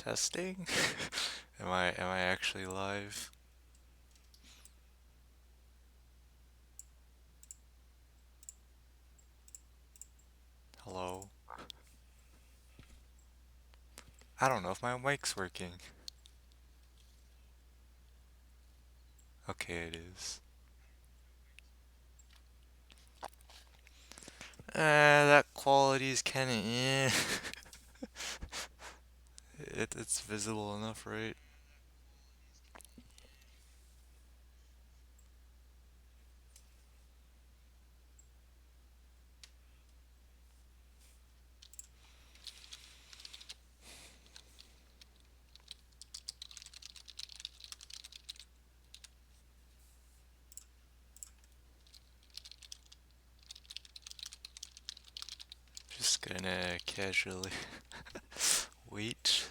Testing? Am I actually live? Hello? I don't know if my mic's working. Okay, it is. That quality's kinda eh. It's visible enough, right? Just gonna casually wait.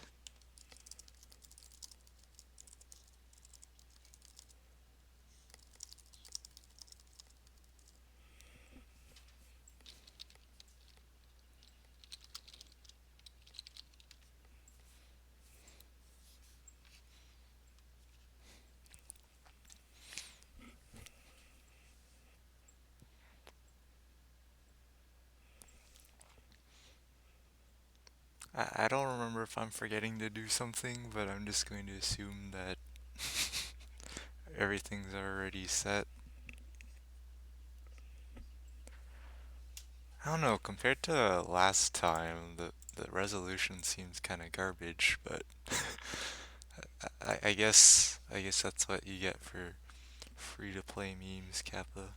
I don't remember if I'm forgetting to do something, but I'm just going to assume that everything's already set. I don't know, compared to last time, the resolution seems kind of garbage, but I guess that's what you get for free to play memes, Kappa.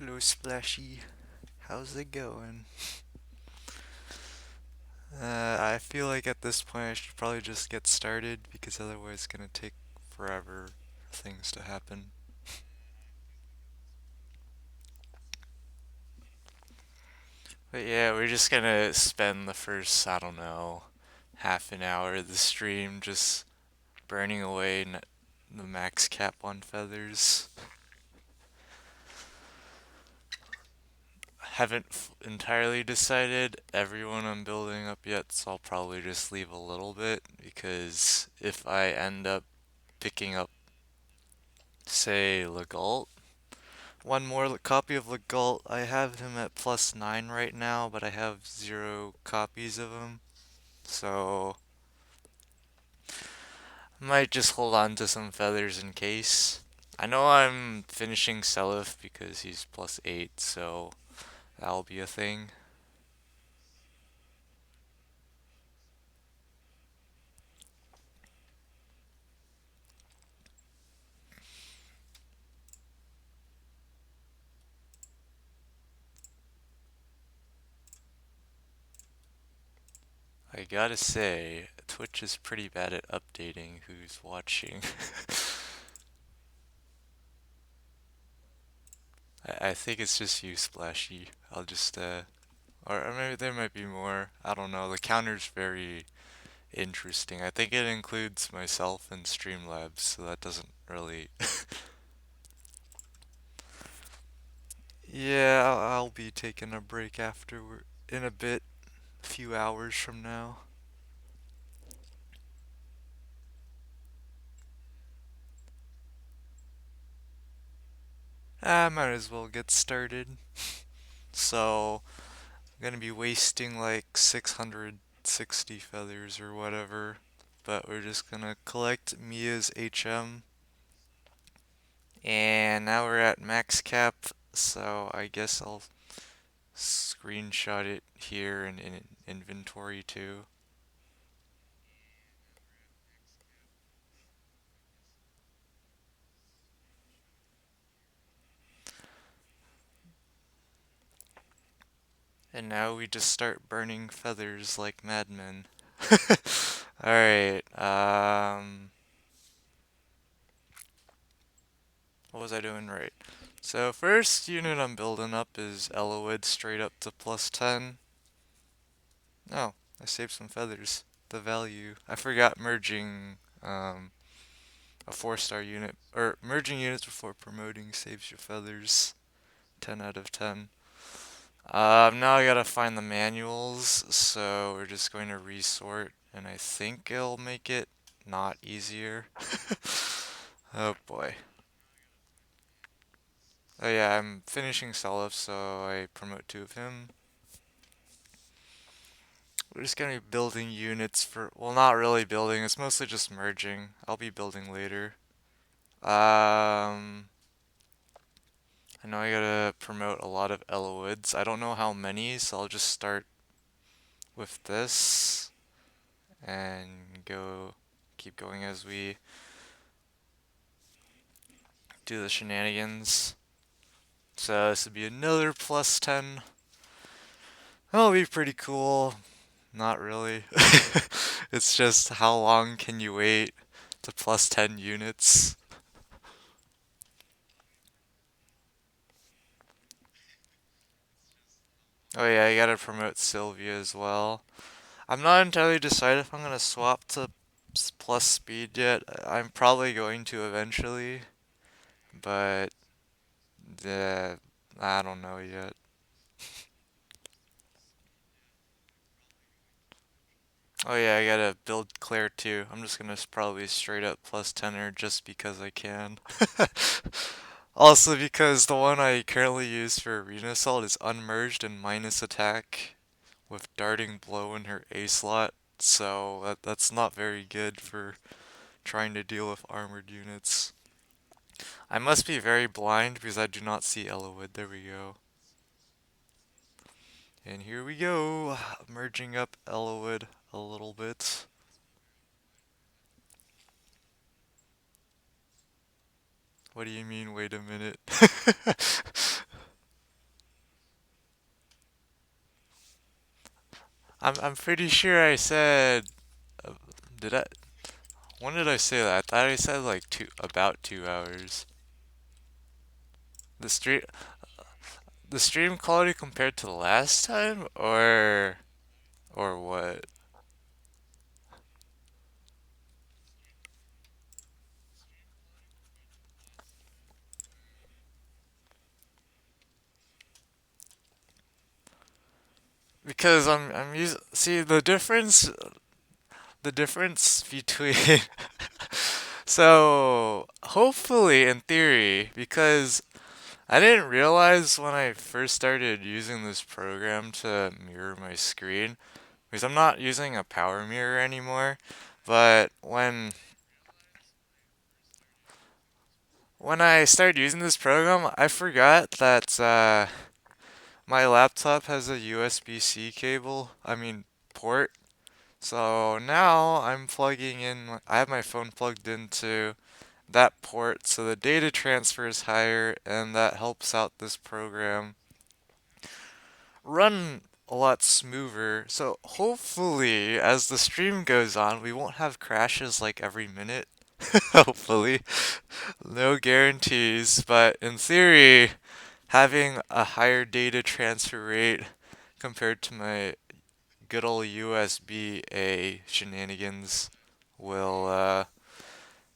Hello, Splashy. How's it going? I feel like at this point I should probably just get started because otherwise it's gonna take forever for things to happen. But yeah, we're just gonna spend the first, I don't know, half an hour of the stream just burning away the max cap on feathers. Haven't entirely decided everyone I'm building up yet, so I'll probably just leave a little bit because if I end up picking up, say, Legault, one more copy of Legault, I have him at +9 right now, but I have 0 copies of him, so I might just hold on to some feathers in case. I know I'm finishing Seliph because he's +8, so that'll be a thing. I gotta say, Twitch is pretty bad at updating who's watching. I think it's just you, Splashy. I'll just, or maybe there might be more. I don't know. The counter's very interesting. I think it includes myself and Streamlabs, so that doesn't really. Yeah, I'll be taking a break after in a bit, a few hours from now. I might as well get started. So, I'm gonna be wasting like 660 feathers or whatever, but we're just gonna collect Mia's HM. And now we're at max cap, so I guess I'll screenshot it here in inventory too. And now we just start burning feathers like madmen. Alright, what was I doing right? So first unit I'm building up is Eloid straight up to plus 10. Oh, I saved some feathers. The value. I forgot merging a 4-star unit, or merging units before promoting saves your feathers. 10 out of 10. Now I gotta find the manuals, so we're just going to resort, and I think it'll make it not easier. Oh boy. Oh yeah, I'm finishing Selif, so I promote 2 of him. We're just gonna be building units for, well, not really building, it's mostly just merging. I'll be building later. I know I gotta promote a lot of Eloids. I don't know how many, so I'll just start with this and keep going as we do the shenanigans. So this would be another plus 10. That'll be pretty cool. Not really. It's just how long can you wait to plus 10 units? Oh yeah, I gotta promote Sylvia as well. I'm not entirely decided if I'm gonna swap to plus speed yet. I'm probably going to eventually, but I don't know yet. Oh yeah, I gotta build Claire too. I'm just gonna probably straight up plus 10 her just because I can. Also because the one I currently use for Arena Assault is unmerged and minus attack with Darting Blow in her A slot, so that's not very good for trying to deal with armored units. I must be very blind because I do not see Elowood. There we go. And here we go, merging up Elowood a little bit. What do you mean, wait a minute? I'm pretty sure I said, uh, did I, when did I say that? I thought I said like about 2 hours. The stream, the stream quality compared to the last time, or what? Because I'm using, see the difference between so hopefully in theory, because I didn't realize when I first started using this program to mirror my screen, because I'm not using a power mirror anymore, but when I started using this program, I forgot that my laptop has a USB-C cable, I mean port. So now I'm plugging in, I have my phone plugged into that port so the data transfer is higher and that helps out this program run a lot smoother. So hopefully as the stream goes on we won't have crashes like every minute. Hopefully. No guarantees, but in theory having a higher data transfer rate compared to my good old USB-A shenanigans will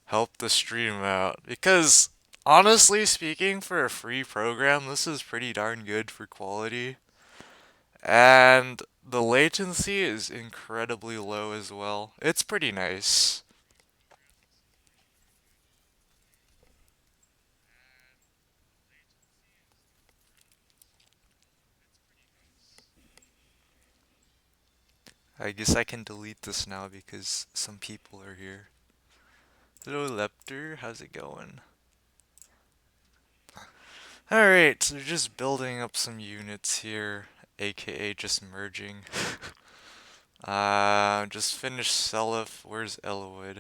help the stream out. Because honestly speaking, for a free program, this is pretty darn good for quality. And the latency is incredibly low as well. It's pretty nice. I guess I can delete this now because some people are here. Hello Lepter, how's it going? Alright, so just building up some units here, aka just merging. Just finished Seliph. Where's Elowood?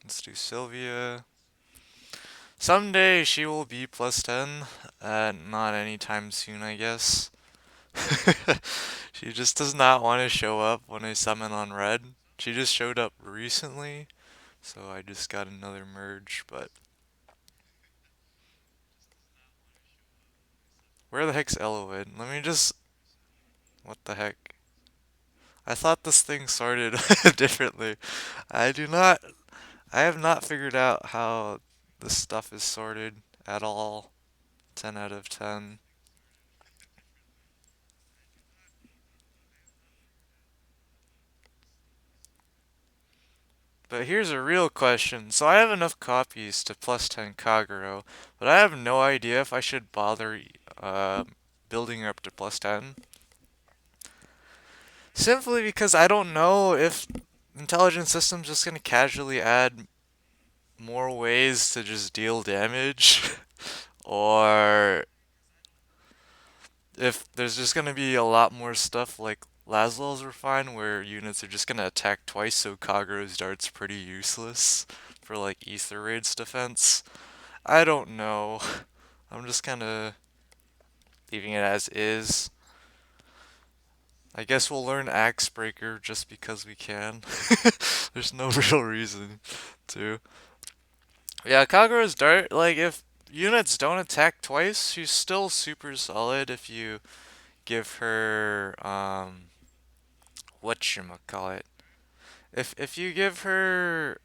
Let's do Sylvia. Someday she will be plus 10. Not anytime soon, I guess. She just does not want to show up when I summon on red. She just showed up recently, so I just got another merge, but where the heck's Eloid? Let me just. What the heck? I thought this thing sorted differently. I do not. I have not figured out how this stuff is sorted at all. 10 out of 10. But here's a real question. So I have enough copies to plus 10 Kagero, but I have no idea if I should bother uh, building up to plus 10. Simply because I don't know if intelligent system's just gonna casually add more ways to just deal damage, or if there's just gonna be a lot more stuff like Laszlo's Refine where units are just gonna attack twice, so Kagero's dart's pretty useless for like Aether Raids defense. I don't know. I'm just kinda leaving it as is. I guess we'll learn Axe Breaker just because we can. There's no real reason to. Yeah, Kagero's dart, like, if units don't attack twice, she's still super solid if you give her, whatchamacallit. If you give her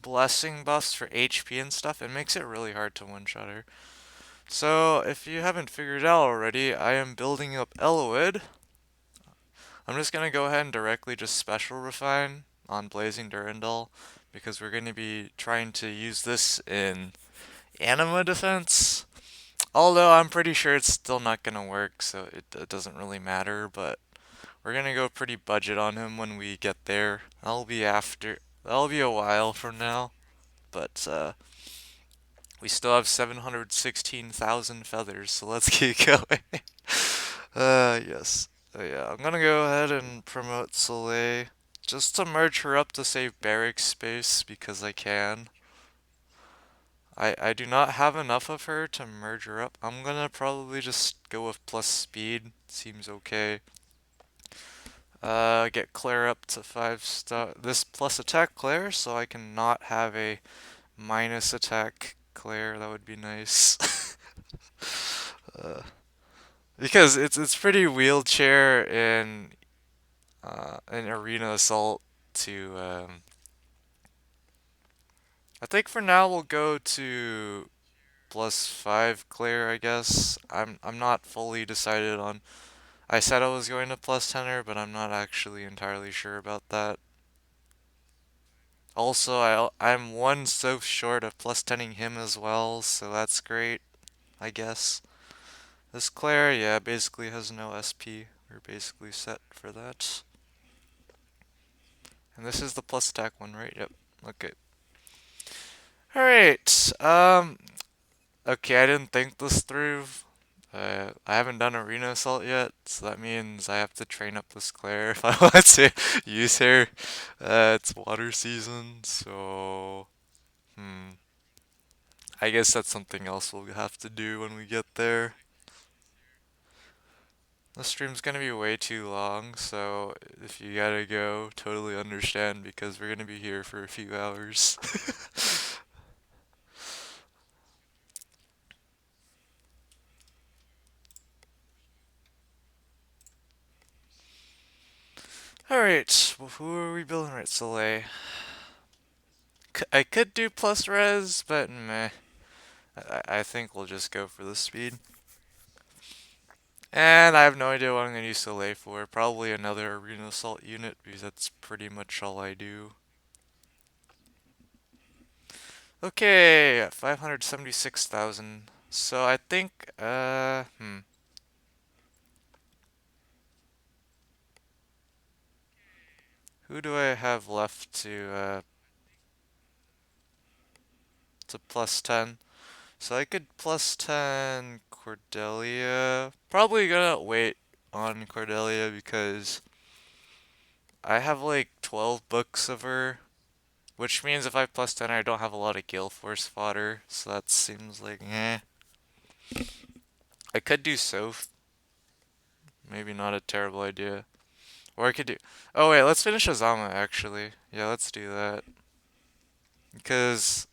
blessing buffs for HP and stuff, it makes it really hard to one-shot her. So, if you haven't figured it out already, I am building up Eloid. I'm just gonna go ahead and directly just special refine on Blazing Durandal because we're gonna be trying to use this in anima defense. Although I'm pretty sure it's still not gonna work, so it doesn't really matter, but we're gonna go pretty budget on him when we get there. That'll be a while from now, but we still have 716,000 feathers, so let's keep going. Yes. Yeah, I'm gonna go ahead and promote Soleil just to merge her up to save barracks space because I can. I do not have enough of her to merge her up. I'm gonna probably just go with plus speed. Seems okay. Get Claire up to 5 star. This plus attack Claire, so I can not have a minus attack Claire. That would be nice. uh, because it's pretty wheelchair in an arena assault to. I think for now we'll go to +5 Claire. I guess I'm not fully decided on. I said I was going to plus 10 her, but I'm not actually entirely sure about that. Also, I'm one so short of plus 10ing him as well, so that's great, I guess. This Claire, yeah, basically has no SP. We're basically set for that. And this is the plus attack one, right? Yep. Okay. Alright. Okay, I didn't think this through. I haven't done Arena Assault yet, so that means I have to train up this Claire if I want to use her. It's water season, so I guess that's something else we'll have to do when we get there. The stream's gonna be way too long, so if you gotta go, totally understand because we're gonna be here for a few hours. Alright, well, who are we building right, Soleil? I could do plus res, but meh. I think we'll just go for the speed. And I have no idea what I'm going to use Soleil for. Probably another Arena Assault unit, because that's pretty much all I do. Okay, 576,000. So I think, who do I have left to plus 10? So I could plus 10 Cordelia. Probably gonna wait on Cordelia because I have like 12 books of her, which means if I plus 10 I don't have a lot of Gale Force fodder, so that seems like eh. I could do Soph. maybe not a terrible idea. Or I could do. Oh wait, let's finish Azama actually. Yeah, let's do that. Because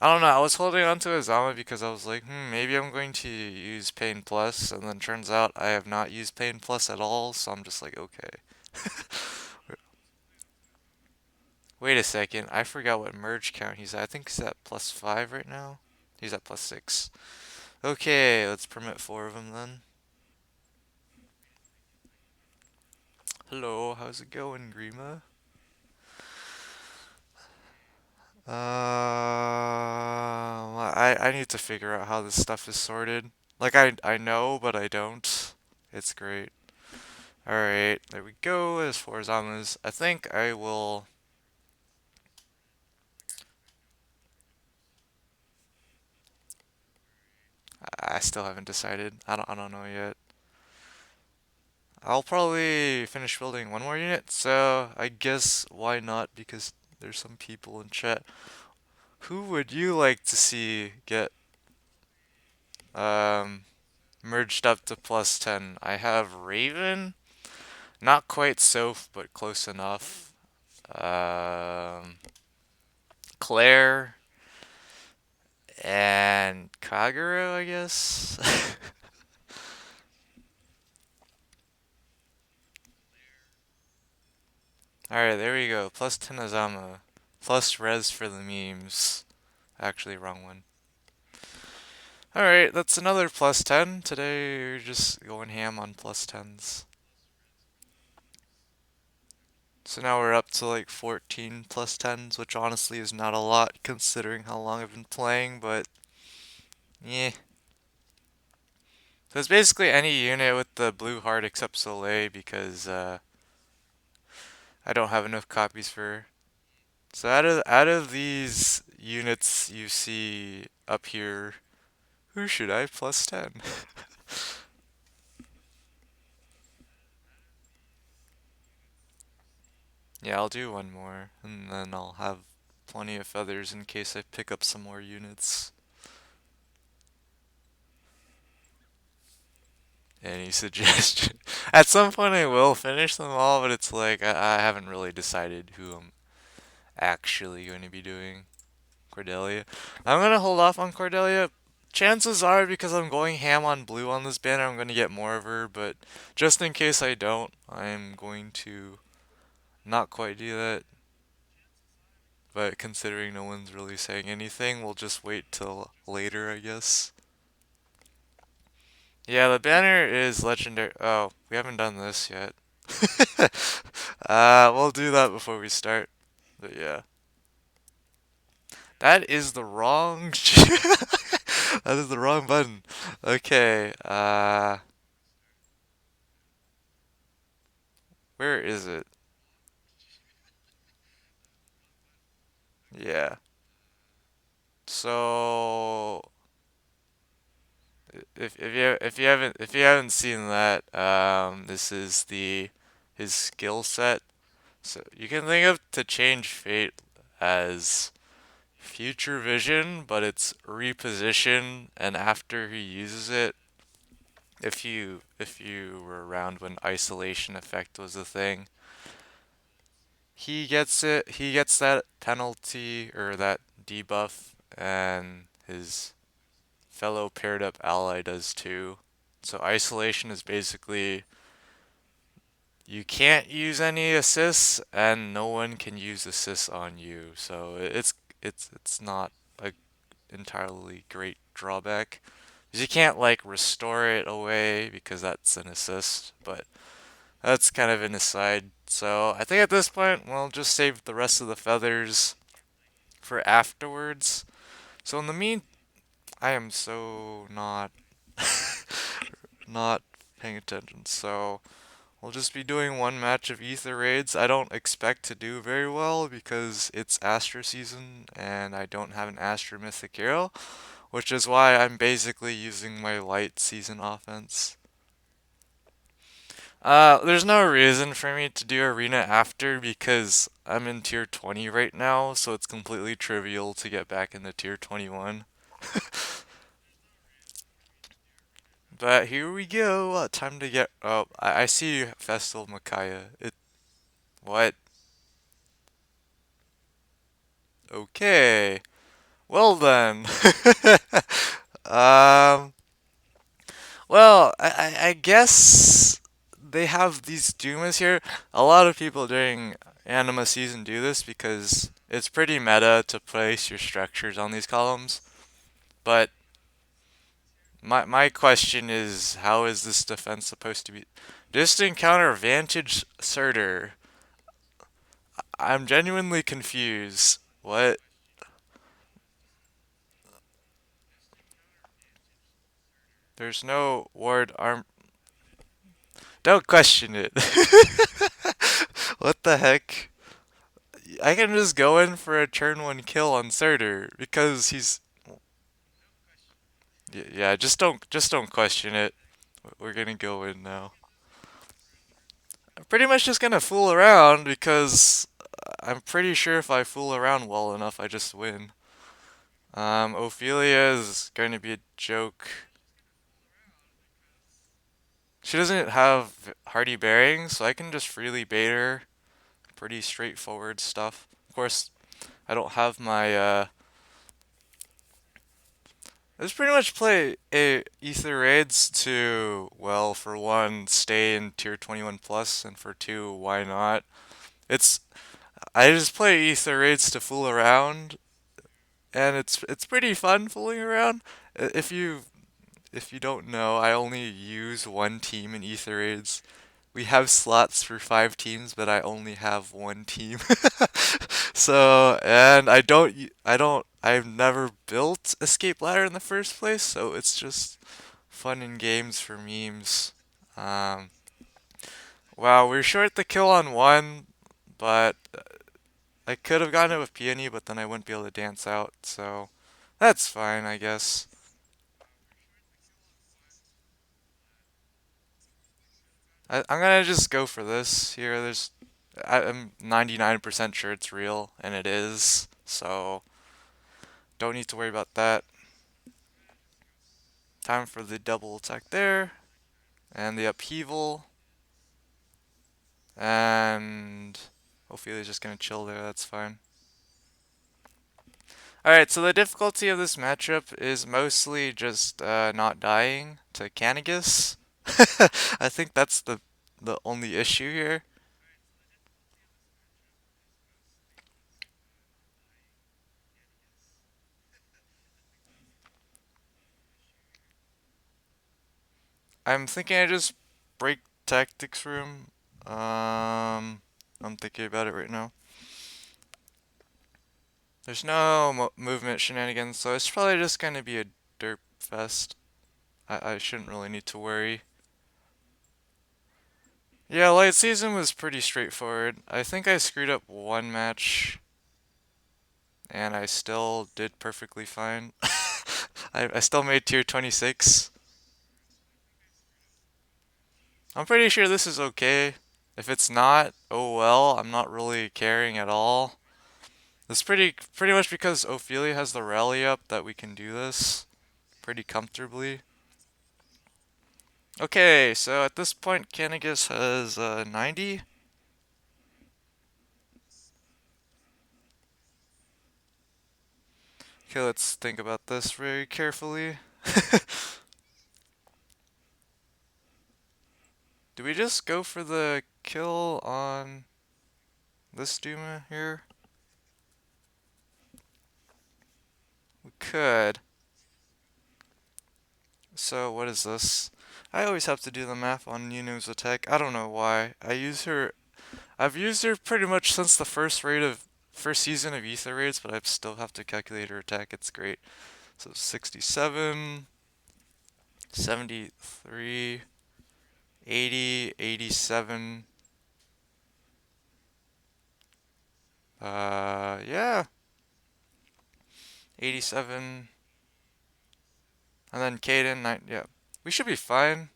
I don't know. I was holding on to Azama because I was like, maybe I'm going to use Pain Plus, and then turns out I have not used Pain Plus at all. So I'm just like, okay. Wait a second. I forgot what merge count he's at. I think he's at +5 right now. He's at +6. Okay, let's permit 4 of them then. Hello, how's it going, Grima? I need to figure out how this stuff is sorted. Like I know, but I don't. It's great. All right, there we go. As far as Zamas, I think I will. I still haven't decided. I don't know yet. I'll probably finish building one more unit. So I guess why not? Because there's some people in chat. Who would you like to see get um merged up to +10? I have Raven. Not quite Soph, but close enough. Um, Claire and Kagero, I guess. Alright, there we go. +10 Azama. Plus res for the memes. Actually, wrong one. Alright, that's another +10. Today, we're just going ham on +10s. So now we're up to like 14 +10s, which honestly is not a lot considering how long I've been playing, but yeah. So it's basically any unit with the blue heart except Soleil because I don't have enough copies for. So out of these units you see up here, who should I +10? Yeah, I'll do one more, and then I'll have plenty of feathers in case I pick up some more units. Any suggestion? At some point I will finish them all, but it's like I haven't really decided who I'm actually going to be doing. Cordelia. I'm gonna hold off on Cordelia. Chances are, because I'm going ham on blue on this banner, I'm gonna get more of her, but just in case I don't, I'm going to not quite do that. But considering no one's really saying anything, we'll just wait till later, I guess. Yeah, the banner is legendary. Oh, we haven't done this yet. We'll do that before we start. But yeah. That is the wrong that is the wrong button. Okay, where is it? Yeah. So if you haven't seen that, this is the his skill set. So you can think of to change fate as future vision, but it's reposition, and after he uses it, if you were around when isolation effect was a thing, he gets that penalty or that debuff, and his fellow paired up ally does too. So isolation is basically you can't use any assists and no one can use assists on you. So it's not a entirely great drawback. 'Cause you can't like restore it away because that's an assist, but that's kind of an aside. So I think at this point we'll just save the rest of the feathers for afterwards. So in the mean, I am so not paying attention. So we'll just be doing one match of Aether Raids. I don't expect to do very well because it's Astra season and I don't have an Astra Mythic hero, which is why I'm basically using my light season offense. There's no reason for me to do arena after because I'm in tier 20 right now, so it's completely trivial to get back into tier 21. But here we go. Time to get. Oh, I see Festival Micaiah. What? Okay. Well then. um. Well, I guess they have these Dumas here. A lot of people during Anima season do this because it's pretty meta to place your structures on these columns. But my question is, how is this defense supposed to be? Distant counter vantage Surtur. I'm genuinely confused. What? There's no ward arm. Don't question it. What the heck? I can just go in for a turn one kill on Surtur because he's. Yeah, just don't question it. We're gonna go in now. I'm pretty much just gonna fool around because I'm pretty sure if I fool around well enough, I just win. Ophelia is going to be a joke. She doesn't have hardy bearings, so I can just freely bait her. Pretty straightforward stuff. Of course, I don't have my I just pretty much play a Aether Raids to, well, for one, stay in tier 21 plus, and for two, why not? It's I just play Aether Raids to fool around, and it's pretty fun fooling around. If you don't know, I only use one team in Aether Raids. We have slots for 5 teams, but I only have one team. So, and I've never built Escape Ladder in the first place, so it's just fun in games for memes. Um, wow, we're short the kill on one, but I could have gotten it with Peony, but then I wouldn't be able to dance out, so that's fine, I guess. I'm gonna just go for this here. I'm 99% sure it's real, and it is, so don't need to worry about that. Time for the double attack there, and the upheaval, and Ophelia's just gonna chill there, that's fine. Alright, so the difficulty of this matchup is mostly just not dying to Canagus. I think that's the only issue here. I'm thinking I just break tactics room. I'm thinking about it right now. There's no movement shenanigans, so it's probably just gonna be a derp fest. I shouldn't really need to worry. Yeah, light season was pretty straightforward. I think I screwed up one match, and I still did perfectly fine. I still made tier 26. I'm pretty sure this is okay. If it's not, oh well, I'm not really caring at all. It's pretty much because Ophelia has the rally up that we can do this pretty comfortably. Okay, so at this point, Canagus has 90. Okay, let's think about this very carefully. Do we just go for the kill on this Duma here? We could. So what is this? I always have to do the math on Nunu's attack. I don't know why. I've used her pretty much since the first season of Aether Raids, but I still have to calculate her attack. It's great. So 67, 73, 80, 87. Yeah, 87, and then Caden. Yeah, we should be fine.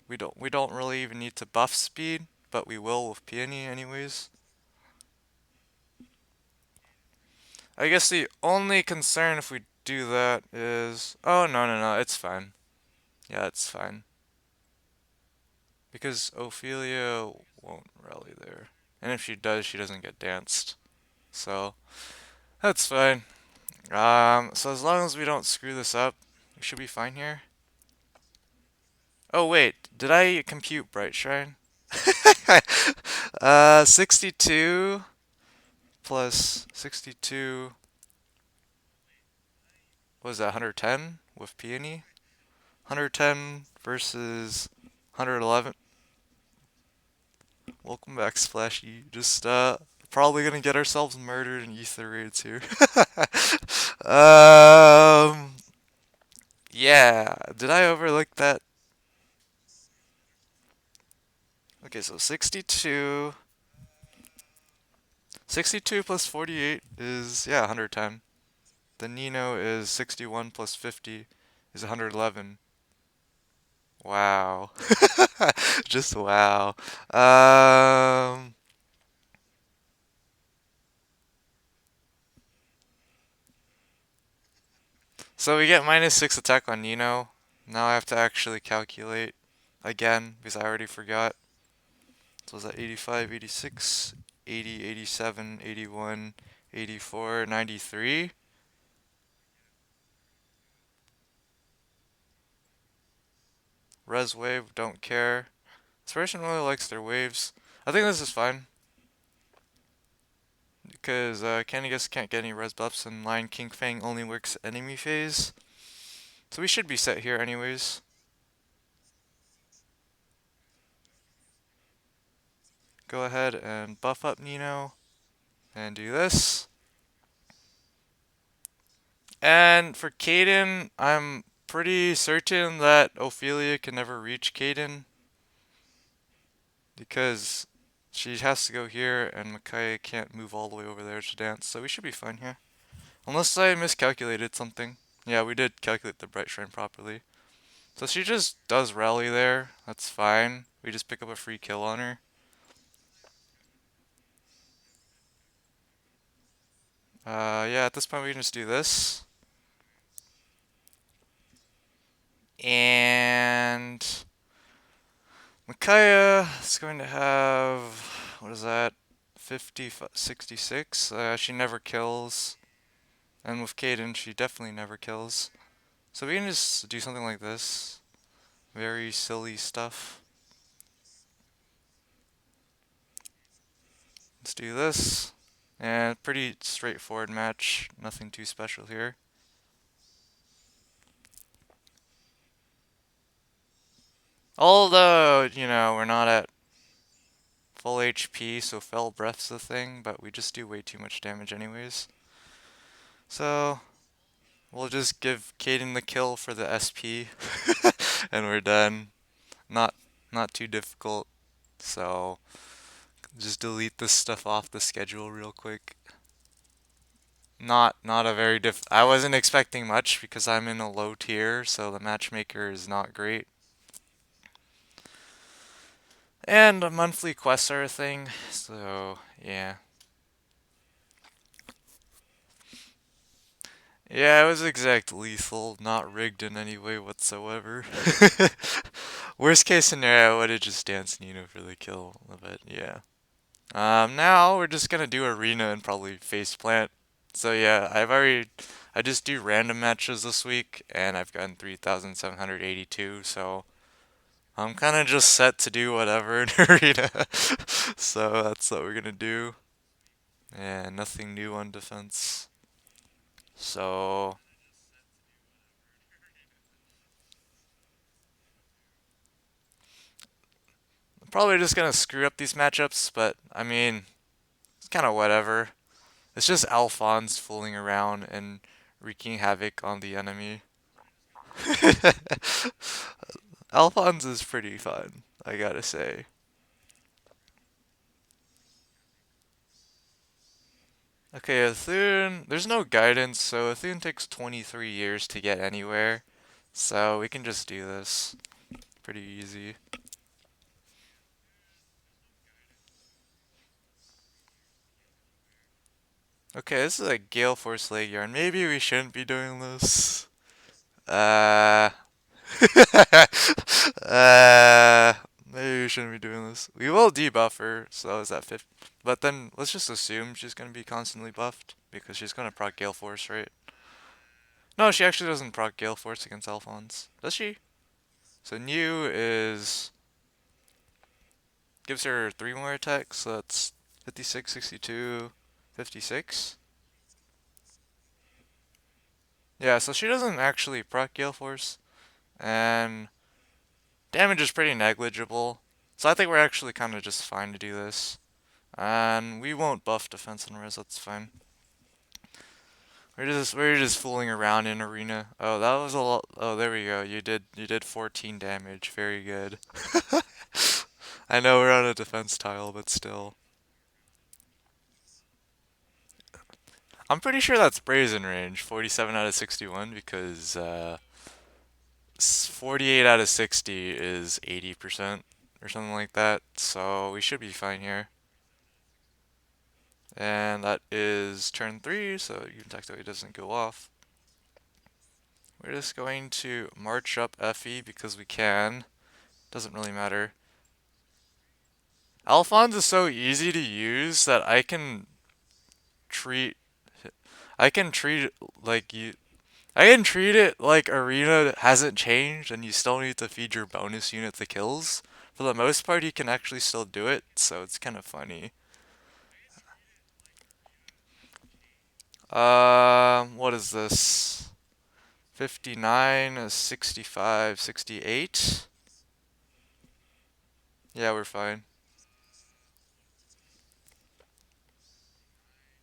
We don't really even need to buff speed, but we will with Peony anyways. I guess the only concern if we do that is, oh no, it's fine. Yeah, it's fine. Because Ophelia won't rally there. And if she does, she doesn't get danced. So, that's fine. So as long as we don't screw this up, we should be fine here. Oh wait, did I compute Bright Shrine? 62 plus 62, what was that, 110 with Peony? 110 versus 111. Welcome back, Splashy. Just, probably gonna get ourselves murdered in Aether Raids here. um, yeah, did I overlook that? Okay, so 62 plus 48 is, yeah, 110. The Nino is 61 plus 50 is 111. Wow. Just wow. Um, so we get -6 attack on Nino. Now I have to actually calculate again because I already forgot. So was that 85, 86, 80, 87, 81, 84, 93? Res wave, don't care. This person really likes their waves. I think this is fine. Because Candigus can't get any res buffs and Lion King Fang only works enemy phase. So we should be set here anyways. Go ahead and buff up Nino and do this. And for Caden, I'm pretty certain that Ophelia can never reach Caden because she has to go here and Micaiah can't move all the way over there to dance, so we should be fine here. Unless I miscalculated something. Yeah, we did calculate the Bright Shrine properly. So she just does rally there, that's fine. We just pick up a free kill on her. Yeah, at this point we can just do this. And Micaiah is going to have, what is that, 50, 66? She never kills. And with Caden, she definitely never kills. So we can just do something like this. Very silly stuff. Let's do this. And pretty straightforward match. Nothing too special here. Although, we're not at full HP, so Fell Breath's the thing, but we just do way too much damage anyways. So, we'll just give Caden the kill for the SP, and we're done. Not not too difficult. So, just delete this stuff off the schedule real quick. Not a very I wasn't expecting much because I'm in a low tier, so the matchmaker is not great. And a monthly quests are a thing, so yeah. Yeah, it was exact lethal, not rigged in any way whatsoever. Worst case scenario, I would have just danced Nino for the kill, but yeah. Now we're just gonna do arena and probably face plant. So yeah, I just do random matches this week, and I've gotten 3,782, so I'm kind of just set to do whatever in arena. So that's what we're gonna do. And nothing new on defense. So I'm probably just gonna screw up these matchups, but I mean, it's kind of whatever. It's just Alphonse fooling around and wreaking havoc on the enemy. Alphonse is pretty fun, I gotta say. Okay, Athun, there's no guidance, so Athun takes 23 years to get anywhere. So we can just do this. Pretty easy. Okay, this is a Gale Force Leg Yarn. Maybe we shouldn't be doing this. Uh, uh, maybe we shouldn't be doing this. We will debuff her, so is that 50? But then let's just assume she's gonna be constantly buffed because she's gonna proc Gale Force, right? No, she actually doesn't proc Gale Force against Alphonse. Does she? So new is gives her 3 more attacks, so that's 56, 62, 56. Yeah, so she doesn't actually proc Gale Force, and damage is pretty negligible. So I think we're actually kind of just fine to do this. And we won't buff defense and res, that's fine. We're just fooling around in arena. Oh, that was a lot. Oh, there we go. You did 14 damage. Very good. I know we're on a defense tile, but still. I'm pretty sure that's brazen range, 47 out of 61, because 48 out of 60 is 80% or something like that. So we should be fine here. And that is turn 3, so you attack that it doesn't go off. We're just going to march up Effie because we can. Doesn't really matter. Alphonse is so easy to use that treat I can treat it like you I can treat it like arena hasn't changed and you still need to feed your bonus unit the kills. For the most part he can actually still do it, so it's kind of funny. What is this? 59, 65, 68. Yeah, we're fine.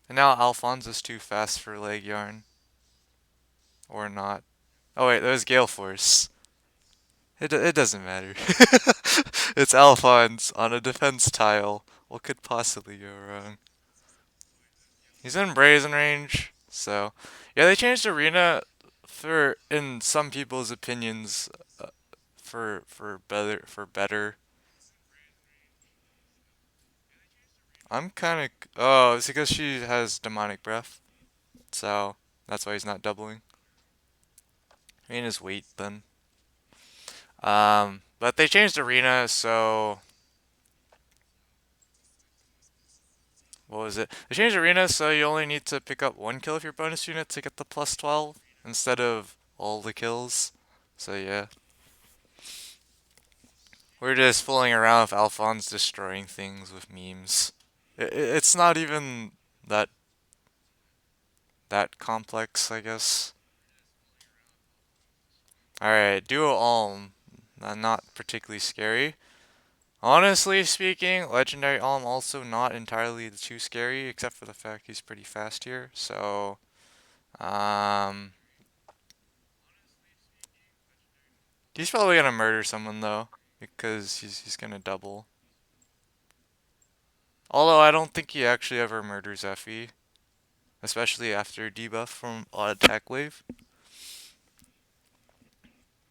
And now Alphonse is too fast for leg yarn. Or not. Oh wait, that was Gale Force. It doesn't matter. It's Alphonse on a defense tile. What could possibly go wrong? He's in Brazen range, so yeah, they changed arena for, in some people's opinions, for better. I'm kind of it's because she has demonic breath, so that's why he's not doubling. I mean his weight then. But they changed arena, so what was it? They changed arena, so you only need to pick up 1 kill of your bonus unit to get the plus 12 instead of all the kills. So yeah, we're just fooling around with Alphonse destroying things with memes. It's not even that that complex, I guess. All right, duo Alm, not particularly scary. Honestly speaking, Legendary Alm also not entirely too scary, except for the fact he's pretty fast here. So, um, he's probably gonna murder someone though, because he's gonna double. Although I don't think he actually ever murders Effie, especially after debuff from attack wave.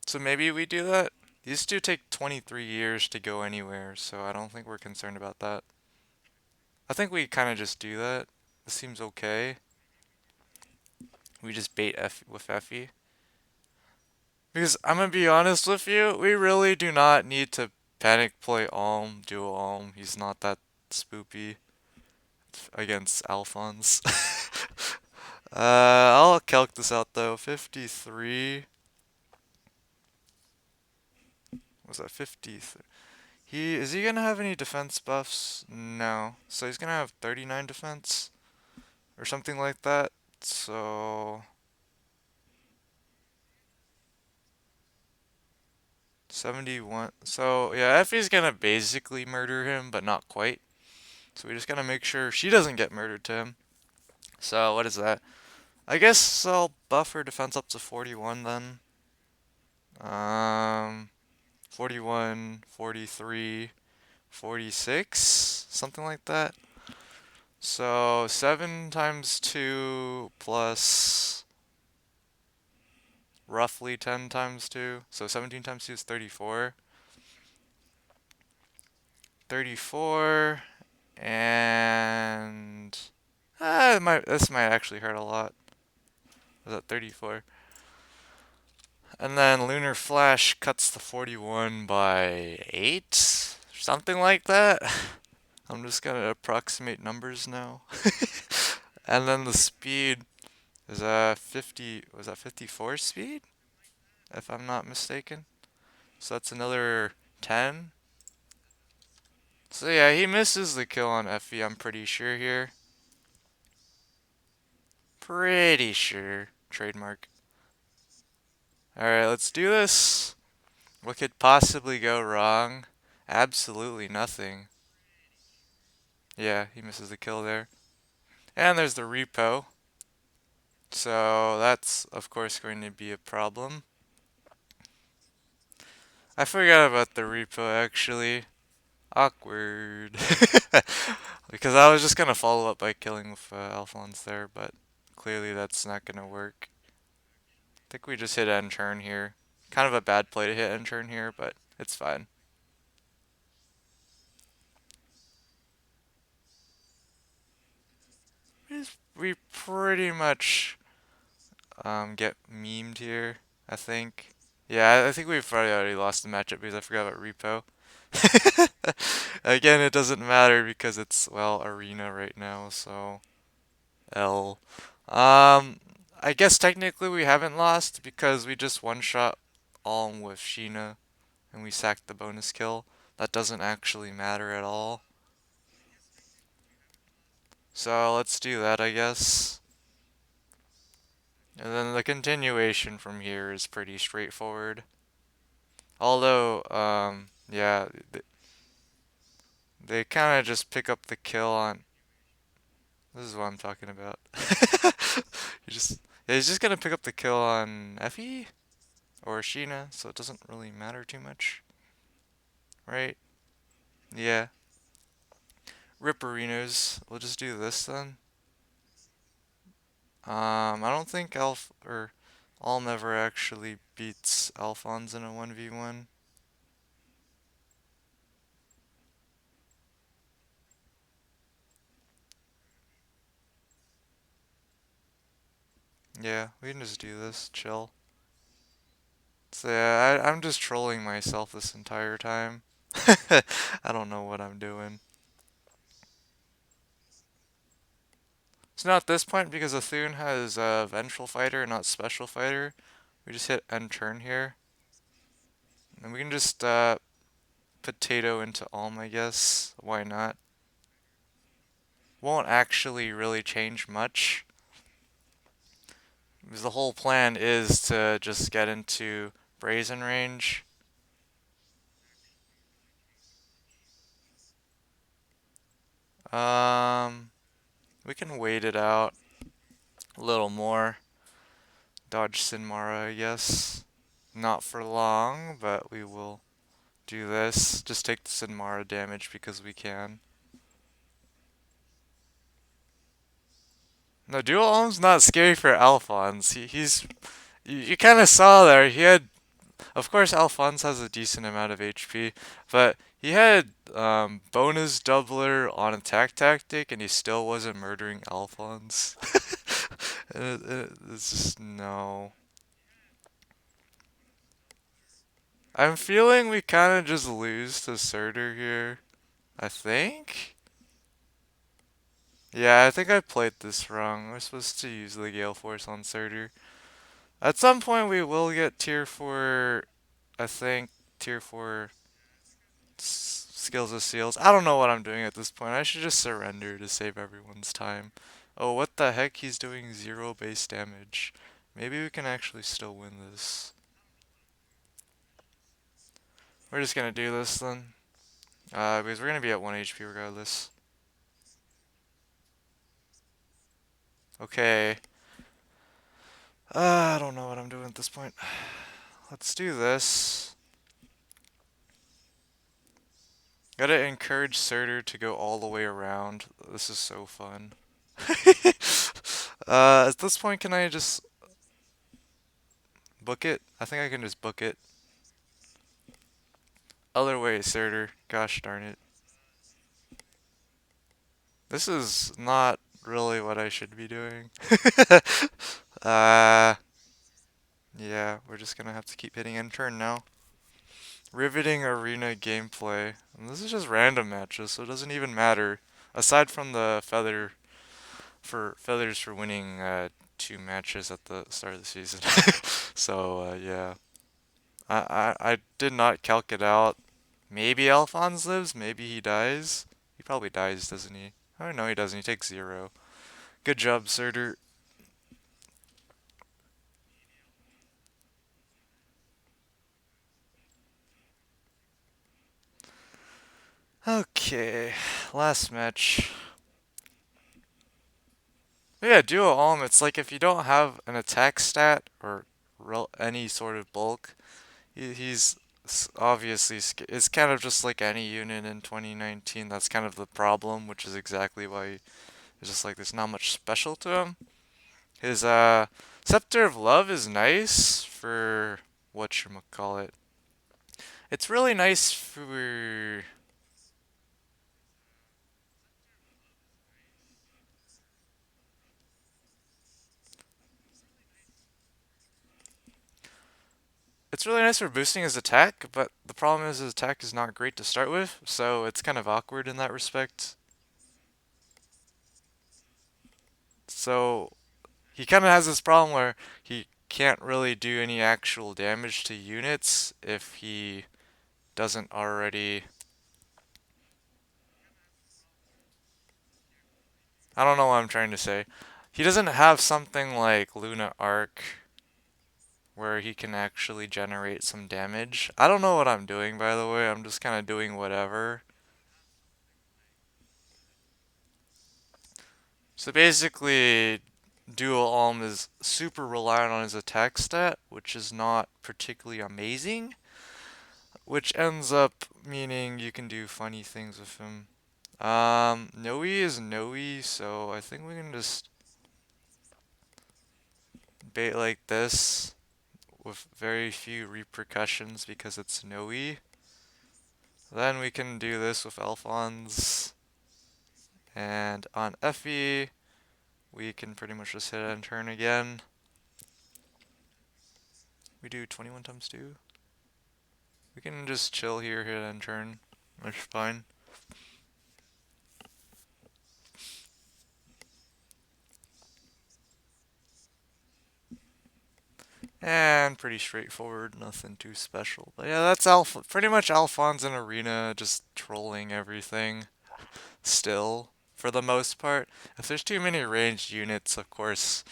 So maybe we do that. These two take 23 years to go anywhere, so I don't think we're concerned about that. I think we kind of just do that. This seems okay. We just bait F with Effie. Because I'm gonna be honest with you, we really do not need to panic play Alm, duo Alm. He's not that spoopy against Alphonse. I'll calc this out though. 53. Was that 53? Is he gonna have any defense buffs? No. So he's gonna have 39 defense or something like that. So 71. So yeah, Effie's gonna basically murder him, but not quite. So we just gotta make sure she doesn't get murdered to him. So what is that? I guess I'll buff her defense up to 41 then. Um, 41, 43, 46, something like that. So 7 times 2 plus roughly 10 times 2. So 17 times 2 is 34. 34 and this might actually hurt a lot. Was that 34? And then Lunar Flash cuts the 41 by 8? Something like that. I'm just gonna approximate numbers now. And then the speed is 50, was that 54 speed? If I'm not mistaken. So that's another 10. So yeah, he misses the kill on Effie, I'm pretty sure here. Pretty sure. Trademark. Alright, let's do this. What could possibly go wrong? Absolutely nothing. Yeah, he misses the kill there. And there's the repo. So that's, of course, going to be a problem. I forgot about the repo, actually. Awkward. Because I was just going to follow up by killing with Alphonse there, but clearly that's not going to work. I think we just hit end turn here. Kind of a bad play to hit end turn here, but it's fine. We pretty much get memed here, I think. Yeah, I think we've probably already lost the matchup because I forgot about repo. Again, it doesn't matter because it's, well, arena right now, so L. I guess technically we haven't lost because we just one-shot Alm with Sheena and we sacked the bonus kill. That doesn't actually matter at all. So let's do that, I guess. And then the continuation from here is pretty straightforward. Although, yeah, they kind of just pick up the kill on. This is what I'm talking about. You just, yeah, he's just gonna pick up the kill on Effie or Sheena, so it doesn't really matter too much, right? Yeah. Ripperinos. We'll just do this then. I don't think Alf or All never actually beats Alphonse in a 1v1. Yeah, we can just do this. Chill. So yeah, I'm just trolling myself this entire time. I don't know what I'm doing. It's not at this point because Athun has Vengeful Fighter, not Special Fighter. We just hit end turn here. And we can just potato into Alm, I guess. Why not? Won't actually really change much. Because the whole plan is to just get into Brazen range. Um, we can wait it out a little more. Dodge Sinmara, I guess. Not for long, but we will do this. Just take the Sinmara damage because we can. No, dual Alm's not scary for Alphonse. He's you kind of saw there. He had, of course, Alphonse has a decent amount of HP, but he had bonus doubler on attack tactic, and he still wasn't murdering Alphonse. It's just no. I'm feeling we kind of just lose to Surtur here. I think. Yeah, I think I played this wrong. We're supposed to use the Gale Force on Surtur. At some point we will get tier 4, I think, tier 4 skills of seals. I don't know what I'm doing at this point. I should just surrender to save everyone's time. Oh, what the heck? He's doing 0 base damage. Maybe we can actually still win this. We're just gonna do this then. Because we're gonna be at 1 HP regardless. Okay. I don't know what I'm doing at this point. Let's do this. Gotta encourage Surtur to go all the way around. This is so fun. At this point, can I just book it? I think I can just book it. Other way, Surtur. Gosh darn it. This is not really what I should be doing. uh, Yeah, we're just gonna have to keep hitting end turn now. Riveting arena gameplay. And this is just random matches, so it doesn't even matter. Aside from the feathers for winning two matches at the start of the season. So yeah, I did not calc it out. Maybe Alphonse lives. Maybe he dies. He probably dies, doesn't he? Oh no, he doesn't. He takes 0. Good job, Surtur. Okay, last match. But yeah, Duo Alm, it's like if you don't have an attack stat or any sort of bulk, he's obviously, it's kind of just like any unit in 2019. That's kind of the problem, which is exactly why it's just like there's not much special to him. His Scepter of Love is nice for whatchamacallit. It's really nice for. It's really nice for boosting his attack, but the problem is his attack is not great to start with, so it's kind of awkward in that respect. So he kind of has this problem where he can't really do any actual damage to units if he doesn't already. I don't know what I'm trying to say. He doesn't have something like Luna Arc where he can actually generate some damage. I don't know what I'm doing, by the way. I'm just kind of doing whatever. So basically, Dual Alm is super reliant on his attack stat, which is not particularly amazing, which ends up meaning you can do funny things with him. Noe is Noe, so I think we can just bait like this with very few repercussions because it's Noe. Then we can do this with Alphonse, and on Effie, we can pretty much just hit end turn again. We do 21 times 2. We can just chill here, hit end turn. That's fine. And pretty straightforward, nothing too special. But yeah, that's pretty much Alphonse in Arena, just trolling everything still, for the most part. If there's too many ranged units, of course,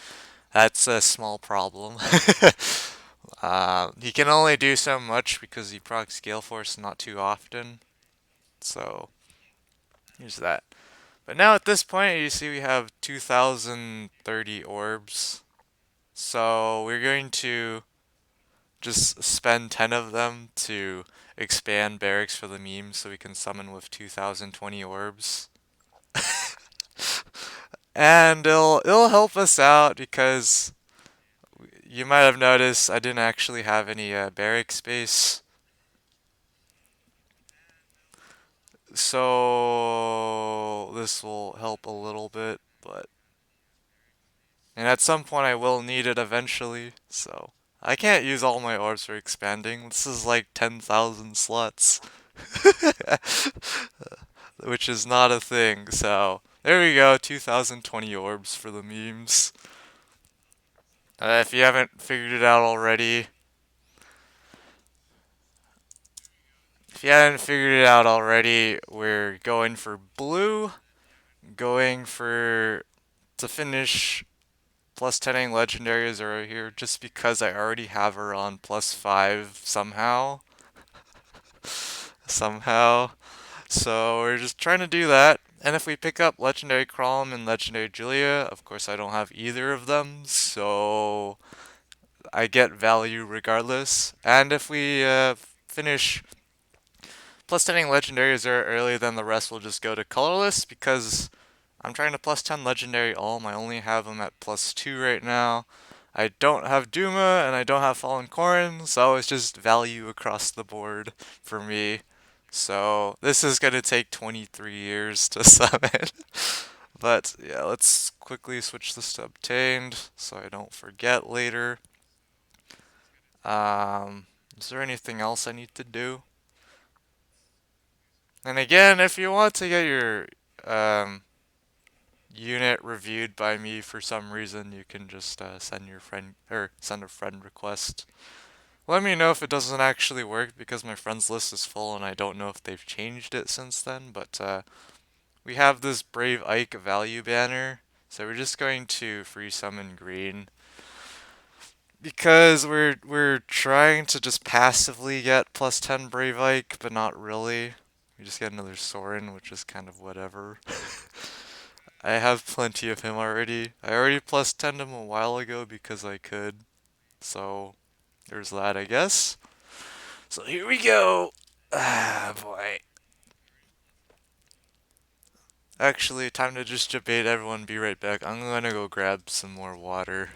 that's a small problem. He can only do so much because he procs Gale Force not too often. So, here's that. But now at this point, you see we have 2,030 orbs. So we're going to just spend 10 of them to expand barracks for the memes so we can summon with 2,020 orbs. And it'll help us out because you might have noticed I didn't actually have any barrack space. So this will help a little bit, but and at some point I will need it eventually, so I can't use all my orbs for expanding. This is like 10,000 slots. Which is not a thing, so there we go, 2020 orbs for the memes. If you haven't figured it out already, we're going for blue, going for to finish plus 10ing legendary Azura here just because I already have her on plus 5 somehow. Somehow. So we're just trying to do that. And if we pick up Legendary Chrom and Legendary Julia, of course I don't have either of them, so I get value regardless. And if we finish plus 10ing Legendary Azura earlier, then the rest will just go to colorless because I'm trying to plus 10 Legendary Ulm. I only have them at plus 2 right now. I don't have Duma and I don't have Fallen Corn, so it's just value across the board for me. So this is going to take 23 years to summon. But yeah, let's quickly switch this to obtained so I don't forget later. Um, is there anything else I need to do? And again, if you want to get your um, unit reviewed by me for some reason, you can just send your friend or send a friend request. Let me know if it doesn't actually work because my friends list is full and I don't know if they've changed it since then. But we have this Brave Ike value banner, so we're just going to free summon green because we're trying to just passively get plus 10 Brave Ike, but not really. We just get another Sorin, which is kind of whatever. I have plenty of him already. I already plus 10'd him a while ago because I could. So there's that, I guess. So here we go. Ah, boy. Actually, time to just debate everyone. Be right back. I'm gonna go grab some more water.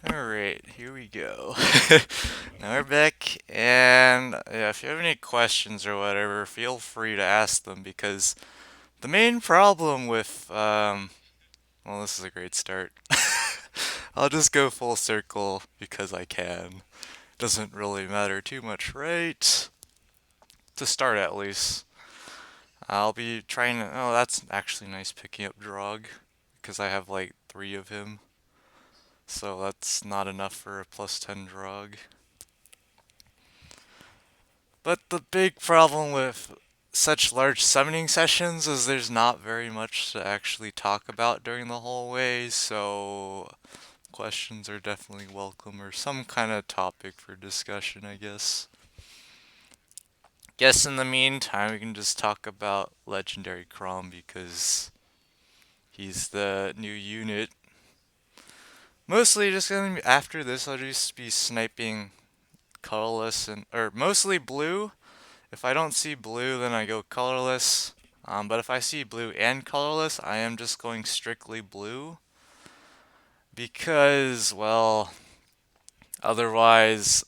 Alright, here we go. Now we're back, and yeah, if you have any questions or whatever, feel free to ask them because the main problem with, well, this is a great start. I'll just go full circle because I can. Doesn't really matter too much, right? To start at least. I'll be trying to. Oh, that's actually nice picking up Drog because I have like three of him. So that's not enough for a plus 10 Drog. But the big problem with such large summoning sessions is there's not very much to actually talk about during the whole way, so questions are definitely welcome or some kind of topic for discussion, I guess. Guess in the meantime, we can just talk about Legendary Chrom because he's the new unit. Mostly just gonna be, after this, I'll just be sniping colorless and or mostly blue. If I don't see blue, then I go colorless. But if I see blue and colorless, I am just going strictly blue because, well, otherwise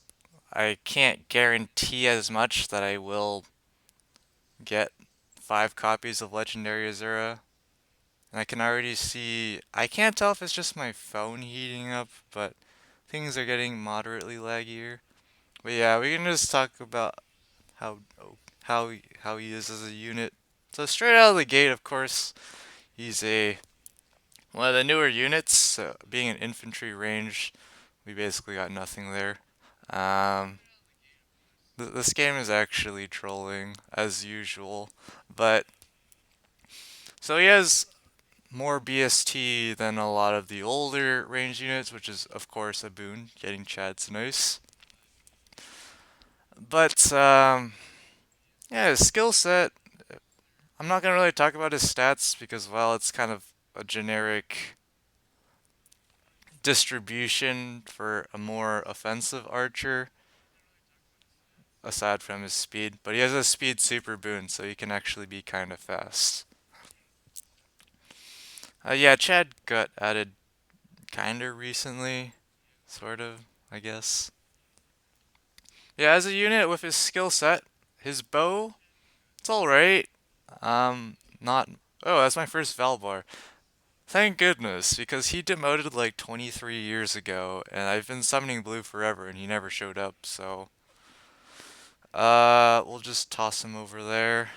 I can't guarantee as much that I will get 5 copies of Legendary Azura. And I can already see, I can't tell if it's just my phone heating up, but things are getting moderately laggier. But yeah, we can just talk about how how he is as a unit. So straight out of the gate, of course, he's a one of the newer units. So being an infantry range, we basically got nothing there. Um, this game is actually trolling as usual, but so he has more BST than a lot of the older range units, which is of course a boon. Getting Chad's nice, but yeah, his skill set. I'm not gonna really talk about his stats because well, it's kind of a generic distribution for a more offensive archer, aside from his speed. But he has a speed super boon, so he can actually be kind of fast. Yeah, Chad got added kinda recently, sort of, I guess. Yeah, as a unit with his skill set, his bow, it's alright. Not. Oh, that's my first Valbar. Thank goodness, because he demoted like 23 years ago, and I've been summoning blue forever, and he never showed up, so we'll just toss him over there.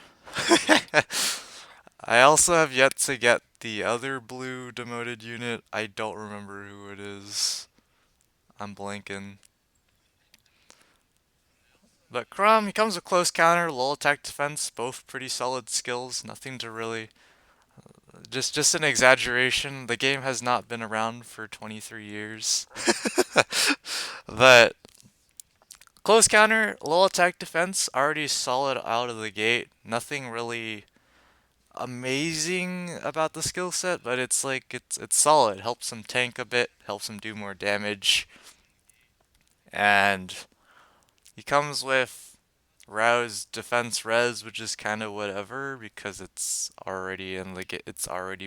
I also have yet to get the other blue demoted unit. I don't remember who it is. I'm blanking. But Chrom, he comes with close counter, low attack defense, both pretty solid skills. Nothing to really, just an exaggeration. The game has not been around for 23 years. But close counter, low attack defense, already solid out of the gate. Nothing really amazing about the skill set, but it's like it's solid. Helps him tank a bit, helps him do more damage, and he comes with Rouse defense res, which is kind of whatever because it's already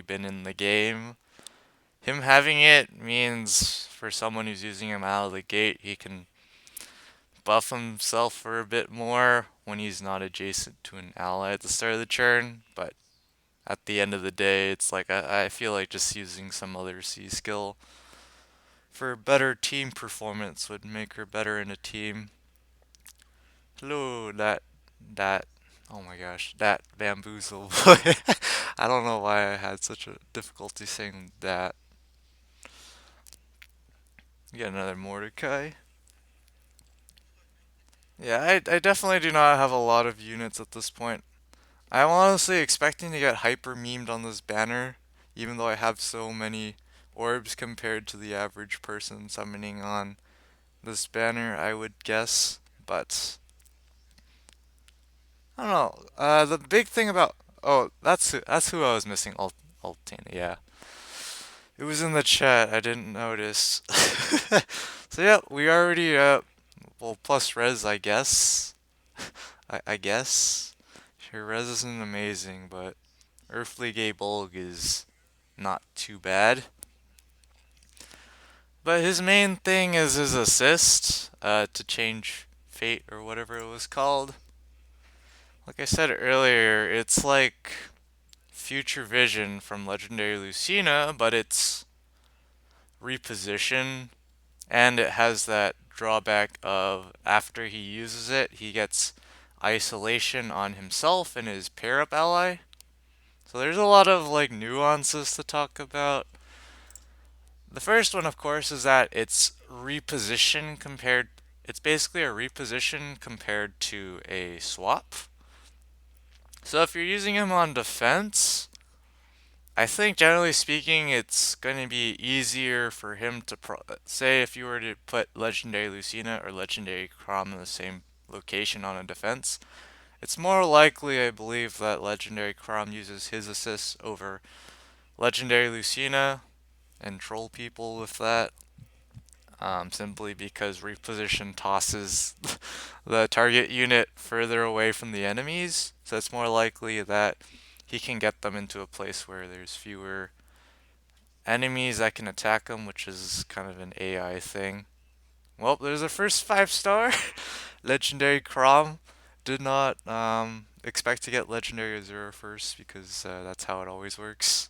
been in the game. Him having it means for someone who's using him out of the gate, he can buff himself for a bit more when he's not adjacent to an ally at the start of the turn, but at the end of the day, it's like I feel like just using some other C skill for better team performance would make her better in a team. Hello, that oh my gosh, that bamboozle boy. I don't know why I had such a difficulty saying that. You get another Mordecai. Yeah, I definitely do not have a lot of units at this point. I'm honestly expecting to get hyper memed on this banner, even though I have so many orbs compared to the average person summoning on this banner, I would guess. But I don't know. The big thing about that's who I was missing. Altina, yeah. It was in the chat. I didn't notice. So yeah, we already well plus res, I guess. I guess. Her res isn't amazing, but Earthly Gay Bulg is not too bad. But his main thing is his assist to change fate or whatever it was called. Like I said earlier, it's like Future Vision from Legendary Lucina, but it's reposition, and it has that drawback of after he uses it, he gets isolation on himself and his pair up ally. So there's a lot of like nuances to talk about. The first one, of course, is that it's basically a reposition compared to a swap. So if you're using him on defense, I think generally speaking, it's going to be easier for him to say if you were to put Legendary Lucina or Legendary Chrom in the same location on a defense. It's more likely, I believe, that Legendary Chrom uses his assists over Legendary Lucina and troll people with that. Simply because reposition tosses the target unit further away from the enemies, so it's more likely that he can get them into a place where there's fewer enemies that can attack him, which is kind of an AI thing. Well, there's a first 5-star. Legendary Chrom. Did not expect to get Legendary Azura first because that's how it always works.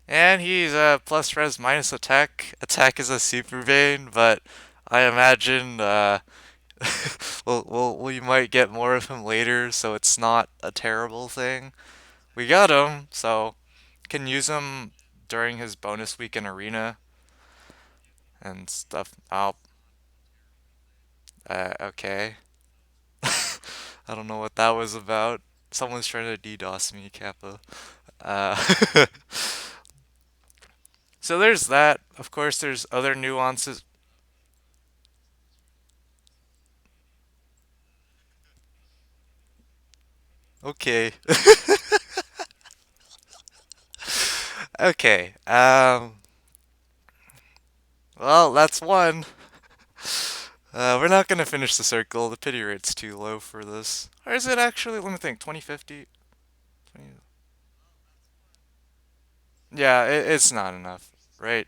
And he's plus res minus attack. Attack is a super vein, but I imagine we might get more of him later, so it's not a terrible thing. We got him, so can use him during his bonus week in arena and stuff. Oh, okay. I don't know what that was about. Someone's trying to DDoS me, Kappa. Uh, so there's that. Of course, there's other nuances. Okay. Okay. Well, that's one. We're not gonna finish the circle. The pity rate's too low for this. Or is it actually? Let me think. 2050. 20... Yeah, it's not enough, right?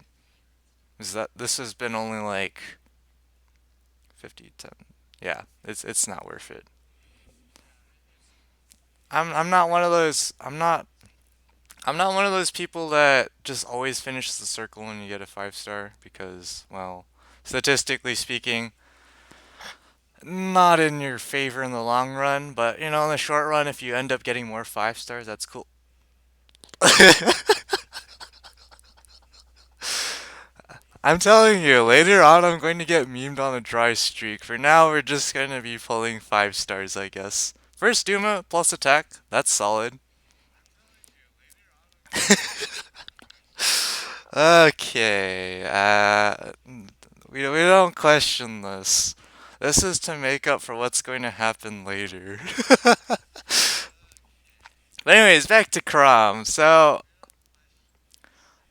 Is that this has been only like 50, 10. Yeah, it's not worth it. I'm not one of those. I'm not. I'm not one of those people that just always finishes the circle when you get a 5 star because, well, statistically speaking, not in your favor in the long run, but you know, in the short run, if you end up getting more 5 stars, that's cool. I'm telling you, later on I'm going to get memed on a dry streak. For now, we're just going to be pulling 5 stars, I guess. First Duma plus attack, that's solid. Okay, we don't question this. This is to make up for what's going to happen later. But anyways, back to Chrom. So,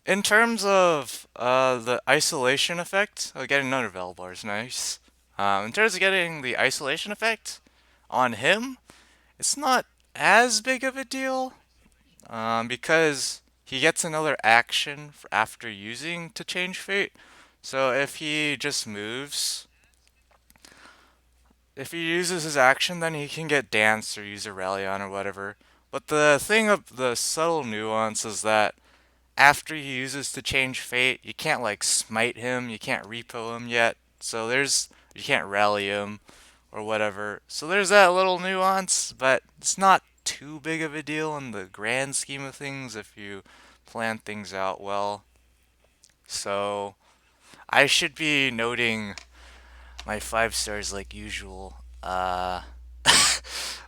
in terms of the isolation effect, getting another Vel bar is nice. In terms of getting the isolation effect on him, it's not as big of a deal because he gets another action after using to change fate. So if he just moves, if he uses his action, then he can get dance or use a rally on or whatever. But the thing of the subtle nuance is that after he uses to change fate, you can't like smite him, you can't repo him yet. So there's you can't rally him or whatever. So there's that little nuance, but it's not too big of a deal in the grand scheme of things if you plan things out well. So I should be noting my 5 stars like usual.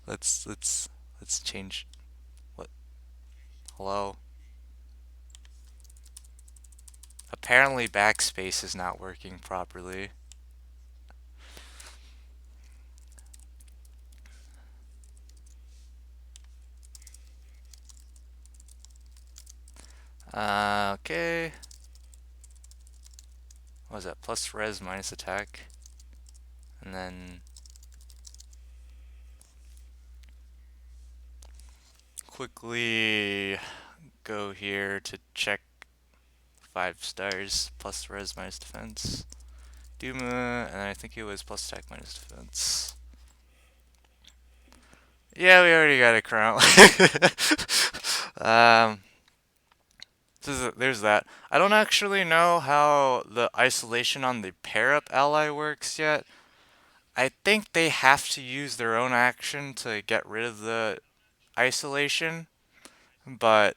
Let's change what hello. Apparently backspace is not working properly. Okay. What was that? Plus res minus attack. And then quickly go here to check 5 stars. Plus res minus defense. Duma, and I think it was plus attack minus defense. Yeah, we already got a crown. um, there's that. I don't actually know how the isolation on the pair up ally works yet. I think they have to use their own action to get rid of the isolation, but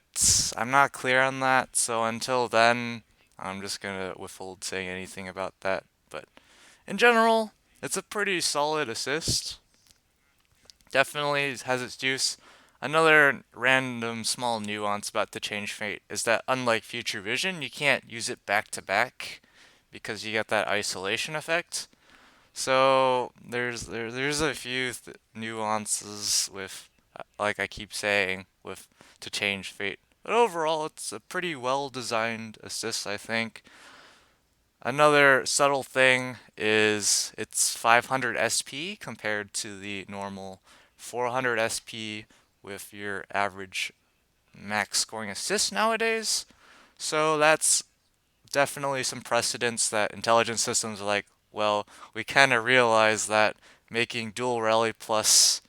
I'm not clear on that, so until then, I'm just gonna withhold saying anything about that. But in general, it's a pretty solid assist. Definitely has its use. Another random small nuance about the change fate is that unlike future vision, you can't use it back to back because you get that isolation effect. So there's a few nuances with, like I keep saying, with to change fate. But overall, it's a pretty well designed assist, I think. Another subtle thing is it's 500 SP compared to the normal 400 SP with your average max scoring assist nowadays. So that's definitely some precedents that intelligence systems are like, well, we kind of realize that making dual rally plus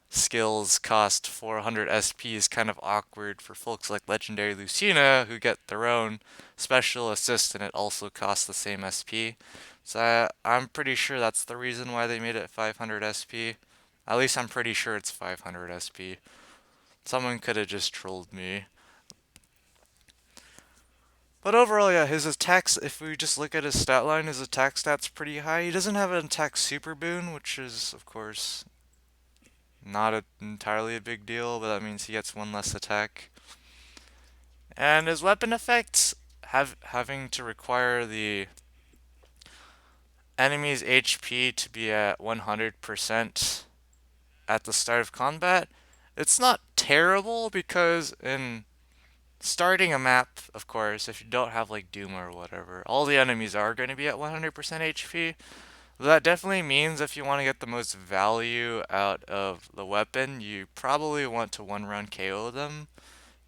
skills cost 400 SP is kind of awkward for folks like Legendary Lucina who get their own special assist and it also costs the same SP. So I'm pretty sure that's the reason why they made it 500 SP. At least I'm pretty sure it's 500 SP. Someone could have just trolled me. But overall, yeah, his attacks, if we just look at his stat line, his attack stat's pretty high. He doesn't have an attack super boon, which is, of course, not entirely a big deal, but that means he gets one less attack. And his weapon effects, having to require the enemy's HP to be at 100% at the start of combat, it's not terrible because in starting a map, of course, if you don't have like Doom or whatever, all the enemies are going to be at 100% HP. That definitely means if you want to get the most value out of the weapon, you probably want to one round KO them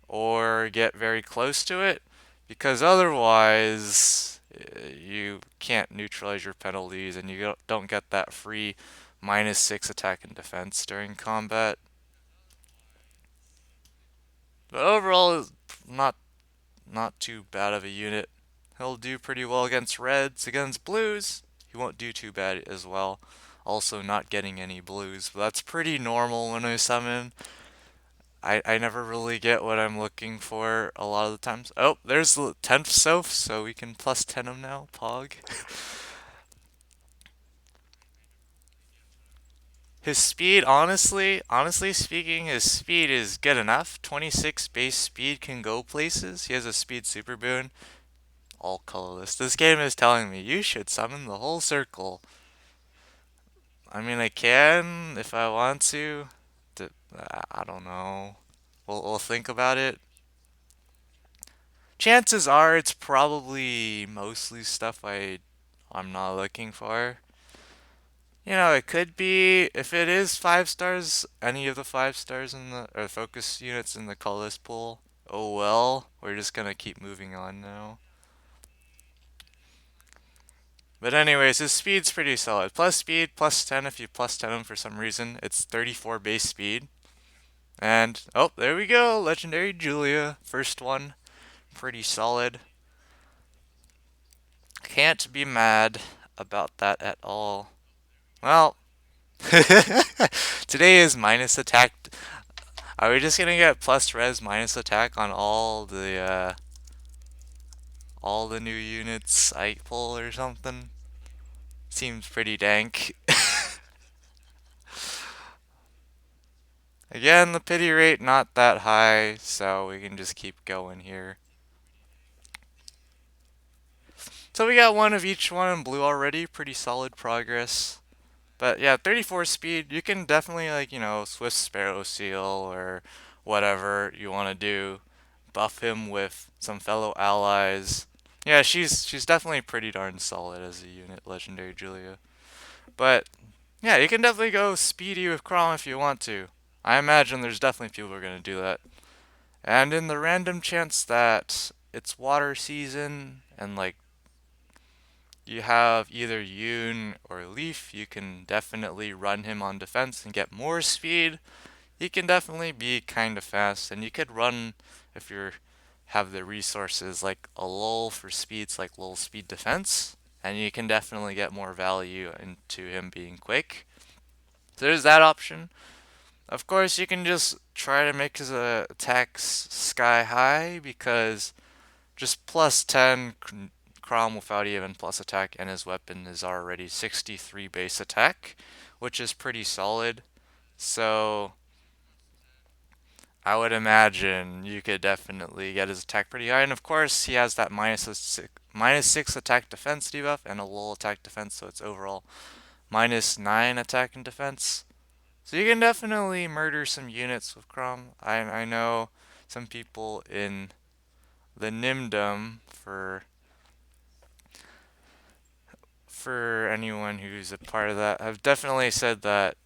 or get very close to it because otherwise you can't neutralize your penalties and you don't get that free -6 attack and defense during combat. But overall, not not too bad of a unit. He'll do pretty well against reds. Against blues, he won't do too bad as well. Also, not getting any blues, but that's pretty normal when I summon. I never really get what I'm looking for a lot of the times. Oh, there's the 10th Soph, so we can plus 10 him now, Pog. His speed, honestly speaking, his speed is good enough. 26 base speed can go places. He has a speed super boon. All colorless. This game is telling me you should summon the whole circle. I mean, I can if I want to. I don't know. We'll think about it. Chances are it's probably mostly stuff I'm not looking for. You know, it could be if it is 5 stars, any of the 5 stars in the or focus units in the colorless pool. Oh well, we're just gonna keep moving on now. But anyways, his speed's pretty solid. Plus speed, plus 10 if you plus 10 him for some reason. It's 34 base speed. And, oh, there we go. Legendary Julia. First one. Pretty solid. Can't be mad about that at all. Well, today is minus attack. Are we just gonna get plus res minus attack on all the new units I pull or something? Seems pretty dank. Again, the pity rate not that high, so we can just keep going here. So we got one of each one in blue already, pretty solid progress. But yeah, 34 speed, you can definitely like, Swift Sparrow Seal or whatever you want to do. Buff him with some fellow allies. Yeah, she's definitely pretty darn solid as a unit, Legendary Julia. But yeah, you can definitely go speedy with Chrom if you want to. I imagine there's definitely people who are going to do that. And in the random chance that it's water season and like you have either Yoon or Leaf, you can definitely run him on defense and get more speed. He can definitely be kind of fast, and you could run if you have the resources like a lull for speeds like lull speed defense, and you can definitely get more value into him being quick. So there's that option. Of course, you can just try to make his attacks sky high because just plus 10 Chrom without even plus attack, and his weapon is already 63 base attack, which is pretty solid. So I would imagine you could definitely get his attack pretty high. And of course, he has that minus 6 attack defense debuff and a lull attack defense, so it's overall -9 attack and defense. So you can definitely murder some units with Chrom. I know some people in the Nimdom for anyone who's a part of that have definitely said that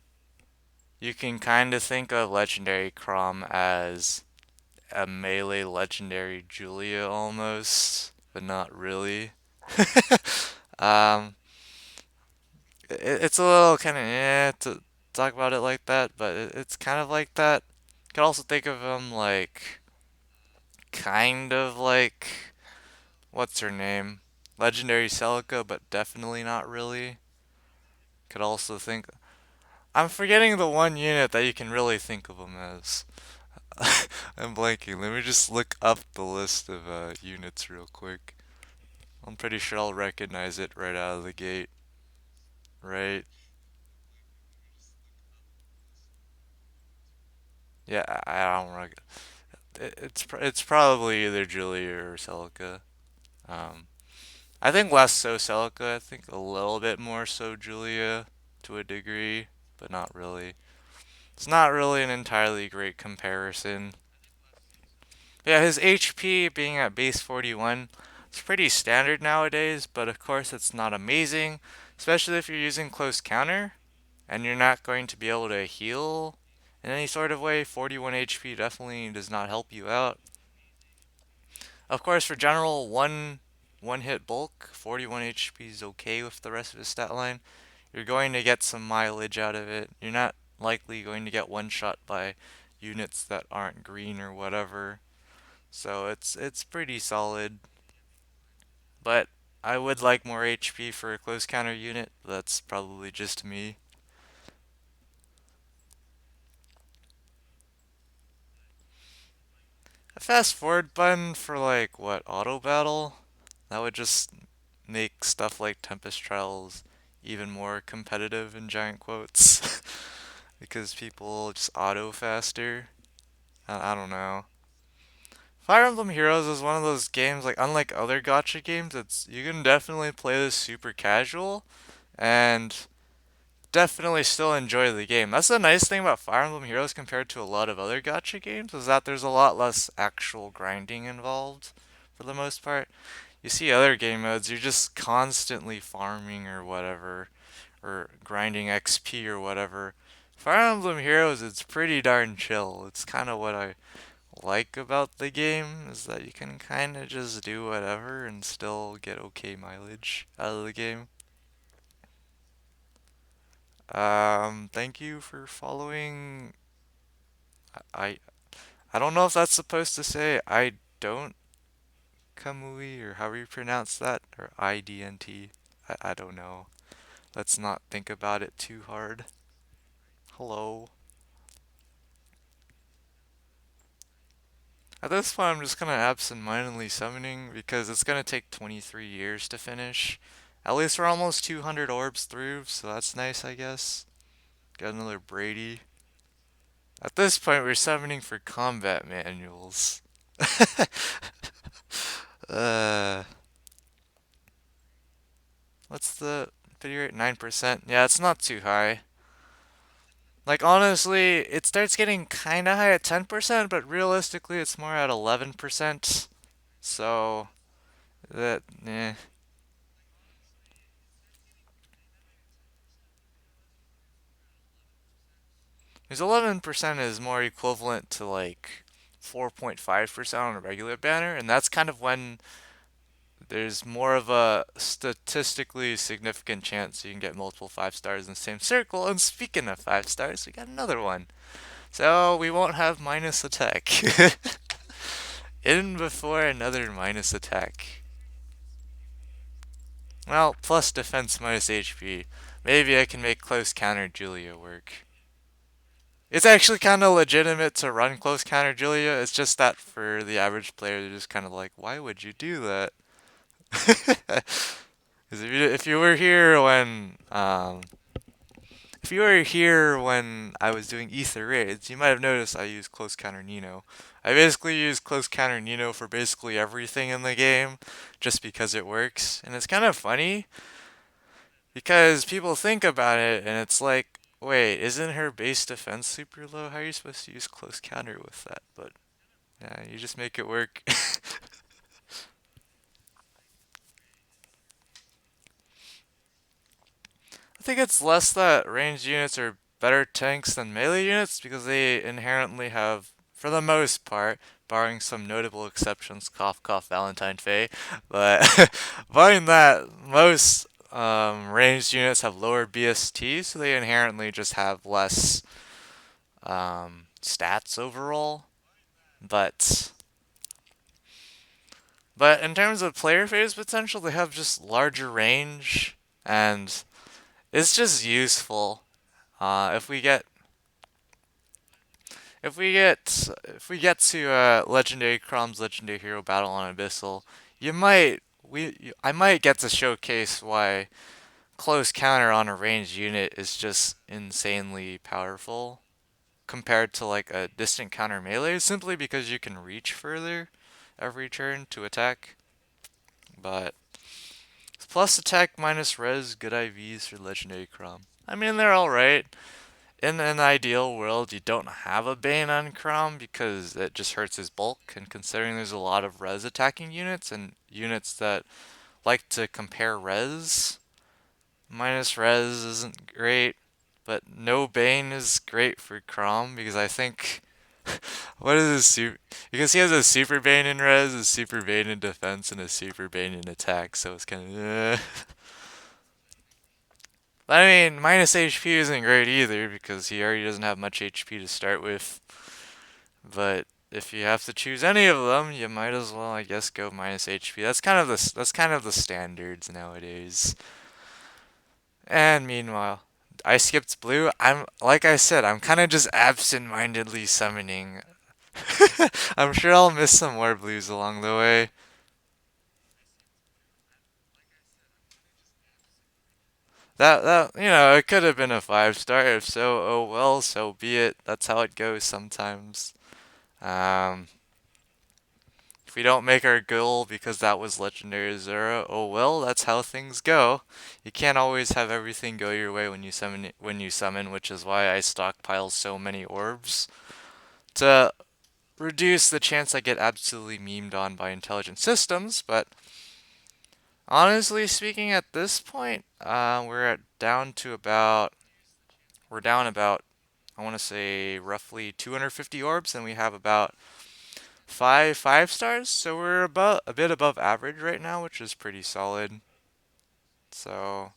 you can kind of think of Legendary Chrom as a melee Legendary Julia almost, but not really. um, it's a little kind of to talk about it like that, but it's kind of like that. You can also think of him like kind of like what's her name? Legendary Celica, but definitely not really. Could also think I'm forgetting the one unit that you can really think of him as. I'm blanking. Let me just look up the list of units real quick. I'm pretty sure I'll recognize it right out of the gate. Right? Yeah, I don't rec- it's probably either Julia or Celica. Um, I think less so Celica. I think a little bit more so Julia to a degree, but not really. It's not really an entirely great comparison. Yeah, his HP being at base 41 is pretty standard nowadays, but of course it's not amazing, especially if you're using close counter and you're not going to be able to heal in any sort of way. 41 HP definitely does not help you out. Of course, for general one hit bulk, 41 HP is okay with the rest of his stat line. You're going to get some mileage out of it. You're not likely going to get one shot by units that aren't green or whatever. So it's pretty solid. But I would like more HP for a close counter unit. That's probably just me. A fast forward button for like what, auto battle? That would just make stuff like Tempest Trials even more competitive in giant quotes because people just auto faster. I don't know. Fire Emblem Heroes is one of those games like unlike other gacha games, it's you can definitely play this super casual and definitely still enjoy the game. That's the nice thing about Fire Emblem Heroes compared to a lot of other gacha games is that there's a lot less actual grinding involved for the most part. You see other game modes, you're just constantly farming or whatever, or grinding XP or whatever. Fire Emblem Heroes, it's pretty darn chill. It's kind of what I like about the game, is that you can kind of just do whatever and still get okay mileage out of the game. Thank you for following. I I don't know if that's supposed to say I don't Kamui or however you pronounce that or IDNT. I don't know. Let's not think about it too hard. Hello. At this point, I'm just gonna absent-mindedly summoning because it's gonna take 23 years to finish. At least we're almost 200 orbs through, so that's nice, I guess. Got another Brady. At this point, we're summoning for combat manuals. uh, what's the pity rate? 9%. Yeah, it's not too high. Like, honestly, it starts getting kinda high at 10%, but realistically, it's more at 11%. So, that, eh. Because 11% is more equivalent to like 4.5% on a regular banner, and that's kind of when there's more of a statistically significant chance you can get multiple 5 stars in the same circle. And speaking of 5 stars, we got another one. So we won't have minus attack. In before another minus attack. Well, plus defense minus HP. Maybe I can make close counter Julia work. It's actually kind of legitimate to run close counter Julia. It's just that for the average player, they're just kind of like, why would you do that? Because if you were here when if you were here when I was doing Aether Raids, you might have noticed I use close counter Nino. I basically use close counter Nino for basically everything in the game, just because it works. And it's kind of funny because people think about it and it's like, wait, isn't her base defense super low? How are you supposed to use close counter with that? But yeah, you just make it work. I think it's less that ranged units are better tanks than melee units because they inherently have, for the most part, barring some notable exceptions, cough cough Valentine Faye, but barring that, most ranged units have lower BST, so they inherently just have less stats overall. But in terms of player phase potential, they have just larger range, and it's just useful. If we get to legendary Chrom's legendary hero battle on Abyssal, I might get to showcase why close counter on a ranged unit is just insanely powerful compared to like a distant counter melee, simply because you can reach further every turn to attack. But plus attack minus res, good IVs for legendary Chrom. I mean, they're alright. In an ideal world, you don't have a Bane on Chrom because it just hurts his bulk, and considering there's a lot of res attacking units and units that like to compare res, minus res isn't great, but no Bane is great for Chrom because I think what is his super? Because he has a super Bane in res, a super Bane in defense, and a super Bane in attack, so it's kind of. But I mean, minus HP isn't great either because he already doesn't have much HP to start with. But if you have to choose any of them, you might as well, I guess, go minus HP. That's kind of the standards nowadays. And meanwhile, I skipped blue. I'm like I said, I'm kind of just absent-mindedly summoning. I'm sure I'll miss some more blues along the way. It could have been a 5 star. If so, oh well, so be it. That's how it goes sometimes. Um, if we don't make our goal because that was legendary Zero, oh well, that's how things go. You can't always have everything go your way when you summon, which is why I stockpile so many orbs to reduce the chance I get absolutely memed on by intelligent systems. But honestly speaking, at this point, we're down about, I want to say, roughly 250 orbs, and we have about five stars. So we're about a bit above average right now, which is pretty solid. So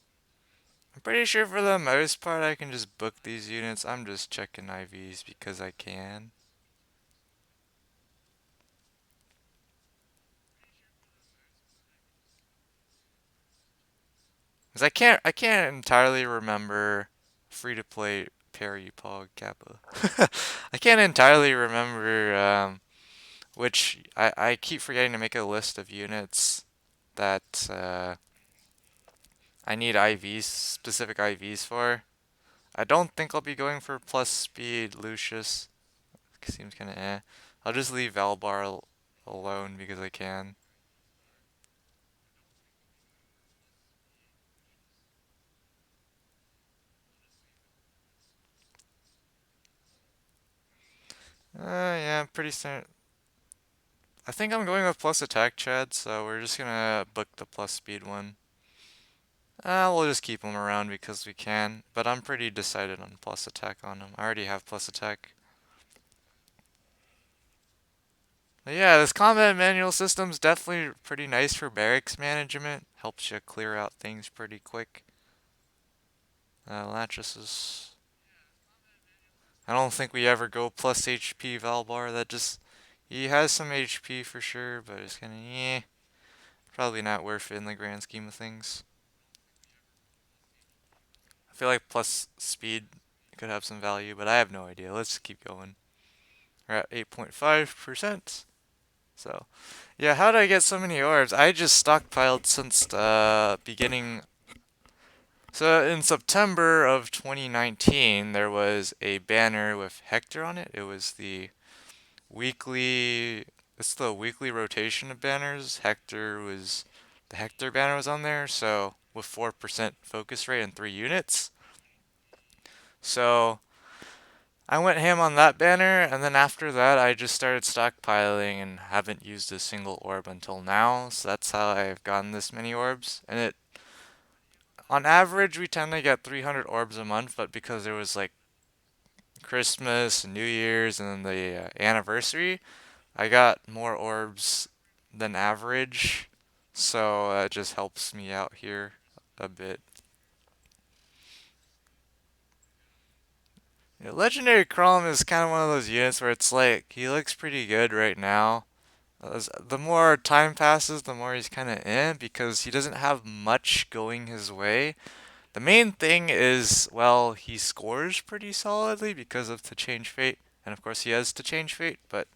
I'm pretty sure for the most part I can just book these units. I'm just checking IVs because I can. Because I can't entirely remember free to play Perry Pog Kappa. I can't entirely remember which I keep forgetting to make a list of units that I need IVs, specific IVs for. I don't think I'll be going for plus speed Lucius. Seems kind of eh. I'll just leave Valbar alone because I can. Yeah, pretty soon. I think I'm going with plus attack Chad, so we're just gonna book the plus speed one. We'll just keep him around because we can, but I'm pretty decided on plus attack on him. I already have plus attack. But yeah, this combat manual system's definitely pretty nice for barracks management. Helps you clear out things pretty quick. Latris is. I don't think we ever go plus HP Valbar. That just. He has some HP for sure, but it's kind of. Yeah. Probably not worth it in the grand scheme of things. I feel like plus speed could have some value, but I have no idea. Let's keep going. We're at 8.5%. So, yeah, how did I get so many orbs? I just stockpiled since the beginning. So, in September of 2019, there was a banner with Hector on it. It was weekly, it's the weekly rotation of banners. The Hector banner was on there, so with 4% focus rate and 3 units. So, I went ham on that banner, and then after that, I just started stockpiling and haven't used a single orb until now. So that's how I've gotten this many orbs. And on average, we tend to get 300 orbs a month, but because there was like Christmas, New Year's, and then the anniversary, I got more orbs than average. So that just helps me out here a bit. Yeah, Legendary Chrom is kind of one of those units where it's like he looks pretty good right now. The more time passes, the more he's kind of in because he doesn't have much going his way. The main thing is, well, he scores pretty solidly because of To Change Fate, and of course he has To Change Fate, but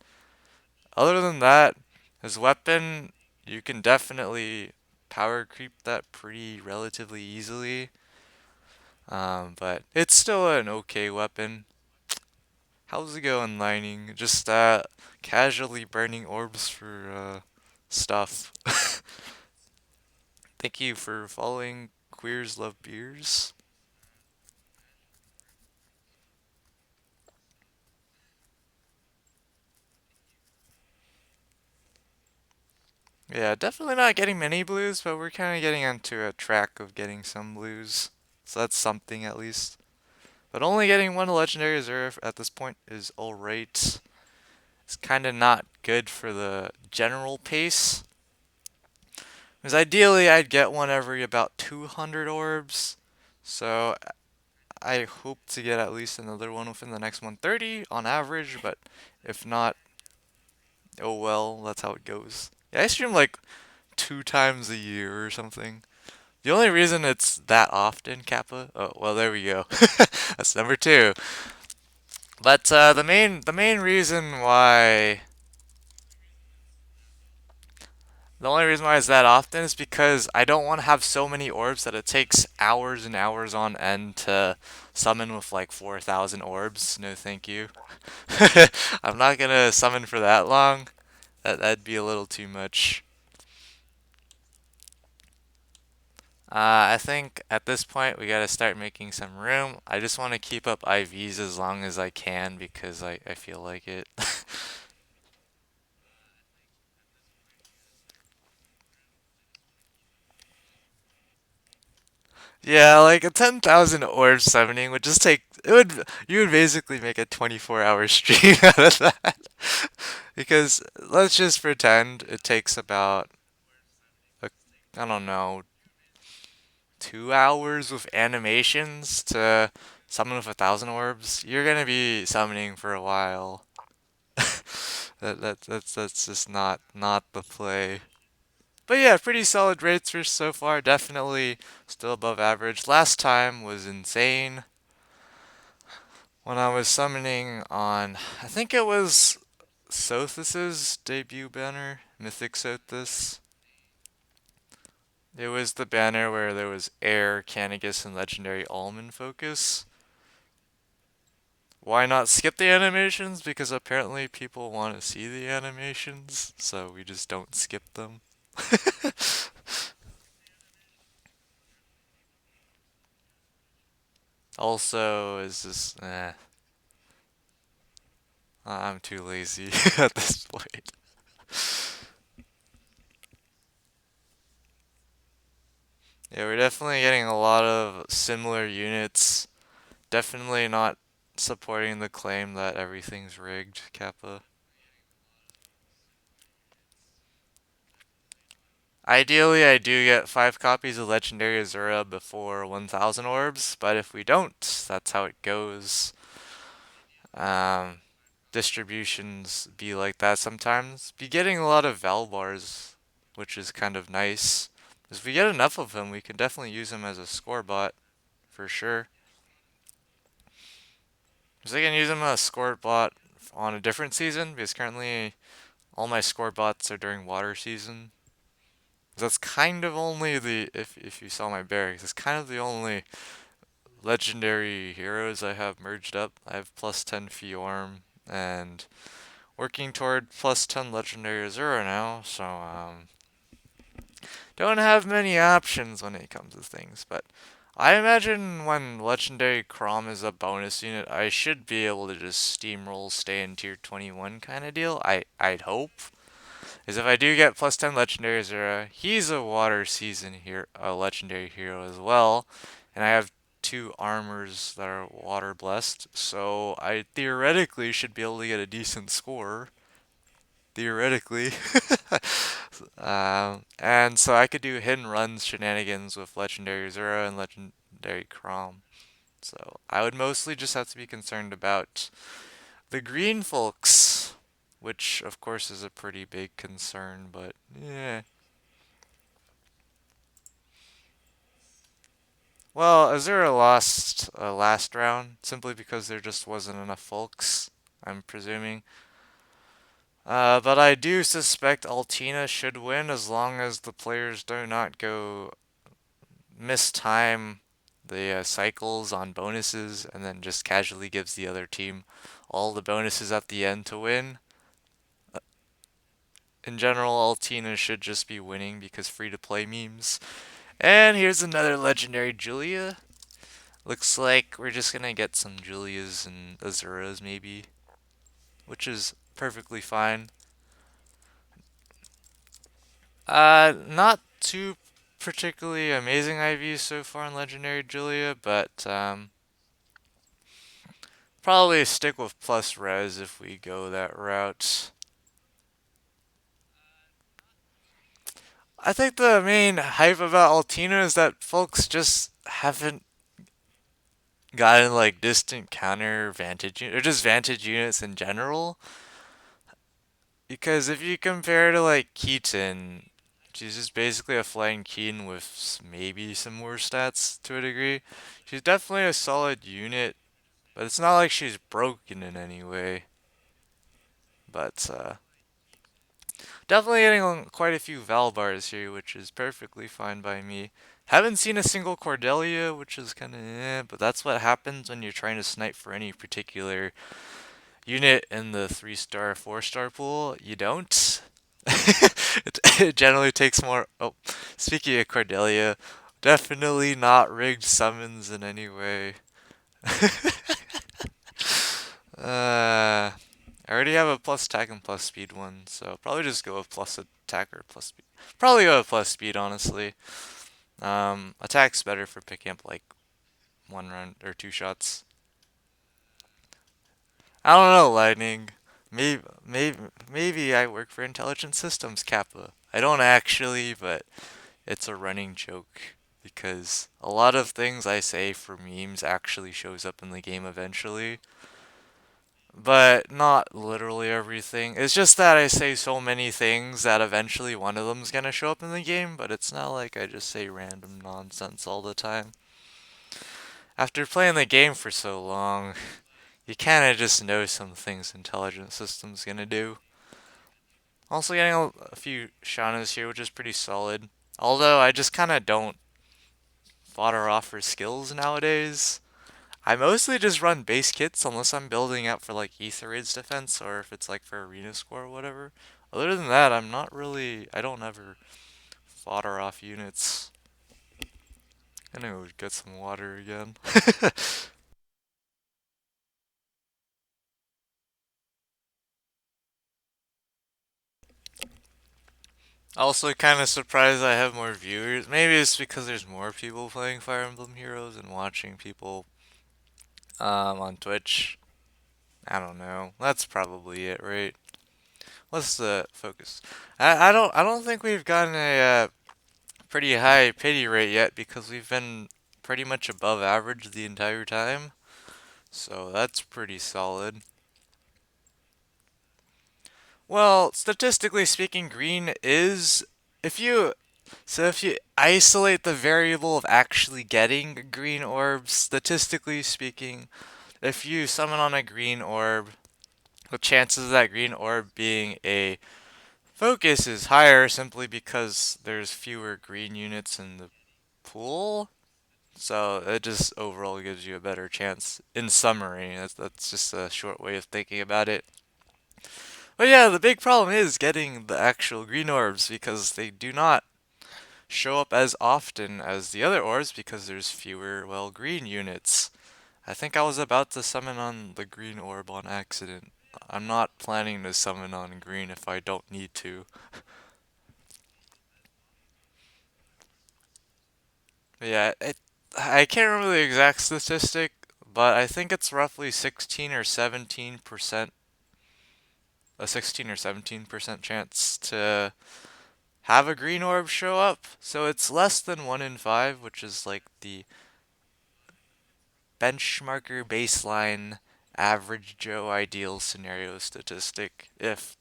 other than that, his weapon, you can definitely power creep that pretty relatively easily. But it's still an okay weapon. How's it going, Lining? Just casually burning orbs for stuff. Thank you for following Queers Love Beers. Yeah, definitely not getting many blues, but we're kind of getting onto a track of getting some blues. So that's something at least. But only getting one legendary reserve at this point is alright. It's kind of not good for the general pace. Because ideally I'd get one every about 200 orbs. So I hope to get at least another one within the next 130 on average, but if not, oh well, that's how it goes. Yeah, I stream like 2 times a year or something. The only reason it's that often, Kappa. Oh well, there we go. That's number two. But the main reason why the only reason why it's that often is because I don't want to have so many orbs that it takes hours and hours on end to summon with like 4,000 orbs. No, thank you. I'm not gonna summon for that long. That'd be a little too much. I think at this point we gotta start making some room. I just want to keep up IVs as long as I can because I feel like it. Yeah, like a 10,000 orb summoning would just take it would you would basically make a 24-hour stream out of that. Because let's just pretend it takes about a, I don't know, 2 hours with animations to summon with 1,000 orbs. You're gonna be summoning for a while. That's just not the play. But yeah, pretty solid rates for so far. Definitely still above average. Last time was insane when I was summoning on, I think it was Sothis's debut banner, Mythic Sothis. It was the banner where there was Air, Canagus, and Legendary Almond focus. Why not skip the animations? Because apparently people want to see the animations, so we just don't skip them. Also, is this, I'm too lazy at this point. Yeah, we're definitely getting a lot of similar units. Definitely not supporting the claim that everything's rigged, Kappa. Ideally, I do get 5 copies of Legendary Azura before 1,000 orbs, but if we don't, that's how it goes. Um, Distributions be like that sometimes. Be getting a lot of Valbars, which is kind of nice. If we get enough of them, we can definitely use them as a score bot, for sure. Because I can use them as a score bot on a different season, because currently all my score bots are during water season. That's kind of only the, if you saw my barracks, it's kind of the only legendary heroes I have merged up. I have plus 10 Fiorm and working toward plus 10 legendary Azura now, so don't have many options when it comes to things, but I imagine when legendary Chrom is a bonus unit, I should be able to just steamroll, stay in tier 21 kind of deal. I'd hope. Is if I do get plus 10 legendary Azura, he's a water season here, a legendary hero as well, and I have 2 armors that are water blessed, so I theoretically should be able to get a decent score. Theoretically. And so I could do hidden runs shenanigans with legendary Azura and legendary Chrom. So I would mostly just have to be concerned about the green folks, which of course is a pretty big concern, but yeah. Well, Azura lost last round simply because there just wasn't enough folks, I'm presuming. But I do suspect Altina should win as long as the players do not go mistime the cycles on bonuses and then just casually gives the other team all the bonuses at the end to win. In general, Altina should just be winning because free-to-play memes. And here's another legendary Julia. Looks like we're just gonna get some Julias and Azuras maybe, which is perfectly fine. Not too particularly amazing IVs so far in Legendary Julia, but probably stick with plus res if we go that route. I think the main hype about Altina is that folks just haven't gotten like distant counter vantage or just vantage units in general. Because if you compare to like Keaton, she's just basically a flying Keaton with maybe some more stats to a degree. She's definitely a solid unit, but it's not like she's broken in any way. But definitely getting on quite a few Val bars here, which is perfectly fine by me. Haven't seen a single Cordelia, which is kind of but that's what happens when you're trying to snipe for any particular unit in the 3-star, 4-star pool. You don't. It generally takes more. Oh, speaking of Cordelia, definitely not rigged summons in any way. I already have a plus attack and plus speed one, so probably just go with plus attack or plus speed. Probably go with plus speed, honestly. Attack's better for picking up like one round or two shots. I don't know, Lightning. Maybe I work for Intelligent Systems, Kappa. I don't actually, but it's a running joke because a lot of things I say for memes actually shows up in the game eventually. But not literally everything. It's just that I say so many things that eventually one of them's gonna show up in the game, but it's not like I just say random nonsense all the time. After playing the game for so long, you kinda just know some things Intelligent Systems gonna do. Also getting a few Shanas here, which is pretty solid. Although I just kinda don't fodder off for skills nowadays. I mostly just run base kits unless I'm building up for like Aether Raids defense or if it's like for arena score or whatever. Other than that, I'm not really. I don't ever fodder off units. I'm gonna go get some water again. Also, kind of surprised I have more viewers. Maybe it's because there's more people playing Fire Emblem Heroes and watching people on Twitch. I don't know. That's probably it, right? What's the focus? I don't think we've gotten a pretty high pity rate yet because we've been pretty much above average the entire time. So that's pretty solid. Well, statistically speaking, green is if you if you isolate the variable of actually getting green orbs, statistically speaking, if you summon on a green orb, the chances of that green orb being a focus is higher simply because there's fewer green units in the pool. So it just overall gives you a better chance. In summary, that's just a short way of thinking about it. But yeah, the big problem is getting the actual green orbs because they do not show up as often as the other orbs because there's fewer, well, green units. I think I was about to summon on the green orb on accident. I'm not planning to summon on green if I don't need to. But yeah, I can't remember the exact statistic, but I think it's roughly 16 or 17%, a 16 or 17% chance to have a green orb show up. So it's less than 1 in 5, which is like the benchmarker baseline average Joe ideal scenario statistic if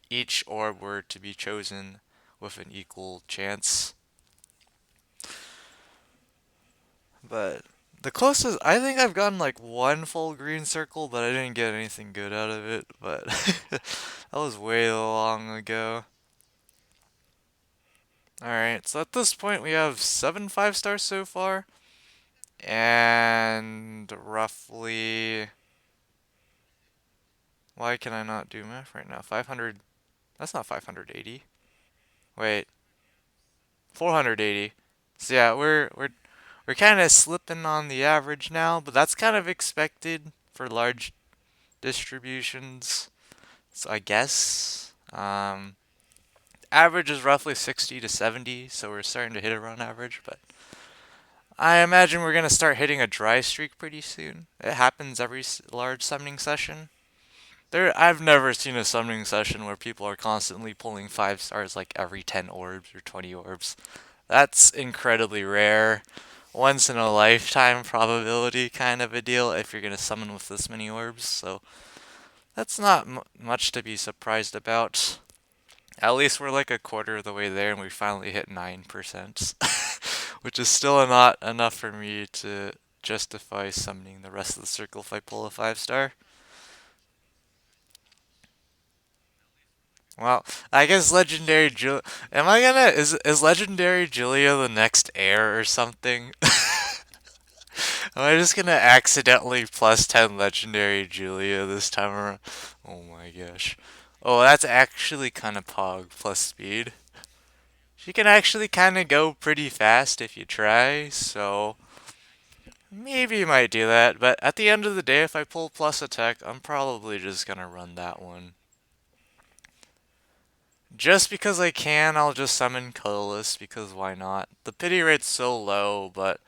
each orb were to be chosen with an equal chance. But the closest, I think I've gotten like one full green circle, but I didn't get anything good out of it. But that was way long ago. Alright, so at this point we have 7 5-stars so far. And roughly. Why can I not do math right now? 500. That's not 580. Wait, 480. So yeah, we're kind of slipping on the average now, but that's kind of expected for large distributions. So I guess average is roughly 60 to 70, so we're starting to hit around average, but I imagine we're going to start hitting a dry streak pretty soon. It happens every large summoning session. I've never seen a summoning session where people are constantly pulling 5-stars like every 10 orbs or 20 orbs. That's incredibly rare. once in a lifetime probability kind of a deal if you're gonna summon with this many orbs. So that's not much to be surprised about. At least we're like a quarter of the way there, and we finally hit 9%, which is still not enough for me to justify summoning the rest of the circle if I pull a 5-star. Well, I guess Legendary Julia. Am I gonna. Is Legendary Julia the next heir or something? Am I just gonna accidentally plus 10 Legendary Julia this time around? Oh my gosh. Oh, that's actually kind of pog plus speed. She can actually kind of go pretty fast if you try, so maybe you might do that. But at the end of the day, if I pull plus attack, I'm probably just gonna run that one. Just because I can, I'll just summon Colorless, because why not? The pity rate's so low, but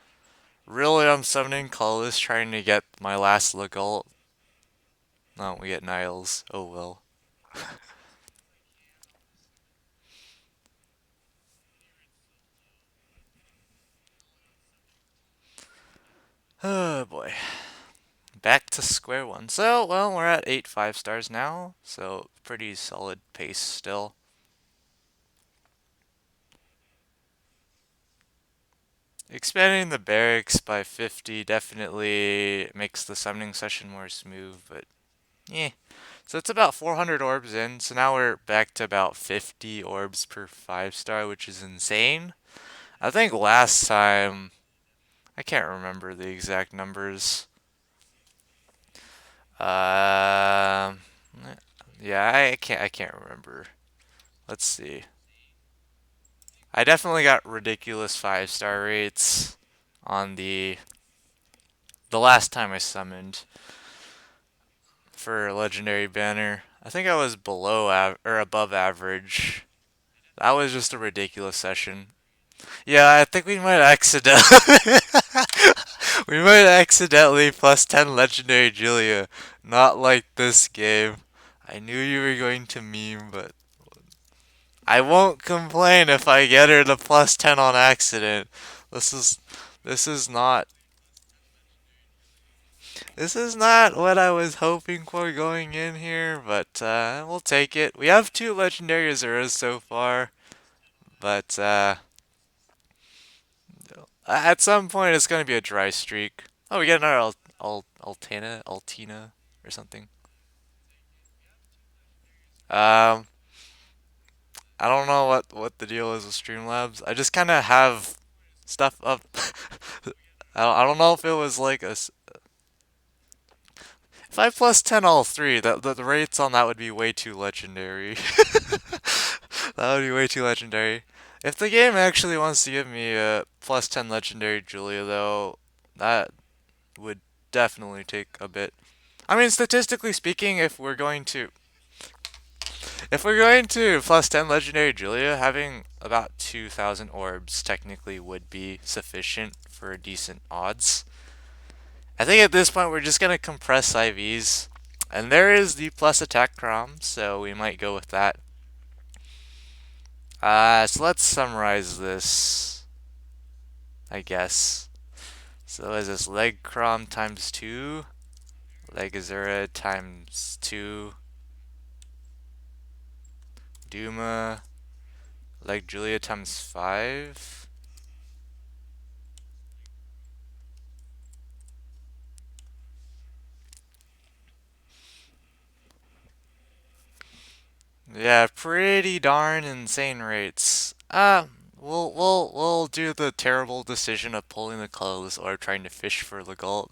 really I'm summoning Colorless trying to get my last Legault. No, we get Niles. Oh well. Oh boy. Back to square one. So, well, we're at 8 5-stars now, so pretty solid pace still. Expanding the barracks by 50 definitely makes the summoning session more smooth, but yeah. So it's about 400 orbs in, so now we're back to about 50 orbs per 5-star, which is insane. I think last time, I can't remember the exact numbers. Um, yeah, I can't remember. Let's see. I definitely got ridiculous 5-star rates on the last time I summoned for legendary banner. I think I was below or above average. That was just a ridiculous session. Yeah, I think we might accidentally we might accidentally plus 10 legendary Julia. Not like this game. I knew you were going to meme, but I won't complain if I get her to plus 10 on accident. This is this is not this is not what I was hoping for going in here, but we'll take it. We have 2 legendary Azuras so far, but at some point it's gonna be a dry streak. Oh, we get another Altina or something. Um, I don't know what the deal is with Streamlabs. I just kind of have stuff up. I don't know if it was like if I plus 10 all three, the rates on that would be way too legendary. That would be way too legendary. If the game actually wants to give me a plus 10 legendary Julia, though, that would definitely take a bit. I mean, statistically speaking, if we're going to plus 10 legendary Julia, having about 2,000 orbs technically would be sufficient for decent odds. I think at this point we're just gonna compress IVs. And there is the plus attack Chrom, so we might go with that. So let's summarize this, I guess. So is this leg Chrom times 2, leg Azura times 2, Duma, leg Julia times 5. Yeah, pretty darn insane rates. We'll do the terrible decision of pulling the colorless orb, trying to fish for Legault.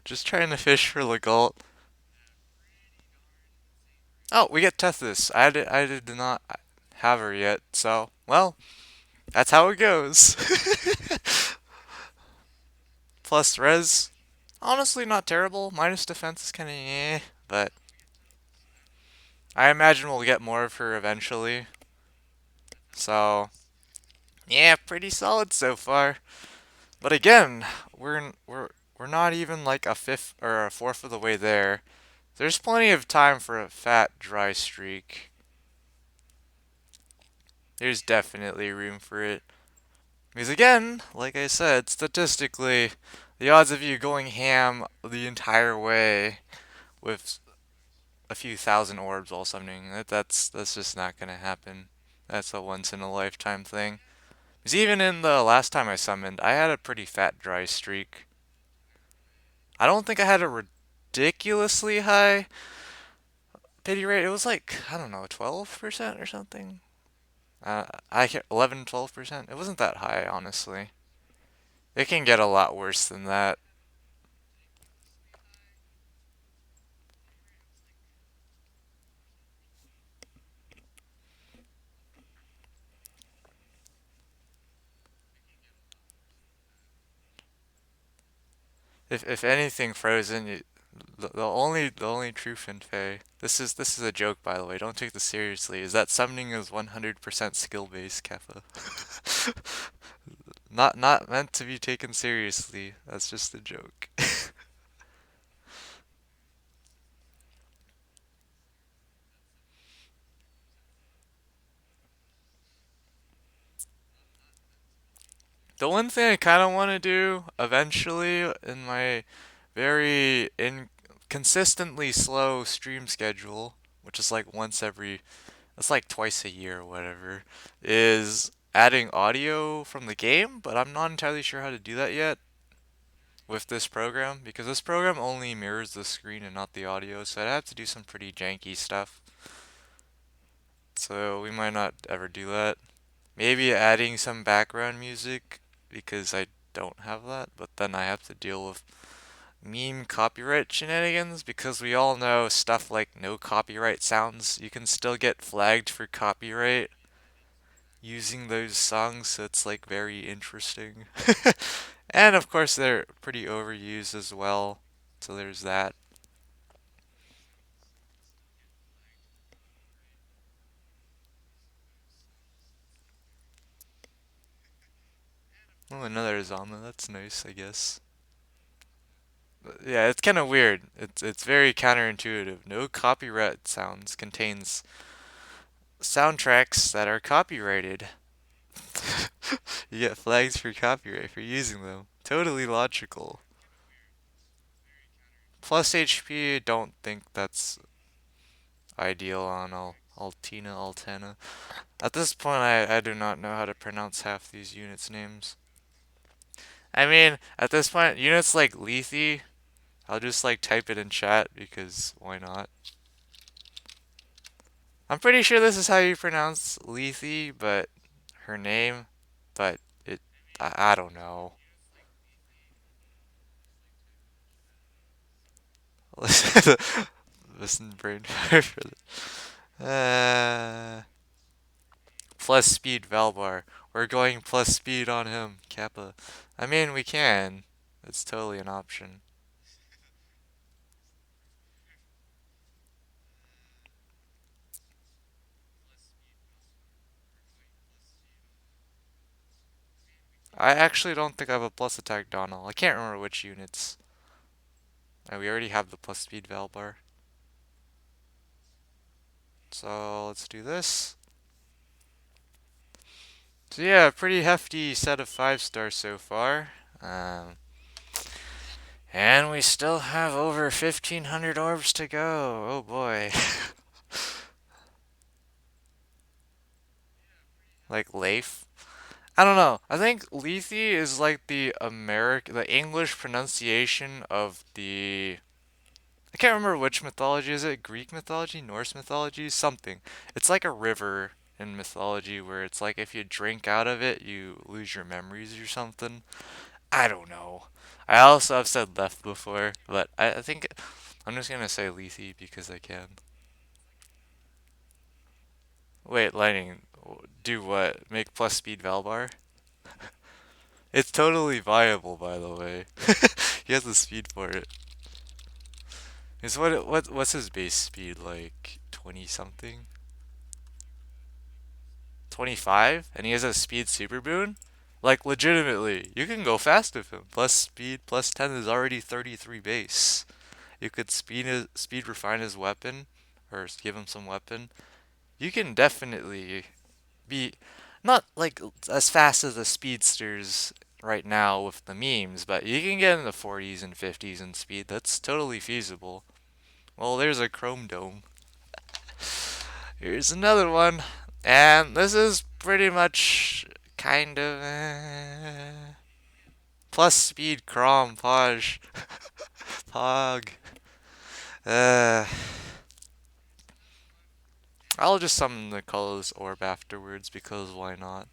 Just trying to fish for Legault. Oh, we get Tethys. I did not have her yet, so well, that's how it goes. Plus res, honestly not terrible. Minus defense is kind of eh, but I imagine we'll get more of her eventually. So yeah, pretty solid so far. But again, we're not even like a fifth or a fourth of the way there. There's plenty of time for a fat dry streak. There's definitely room for it. Because again, like I said, statistically, the odds of you going ham the entire way with a few thousand orbs all summoning, that's just not gonna happen. That's a once in a lifetime thing. Because even in the last time I summoned, I had a pretty fat dry streak. I don't think I had a ridiculously high pity rate. It was like, I don't know, 12% or something. I 11, 12%. It wasn't that high, honestly. It can get a lot worse than that. If anything, Frozen, the only true Finfei. This is a joke, by the way. Don't take this seriously. Is that summoning is 100% skill based, Kappa. Not meant to be taken seriously. That's just a joke. The one thing I kind of want to do eventually in my very inconsistently slow stream schedule, which is like once every, it's like twice a year or whatever, is adding audio from the game, but I'm not entirely sure how to do that yet with this program because this program only mirrors the screen and not the audio, so I'd have to do some pretty janky stuff. So we might not ever do that. Maybe adding some background music because I don't have that, but then I have to deal with meme copyright shenanigans because we all know stuff like no copyright sounds. You can still get flagged for copyright using those songs, so it's like very interesting. And of course, they're pretty overused as well, so there's that. Oh, another Zama, that's nice, I guess. Yeah, it's kind of weird. It's very counterintuitive. No copyright sounds contains soundtracks that are copyrighted. You get flags for copyright for using them. Totally logical. Plus HP, don't think that's ideal on Altena. At this point, I do not know how to pronounce half these units' names. I mean, at this point, units like Lethe, I'll just like type it in chat because why not? I'm pretty sure this is how you pronounce Lethe, but her name, but I don't know. Listen, listen, brain fire for the. Plus speed Valbar. We're going plus speed on him, Kappa. I mean, we can. It's totally an option. I actually don't think I have a plus attack Donald. I can't remember which units. We already have the plus speed Valbar. So let's do this. So yeah, pretty hefty set of 5 stars so far. Um, and we still have over 1,500 orbs to go. Oh boy. Like Leif. I don't know. I think Lethe is like the English pronunciation of the. I can't remember which mythology is it. Greek mythology, Norse mythology, something. It's like a river in mythology where it's like if you drink out of it, you lose your memories or something. I don't know. I also have said left before, but I think I'm just gonna say Lethe because I can. Wait, Lightning, do what? Make plus speed Valbar? It's totally viable, by the way. He has the speed for it. Is what's his base speed like? 20 something? 25? And he has a speed super boon? Like legitimately, you can go fast with him. Plus speed plus 10 is already 33 base. You could speed refine his weapon or give him some weapon. You can definitely be Not like as fast as the speedsters right now with the memes, but you can get in the 40s and 50s in speed. That's totally feasible. Well, there's a Chrome dome. Here's another one. And this is pretty much kind of plus speed Chrom Pog. Pog. Uh, I'll just summon the colorless orb afterwards because why not?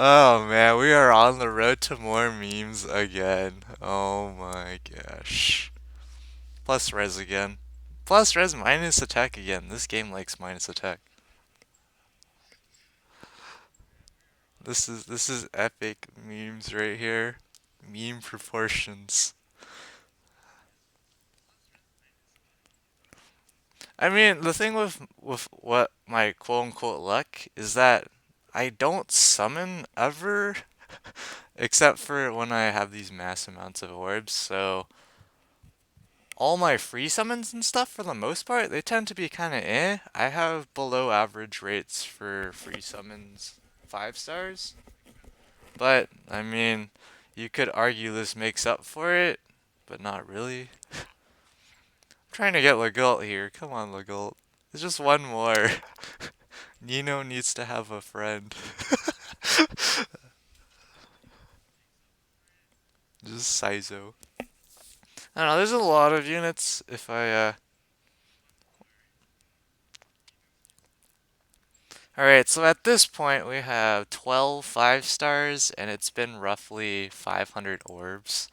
Oh man, we are on the road to more memes again. Oh my gosh. Plus res again. Plus res minus attack again. This game likes minus attack. This is epic memes right here. Meme proportions. I mean, the thing with what my quote unquote luck is that I don't summon ever except for when I have these mass amounts of orbs. So all my free summons and stuff for the most part, they tend to be kind of eh. I have below average rates for free summons 5 stars. But I mean, you could argue this makes up for it, but not really. I'm trying to get Legault here. Come on, Legault. There's just one more. Nino needs to have a friend. Just Saizo. I don't know, there's a lot of units if I Alright, so at this point we have 12 5 stars and it's been roughly 500 orbs.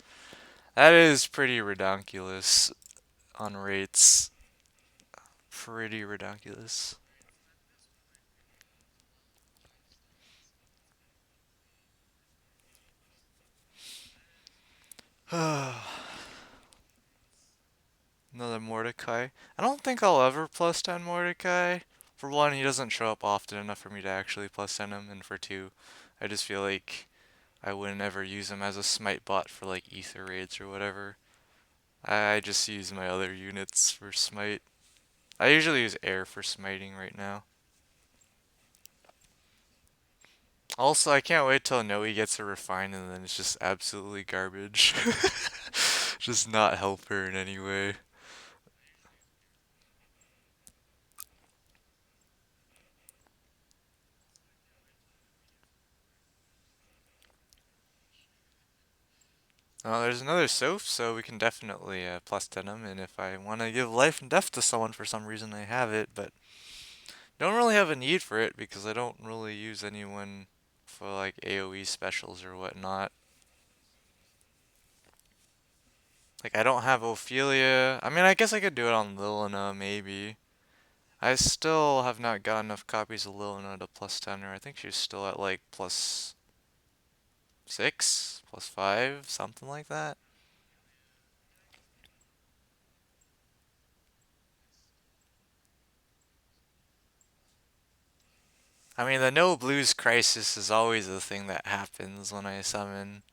That is pretty redonkulous on rates. Pretty redonkulous. Another Mordecai. I don't think I'll ever plus 10 Mordecai. For one, he doesn't show up often enough for me to actually plus 10 him, and for two, I just feel like I wouldn't ever use him as a smite bot for like Aether Raids or whatever. I just use my other units for smite. I usually use air for smiting right now. Also, I can't wait till Noe gets a refine and then it's just absolutely garbage. Just not help her in any way. There's another Soph, so we can definitely plus 10 him, and if I want to give life and death to someone for some reason, I have it, but don't really have a need for it because I don't really use anyone for like AoE specials or whatnot. Like, I don't have Ophelia. I mean, I guess I could do it on Lilina, maybe. I still have not got enough copies of Lilina to plus 10 her. I think she's still at like plus 6, plus 5, something like that. I mean, the no blues crisis is always the thing that happens when I summon.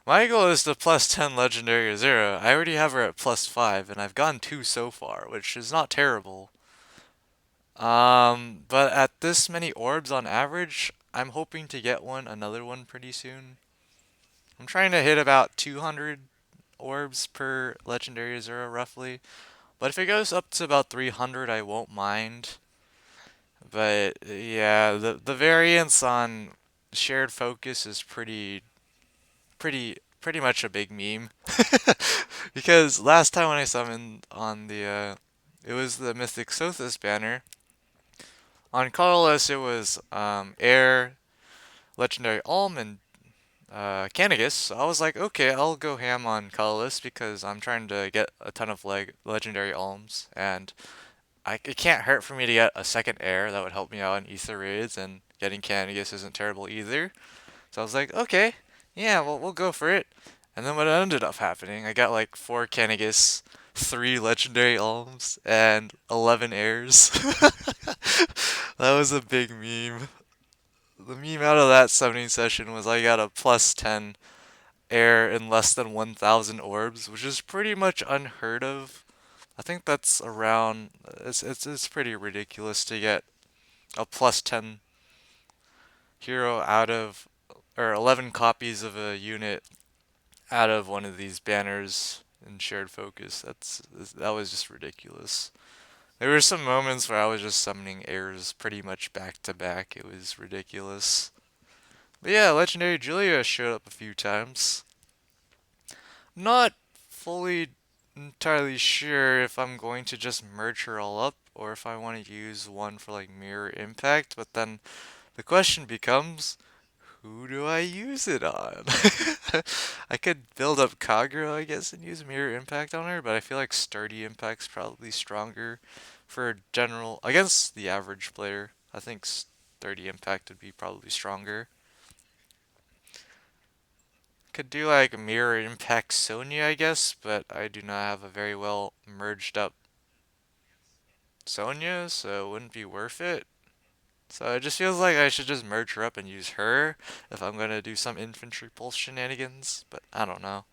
My goal is to plus 10 legendary Azura. I already have her at plus 5, and I've gone 2 so far, which is not terrible. But at this many orbs on average, I'm hoping to get another one pretty soon. I'm trying to hit about 200 orbs per legendary Azura roughly. But if it goes up to about 300, I won't mind. But yeah, the variance on shared focus is pretty much a big meme. Because last time when I summoned on it was the Mythic Sothis banner. On colorless, it was Air, Legendary Alm, and Canagus. So I was like, okay, I'll go ham on colorless because I'm trying to get a ton of legendary alms, and it can't hurt for me to get a second Air that would help me out in Aether Raids, and getting Canagus isn't terrible either. So I was like, okay, yeah, well, we'll go for it. And then what ended up happening, I got like 4 Canagus, 3 legendary alms, and 11 airs. That was a big meme. The meme out of that summoning session was I got a plus 10 air in less than 1,000 orbs, which is pretty much unheard of. I think that's around, it's pretty ridiculous to get a plus 10 hero out of, or 11 copies of a unit out of one of these banners in shared focus. That was just ridiculous. There were some moments where I was just summoning airs pretty much back to back. It was ridiculous. But yeah, Legendary Julia showed up a few times. Not fully entirely sure if I'm going to just merge her all up or if I want to use one for like mirror impact, but then the question becomes, who do I use it on? I could build up Kagura, I guess, and use mirror impact on her, but I feel like sturdy impact's probably stronger for general against the average player. I think sturdy impact would be probably stronger. Could do like mirror impact Sonya, I guess, but I do not have a very well merged up Sonya, so it wouldn't be worth it. So it just feels like I should just merge her up and use her if I'm gonna do some infantry pulse shenanigans, but I don't know.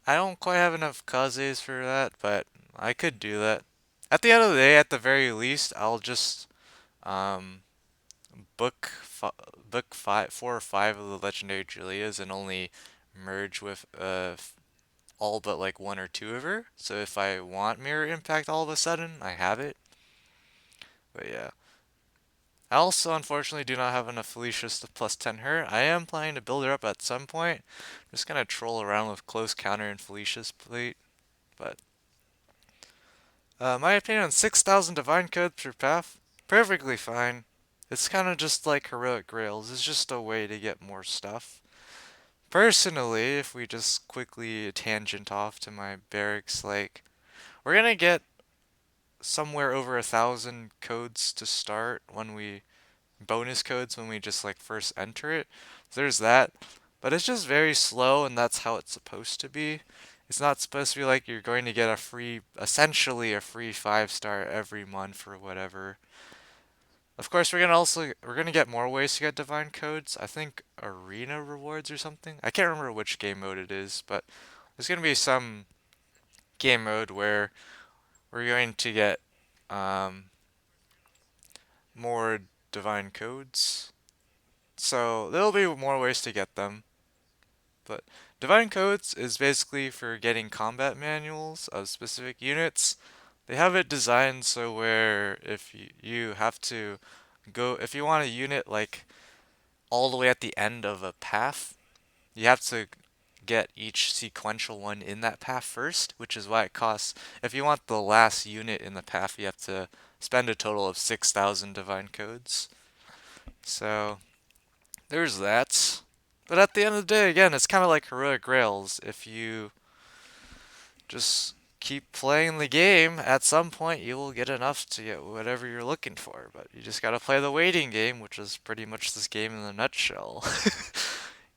I don't quite have enough Kazes for that, but I could do that. At the end of the day, at the very least, I'll just um, book book 4 or 5 of the legendary Julias and only merge with all but like 1 or 2 of her. So if I want mirror impact all of a sudden, I have it. But yeah. I also unfortunately do not have enough Felicia's to plus 10 her. I am planning to build her up at some point. I'm just gonna troll around with close counter and Felicia's plate. But my opinion on 6,000 divine codes per path, perfectly fine. It's kind of just like heroic grails. It's just a way to get more stuff. Personally, if we just quickly tangent off to my barracks, like we're gonna get somewhere over 1,000 codes to start when we bonus codes when we just like first enter it. So there's that. But it's just very slow and that's how it's supposed to be. It's not supposed to be like you're going to get a free, essentially a free 5-star every month or whatever. Of course, we're gonna get more ways to get divine codes. I think arena rewards or something. I can't remember which game mode it is, but there's gonna be some game mode where we're going to get um, more divine codes. So there'll be more ways to get them. But divine codes is basically for getting combat manuals of specific units. They have it designed so where if you have to go, if you want a unit like all the way at the end of a path, you have to get each sequential one in that path first, which is why it costs. If you want the last unit in the path, you have to spend a total of 6,000 divine codes. So there's that. But at the end of the day, again, it's kind of like heroic grails. If you just keep playing the game, at some point you will get enough to get whatever you're looking for. But you just gotta play the waiting game, which is pretty much this game in a nutshell.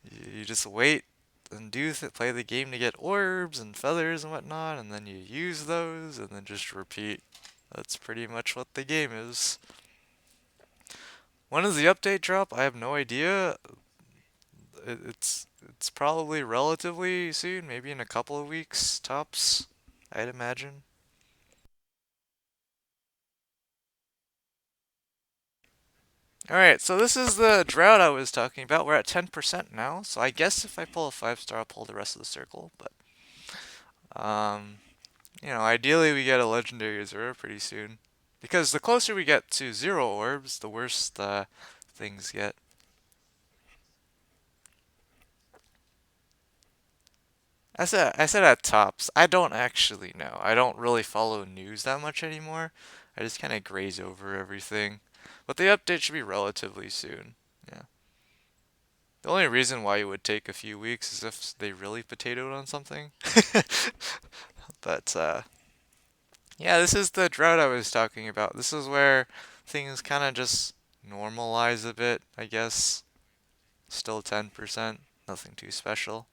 You just wait and play the game to get orbs and feathers and whatnot, and then you use those, and then just repeat. That's pretty much what the game is. When does the update drop? I have no idea. It's probably relatively soon, maybe in a couple of weeks tops, I'd imagine. Alright, so this is the drought I was talking about. We're at 10% now, so I guess if I pull a 5-star, I'll pull the rest of the circle, but um, ideally we get a legendary Azura pretty soon. Because the closer we get to 0 orbs, the worse the things get. I said at tops. I don't actually know. I don't really follow news that much anymore. I just kind of graze over everything. But the update should be relatively soon. Yeah. The only reason why it would take a few weeks is if they really potatoed on something. But yeah, this is the drought I was talking about. This is where things kind of just normalize a bit, I guess. Still 10%, nothing too special.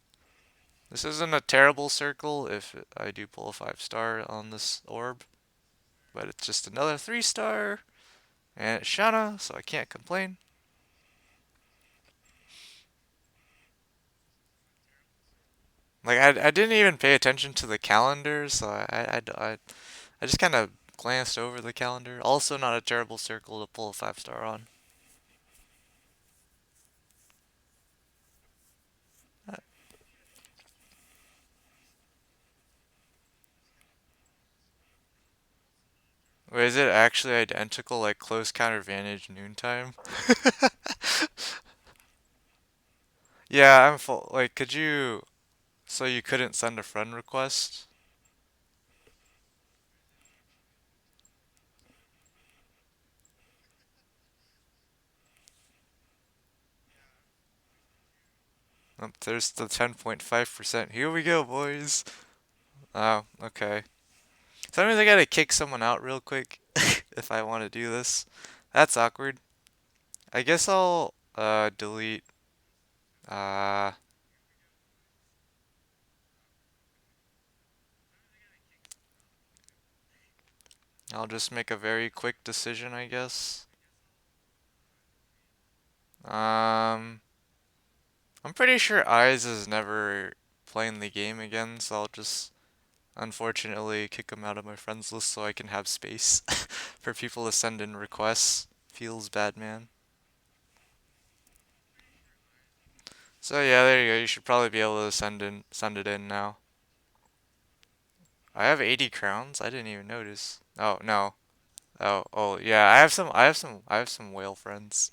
This isn't a terrible circle if I do pull a 5-star on this orb, but it's just another 3-star, And it's Shana, so I can't complain. Like I didn't even pay attention to the calendar, so I just kind of glanced over the calendar. Also, not a terrible circle to pull a 5-star on. Uh, Wait, is it actually identical, like close counter vantage noontime? Yeah, I'm full. Like, could you? So you couldn't send a friend request? There's the 10.5%. Here we go, boys. Oh, okay. So that means I gotta kick someone out real quick if I want to do this. That's awkward. I guess I'll delete. Uh, I'll just make a very quick decision, I guess. Um, I'm pretty sure Eyes is never playing the game again, so I'll just unfortunately kick him out of my friends list so I can have space for people to send in requests. Feels bad, man. So yeah, there you go. You should probably be able to send it in now. I have 80 crowns. I didn't even notice. Oh, no. Oh yeah, I have some whale friends.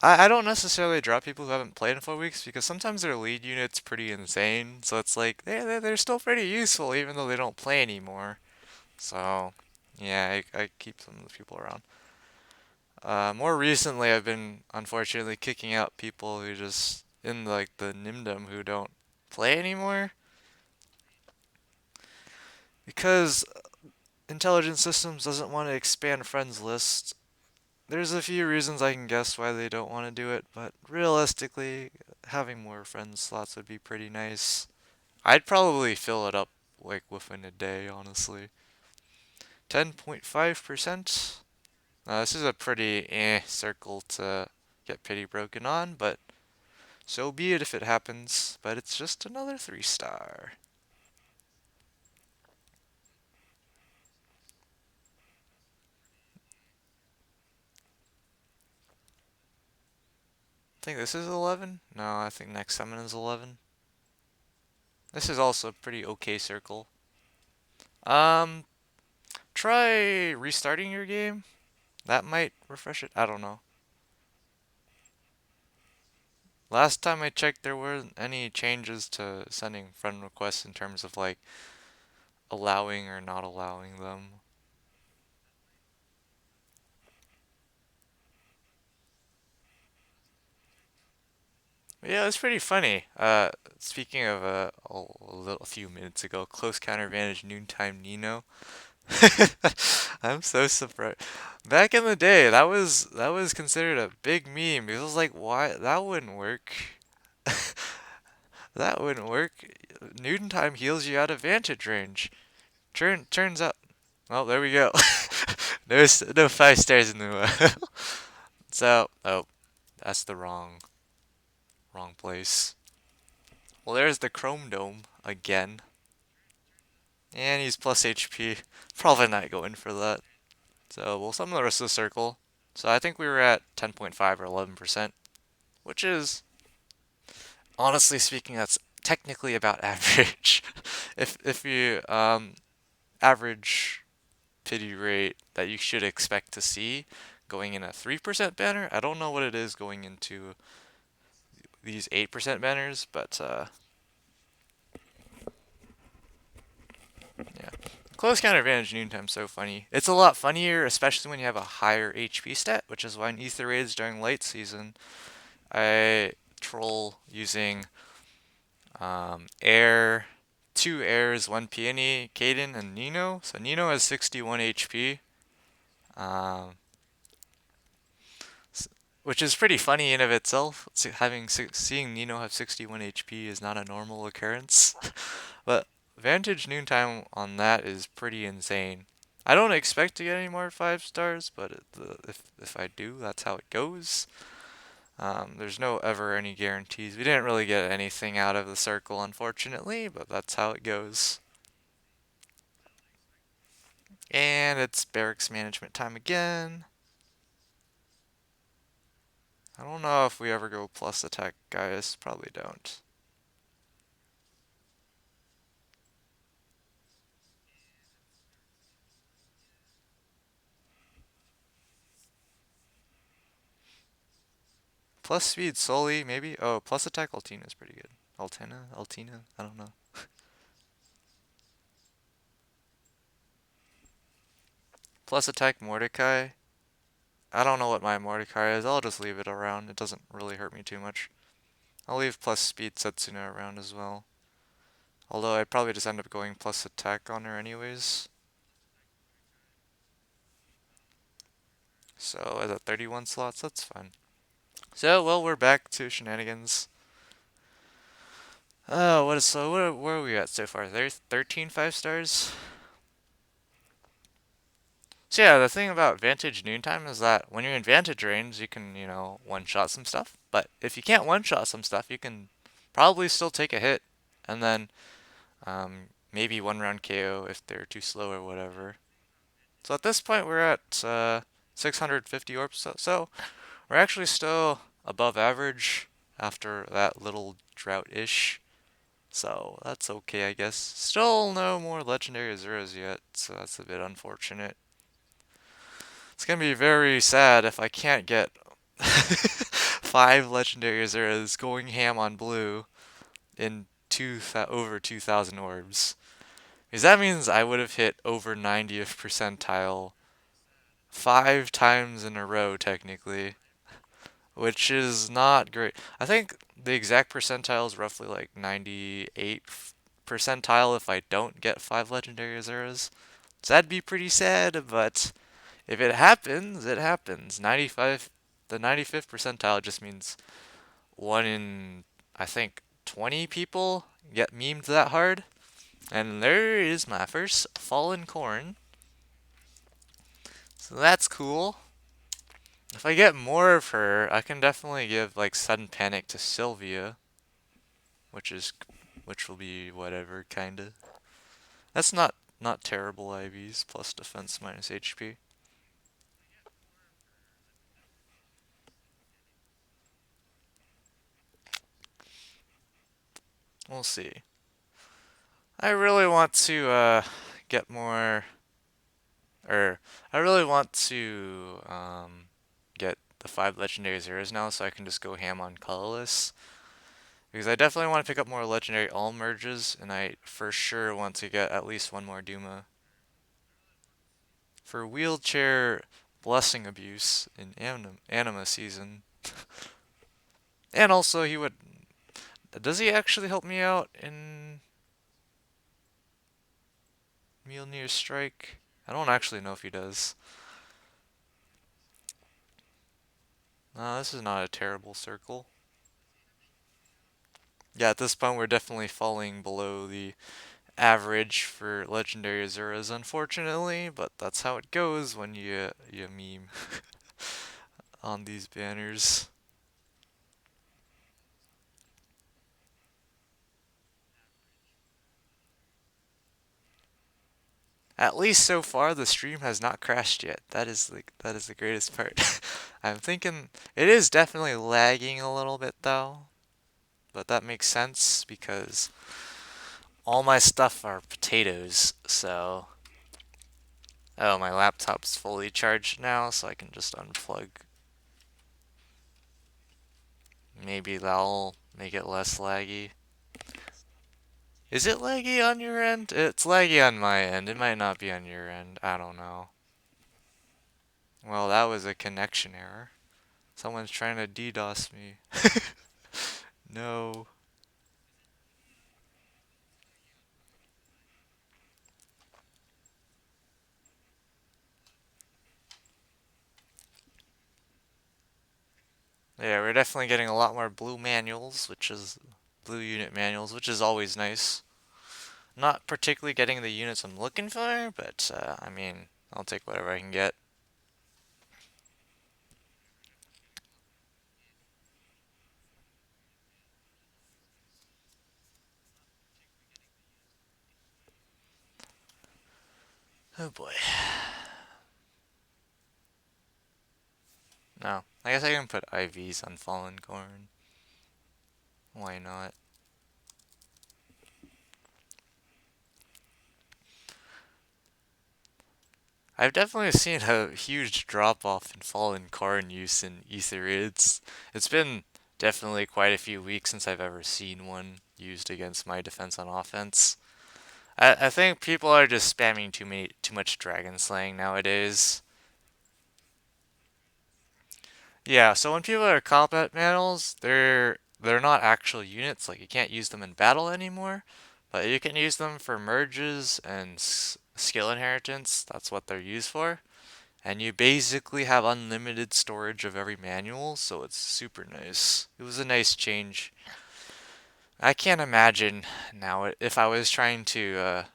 I don't necessarily drop people who haven't played in 4 weeks because sometimes their lead unit's pretty insane. So it's like they're still pretty useful even though they don't play anymore. So yeah, I keep some of the people around. More recently, I've been unfortunately kicking out people who just in like the Nimdom who don't play anymore because Intelligent Systems doesn't want to expand friends list. There's a few reasons I can guess why they don't want to do it, but realistically, having more friends slots would be pretty nice. I'd probably fill it up like within a day, honestly. 10.5%. This is a pretty circle to get pity broken on, but so be it if it happens. But it's just another 3-star. I think this is 11. No, I think next summon is 11. This is also a pretty okay circle. Um, Try restarting your game. That might refresh it. I don't know. Last time I checked, there weren't any changes to sending friend requests in terms of like allowing or not allowing them. But yeah, it's pretty funny. Speaking of a few minutes ago, close counter advantage noontime Nino. I'm so surprised. Back in the day, that was considered a big meme because it was like, why that wouldn't work. That wouldn't work. Noontime heals you out of vantage range. Turns out. Well, there we go. There's no 5 stars in the world. So, oh, that's the wrong place. Well, there's the Chrom Dome again. And he's plus HP. Probably not going for that. So we'll sum the rest of the circle. So I think we were at 10.5 or 11%, which is, honestly speaking, that's technically about average. If you average pity rate that you should expect to see going in a 3% banner, I don't know what it is going into these 8% banners, but yeah. Close counter advantage noontime's so funny. It's a lot funnier, especially when you have a higher HP stat, which is why in Aether Raids during late season, I troll using air, 2 airs, 1 peony, Caden, and Nino. So Nino has 61 HP, um, which is pretty funny in of itself. Seeing Nino have 61 HP is not a normal occurrence, but Vantage Noontime on that is pretty insane. I don't expect to get any more 5 stars, but if I do, that's how it goes. There's no ever any guarantees. We didn't really get anything out of the circle, unfortunately, but that's how it goes. And it's barracks management time again. I don't know if we ever go plus attack, guys. Probably don't. Plus speed solely, maybe? Oh, plus attack Altina is pretty good. Altina? I don't know. Plus attack Mordecai. I don't know what my Mordecai is. I'll just leave it around. It doesn't really hurt me too much. I'll leave plus speed Setsuna around as well. Although I'd probably just end up going plus attack on her anyways. So at 31 slots, that's fine. So, well, we're back to shenanigans. Oh, where are we at so far? There's 13 5 stars? So yeah, the thing about Vantage Noontime is that when you're in Vantage range, you can, one-shot some stuff. But if you can't one-shot some stuff, you can probably still take a hit. And then maybe one round KO if they're too slow or whatever. So at this point, we're at 650 orbs. So we're actually still above average after that little drought-ish. So that's okay, I guess. Still no more legendary Azuras yet, so that's a bit unfortunate. It's gonna be very sad if I can't get 5 legendary Azuras going ham on blue in over 2,000 orbs. Because that means I would have hit over 90th percentile 5 times in a row, technically, which is not great. I think the exact percentile is roughly like 98th percentile if I don't get 5 legendary Azuras. So that'd be pretty sad, but if it happens, it happens. The 95th percentile just means one in, I think, 20 people get memed that hard. And there is my first fallen corn. So that's cool. If I get more of her, I can definitely give like sudden panic to Sylvia, which is which will be whatever kinda. That's not terrible IVs plus defense minus HP. We'll see. I really want to get more, or I really want to get the 5 legendary Zeros now, so I can just go ham on colorless. Because I definitely want to pick up more legendary all merges, and I for sure want to get at least one more Duma. For wheelchair blessing abuse in anima season. And also he would, does he actually help me out in Mjolnir Strike? I don't actually know if he does. No, this is not a terrible circle. Yeah, at this point we're definitely falling below the average for legendary Azuras, unfortunately, but that's how it goes when you meme on these banners. At least so far the stream has not crashed yet. That is the greatest part. I'm thinking it is definitely lagging a little bit though, but that makes sense because all my stuff are potatoes, so oh, my laptop's fully charged now, so I can just unplug. Maybe that'll make it less laggy. Is it laggy on your end? It's laggy on my end. It might not be on your end. I don't know. Well, that was a connection error. Someone's trying to DDoS me. No. Yeah, we're definitely getting a lot more blue unit manuals, which is always nice. Not particularly getting the units I'm looking for, but I mean, I'll take whatever I can get. Oh boy. No, I guess I can put IVs on fallen corn. Why not? I've definitely seen a huge drop off in fallen corn use in Aether Raids. It's been definitely quite a few weeks since I've ever seen one used against my defense on offense. I think people are just spamming too much dragon slaying nowadays. Yeah, so when people are combat manuals, they're not actual units. Like you can't use them in battle anymore, but you can use them for merges and skill inheritance. That's what they're used for. And you basically have unlimited storage of every manual, so it's super nice. It was a nice change. I can't imagine now if I was trying to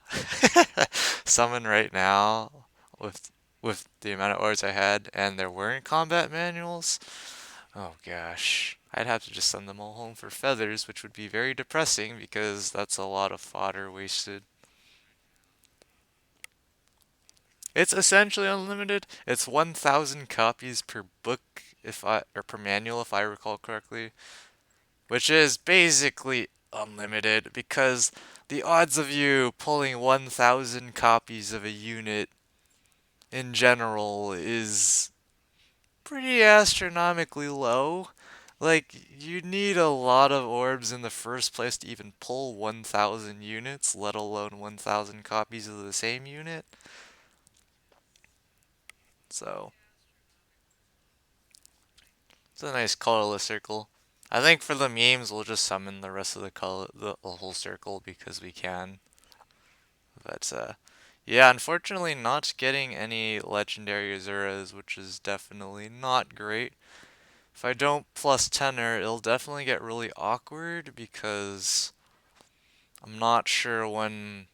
summon right now with with the amount of orders I had and there weren't combat manuals. Oh gosh. I'd have to just send them all home for feathers, which would be very depressing because that's a lot of fodder wasted. It's essentially unlimited. It's 1,000 copies per book if I or per manual if I recall correctly, which is basically unlimited because the odds of you pulling 1,000 copies of a unit in general is pretty astronomically low. Like, you need a lot of orbs in the first place to even pull 1,000 units, let alone 1,000 copies of the same unit. So, it's a nice colorless circle. I think for the memes, we'll just summon the rest of the whole circle because we can. But yeah, unfortunately, not getting any legendary Azuras, which is definitely not great. If I don't plus tenor, it'll definitely get really awkward because I'm not sure when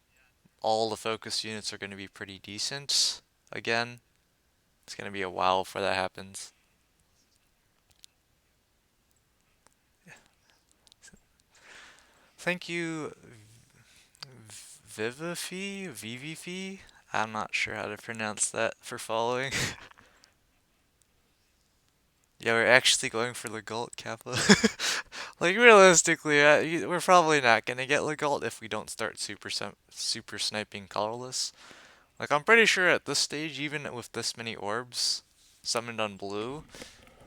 all the focus units are going to be pretty decent again. It's going to be a while before that happens. Thank you, Vivify? I'm not sure how to pronounce that for following. Yeah, we're actually going for Legault, Kappa. Like realistically, we're probably not gonna get Legault if we don't start super sniping colorless. Like I'm pretty sure at this stage, even with this many orbs summoned on blue,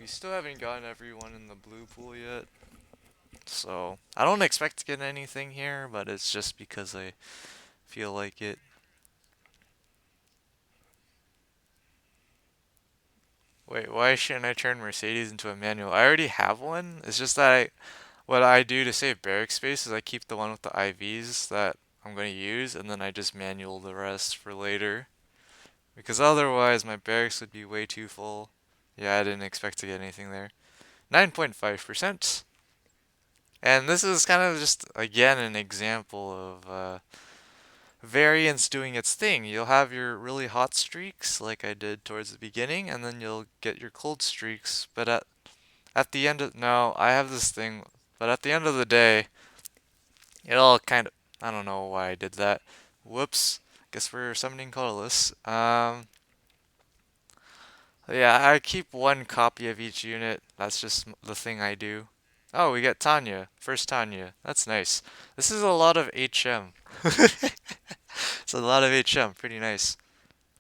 we still haven't gotten everyone in the blue pool yet. So I don't expect to get anything here, but it's just because I feel like it. Wait, why shouldn't I turn Mercedes into a manual? I already have one. It's just that what I do to save barrack space is I keep the one with the IVs that I'm going to use, and then I just manual the rest for later. Because otherwise, my barracks would be way too full. Yeah, I didn't expect to get anything there. 9.5%. And this is kind of just, again, an example of variance doing its thing. You'll have your really hot streaks, like I did towards the beginning, and then you'll get your cold streaks. But at the end of, no, I have this thing, but at the end of the day, it all kind of, I don't know why I did that. Whoops. Guess we're summoning colorless. Yeah, I keep one copy of each unit. That's just the thing I do. Oh, we get Tanya. First Tanya. That's nice. This is a lot of HM. It's a lot of HM. Pretty nice.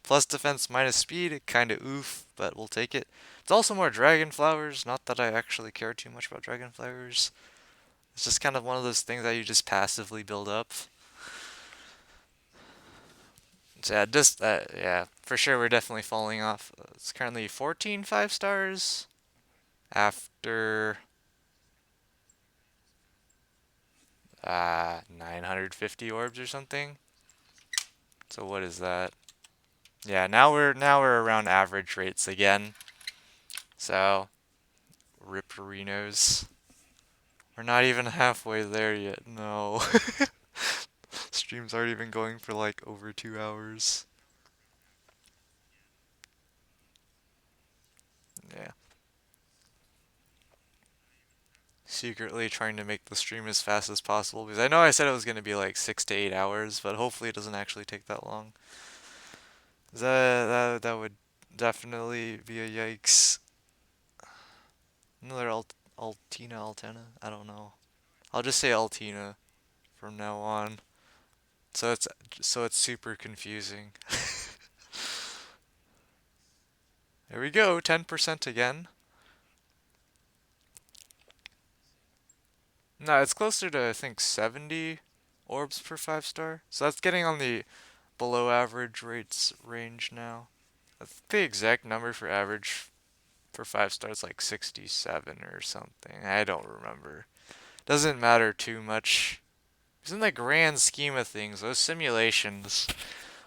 Plus defense minus speed. Kinda oof, but we'll take it. It's also more dragon flowers. Not that I actually care too much about dragon flowers. It's just kind of one of those things that you just passively build up. So yeah, just yeah, for sure we're definitely falling off. It's currently 14 5 stars after 950 orbs or something. So what is that? Yeah, now we're around average rates again. So Ripperinos. We're not even halfway there yet. No. Stream stream's already been going for like over 2 hours. Yeah. Secretly trying to make the stream as fast as possible because I know I said it was going to be like 6 to 8 hours, but hopefully it doesn't actually take that long. That would definitely be a yikes. Another Altina. I don't know. I'll just say Altina from now on. So it's super confusing. There we go, 10% again. No, it's closer to I think 70 orbs per 5 star. So that's getting on the below average rates range now. I think the exact number for average for 5 stars like 67 or something. I don't remember. Doesn't matter too much. Because in the grand scheme of things, those simulations,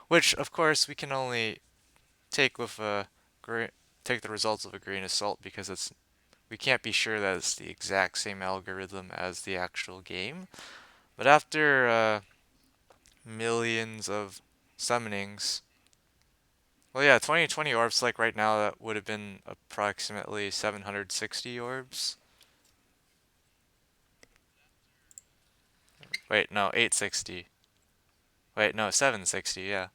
which of course we can only take with a take the results of a grain of salt because we can't be sure that it's the exact same algorithm as the actual game. But after millions of summonings, well, yeah, 2020 orbs like right now that would have been approximately 760 orbs. Wait, no, 860. Wait, no, 760. Yeah,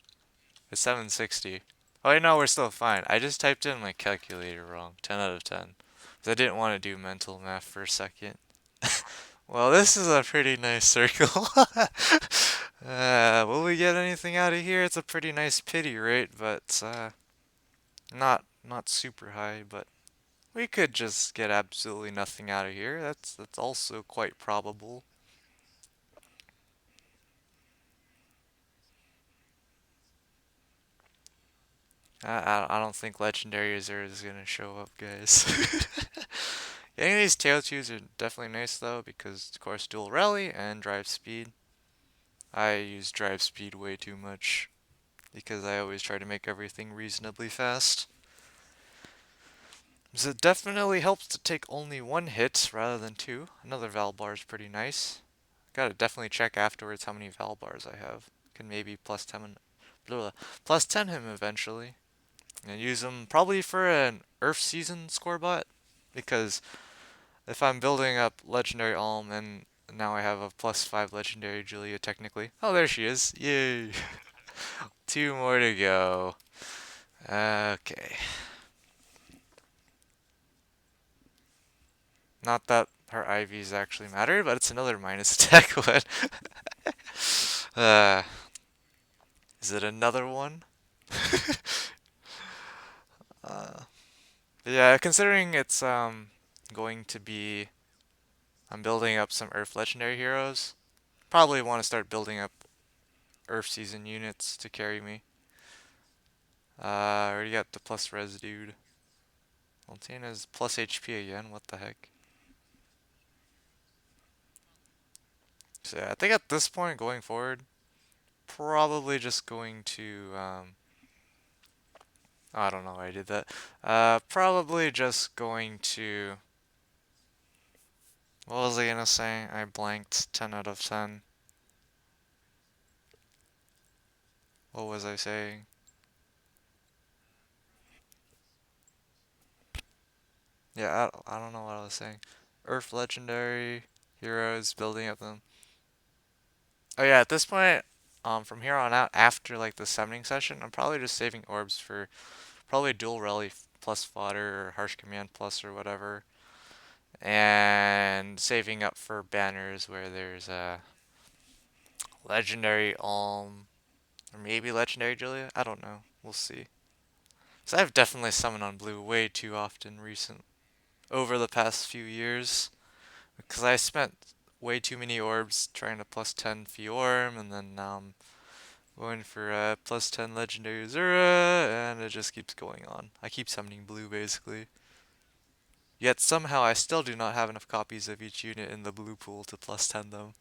it's 760. Oh, wait, no, we're still fine. I just typed in my calculator wrong. 10 out of 10. Because I didn't want to do mental math for a second. Well, this is a pretty nice circle. Will we get anything out of here? It's a pretty nice pity rate, but not super high. But we could just get absolutely nothing out of here. That's also quite probable. I don't think Legendary Azure is gonna show up, guys. Getting these tail tubes are definitely nice though, because of course dual rally and drive speed. I use drive speed way too much because I always try to make everything reasonably fast. So it definitely helps to take only one hit rather than two. Another Val bar is pretty nice. Gotta definitely check afterwards how many Val bars I have. Can maybe plus 10, plus 10 him eventually. And use them probably for an Earth Season score bot. Because if I'm building up Legendary Alm and now I have a plus 5 Legendary Julia technically. Oh, there she is. Yay. Two more to go. Okay. Not that her IVs actually matter, but it's another minus attack one. uh, is it another one? uh, yeah, considering it's going to be, I'm building up some Earth Legendary heroes. Probably want to start building up Earth Season units to carry me. I already got the plus res dude. Altina's plus HP again, what the heck? So yeah, I think at this point going forward, probably just going to I don't know why I did that. Probably just going to, what was I gonna say? I blanked 10 out of 10. What was I saying? Yeah, I don't know what I was saying. Earth Legendary heroes, building up them. Oh yeah, at this point, from here on out, after like the summoning session, I'm probably just saving orbs for probably dual rally plus fodder or harsh command plus or whatever, and saving up for banners where there's a legendary Alm or maybe legendary Julia. I don't know. We'll see. So I've definitely summoned on blue way too often over the past few years because I spent way too many orbs trying to plus 10 Fiorm and then now I'm going for plus 10 legendary Azura and it just keeps going on. I keep summoning blue basically. Yet somehow I still do not have enough copies of each unit in the blue pool to plus 10 them.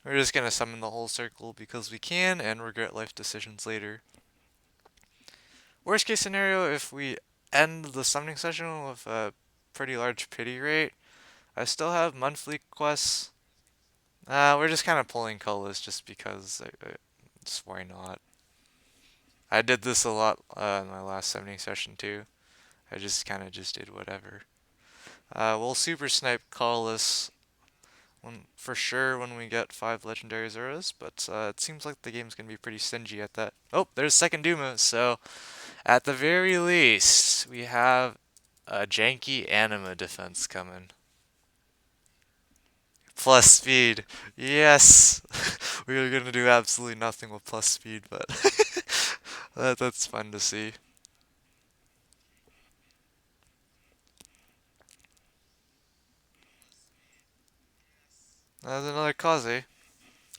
We're just gonna summon the whole circle because we can and regret life decisions later. Worst case scenario, if we end the summoning session with a pretty large pity rate, I still have monthly quests. We're just kind of pulling colors just because, just why not? I did this a lot in my last summoning session too. I just kind of just did whatever. We'll super snipe colorless for sure when we get 5 legendary Zeros, but it seems like the game's gonna be pretty stingy at that. Oh, there's second Duma, so at the very least, we have a janky anima defense coming. Plus speed. Yes! We are gonna do absolutely nothing with plus speed, but that's fun to see. There's another Kaze.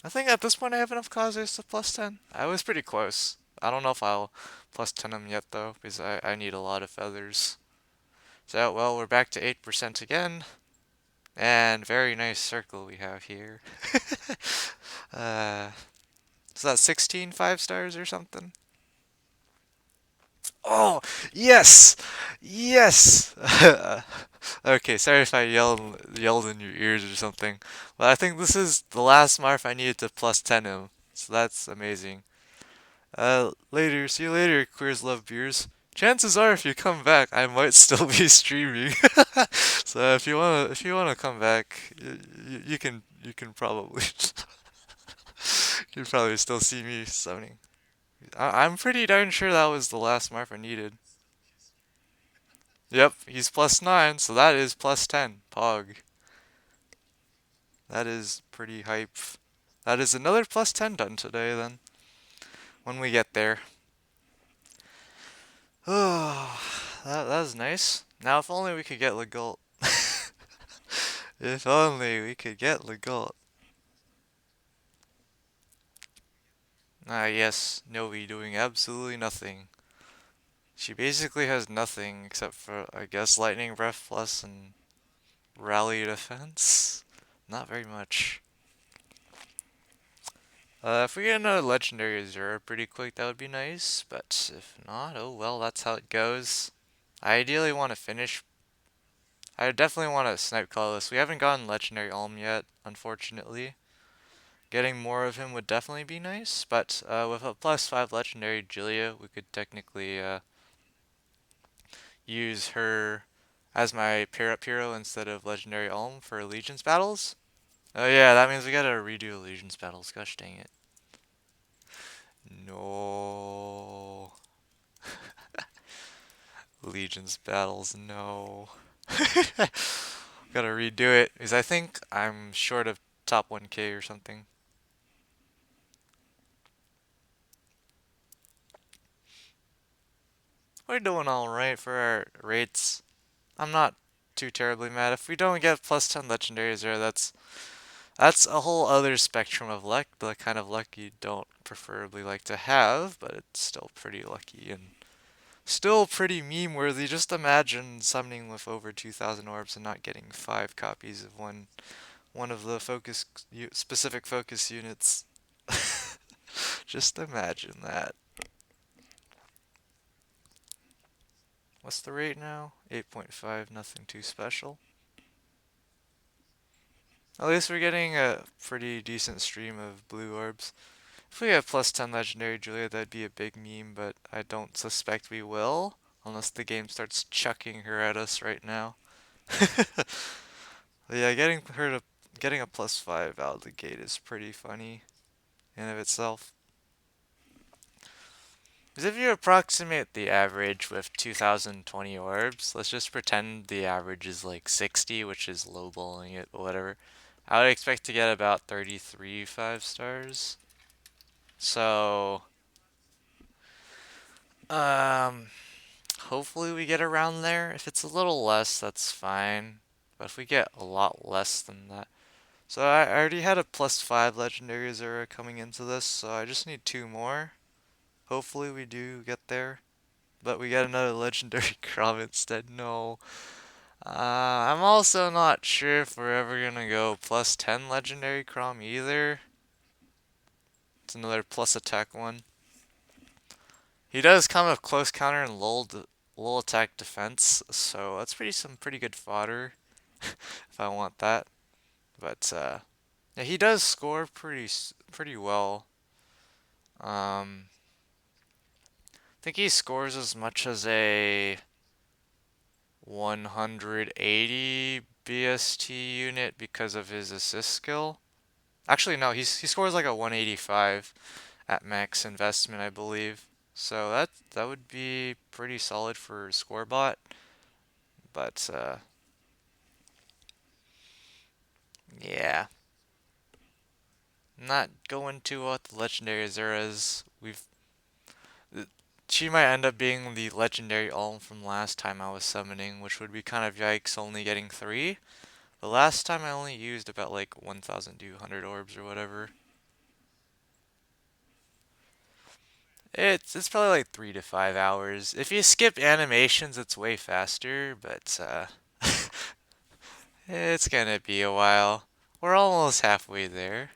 I think at this point I have enough Kazes to plus 10. I was pretty close. I don't know if I'll plus 10 them yet though, because I need a lot of feathers. So, well, we're back to 8% again. And very nice circle we have here. uh, is that 16 5 stars or something? Oh, yes! Yes! Okay, sorry if I yelled in your ears or something. But I think this is the last Marf I needed to plus 10 him. So that's amazing. Later, see you later, Queers Love Beers. Chances are if you come back, I might still be streaming. So if you wanna come back, you can probably you can probably still see me summoning. I'm pretty darn sure that was the last Marf I needed. Yep, he's plus 9, so that is plus 10. Pog. That is pretty hype. That is another plus 10 done today then, when we get there. Oh, that was nice. Now if only we could get Legault. If only we could get Legault. Ah yes, Novi doing absolutely nothing. She basically has nothing except for, I guess, Lightning Breath Plus and Rally Defense. Not very much. If we get another Legendary Azura pretty quick, that would be nice. But if not, oh well, that's how it goes. I ideally want to finish. I definitely want to snipe Colorless. We haven't gotten Legendary Ulm yet, unfortunately. Getting more of him would definitely be nice, but with a plus 5 Legendary Julia, we could technically use her as my pair-up hero instead of Legendary Ulm for Allegiance battles. Oh yeah, that means we gotta redo Allegiance battles. Gosh dang it. No. Allegiance battles, no. Gotta redo it, because I think I'm short of top 1k or something. We're doing alright for our rates. I'm not too terribly mad. If we don't get plus 10 legendaries there, that's a whole other spectrum of luck, the kind of luck you don't preferably like to have, but it's still pretty lucky and still pretty meme worthy. Just imagine summoning with over 2,000 orbs and not getting 5 copies of one of the specific focus units. Just imagine that. What's the rate now? 8.5, nothing too special. At least we're getting a pretty decent stream of blue orbs. If we have plus 10 legendary Julia, that'd be a big meme, but I don't suspect we will, unless the game starts chucking her at us right now. Yeah, getting a plus 5 out of the gate is pretty funny in of itself. Because if you approximate the average with 2020 orbs, let's just pretend the average is like 60, which is lowballing it, but whatever. I would expect to get about 33 5 stars. So, um, hopefully we get around there. If it's a little less, that's fine. But if we get a lot less than that. So I already had a plus 5 legendary Azura coming into this, so I just need 2 more. Hopefully we do get there. But we get another legendary Chrom instead. No. I'm also not sure if we're ever gonna go plus 10 legendary Chrom either. It's another plus attack one. He does come with close counter and lull attack defense, so that's some pretty good fodder if I want that. But Yeah, he does score pretty well. I think he scores as much as a 180 BST unit because of his assist skill. Actually, no, he scores like a 185 at max investment, I believe. So that would be pretty solid for score bot. But yeah, not going to what the legendary Zeras. She might end up being the legendary Ulm from last time I was summoning, which would be kind of yikes, only getting three. The last time I only used about like 1,200 orbs or whatever. It's probably like 3 to 5 hours. If you skip animations, it's way faster, but it's gonna be a while. We're almost halfway there.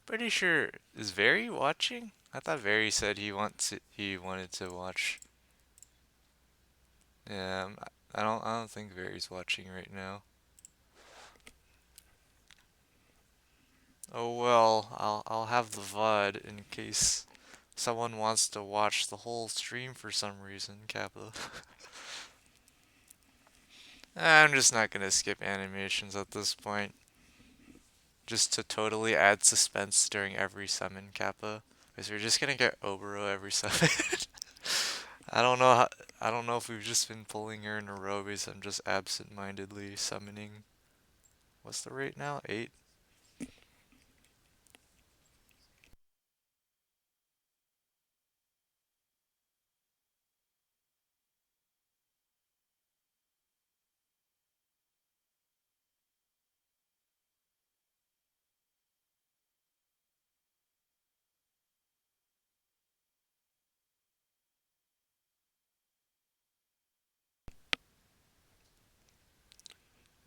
Pretty sure is Very watching? I thought Very said he wanted to watch. Yeah, I don't think Very's watching right now. Oh well, I'll have the VOD in case someone wants to watch the whole stream for some reason, Kappa. I'm just not gonna skip animations at this point, just to totally add suspense during every summon, Kappa. Because we're just gonna get Obero every summon. I don't know how, I don't know if we've just been pulling her in a row because I'm just absent-mindedly summoning. What's the rate now? 8?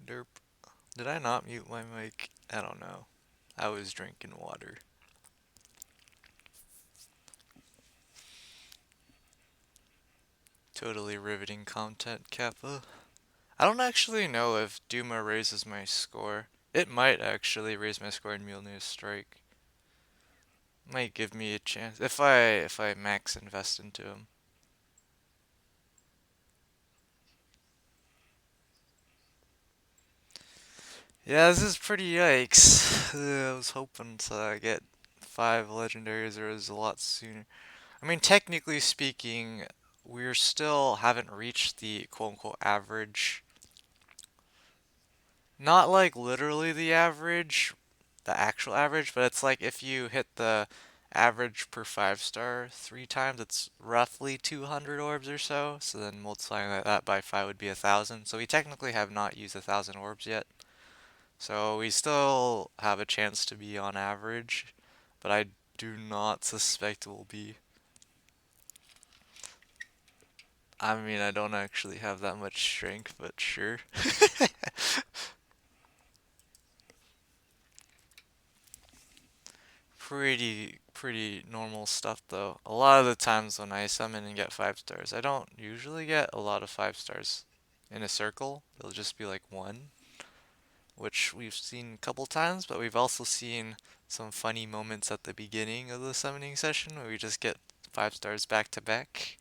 Derp. Did I not mute my mic? I don't know. I was drinking water. Totally riveting content, Kappa. I don't actually know if Duma raises my score. It might actually raise my score in Mjolnir's Strike. Might give me a chance if I max invest into him. Yeah, this is pretty yikes. I was hoping to get 5 legendaries or is a lot sooner. I mean, technically speaking, we're still haven't reached the quote unquote average. Not like literally the average, the actual average, but it's like if you hit the average per 5 star 3 times, it's roughly 200 orbs or so. So then multiplying that by 5 would be 1,000. So we technically have not used 1,000 orbs yet. So we still have a chance to be on average, but I do not suspect we'll be. I mean, I don't actually have that much strength, but sure. Pretty normal stuff though. A lot of the times when I summon and get 5 stars, I don't usually get a lot of 5 stars in a circle. It'll just be like one, which we've seen a couple times, but we've also seen some funny moments at the beginning of the summoning session where we just get 5 stars back to back.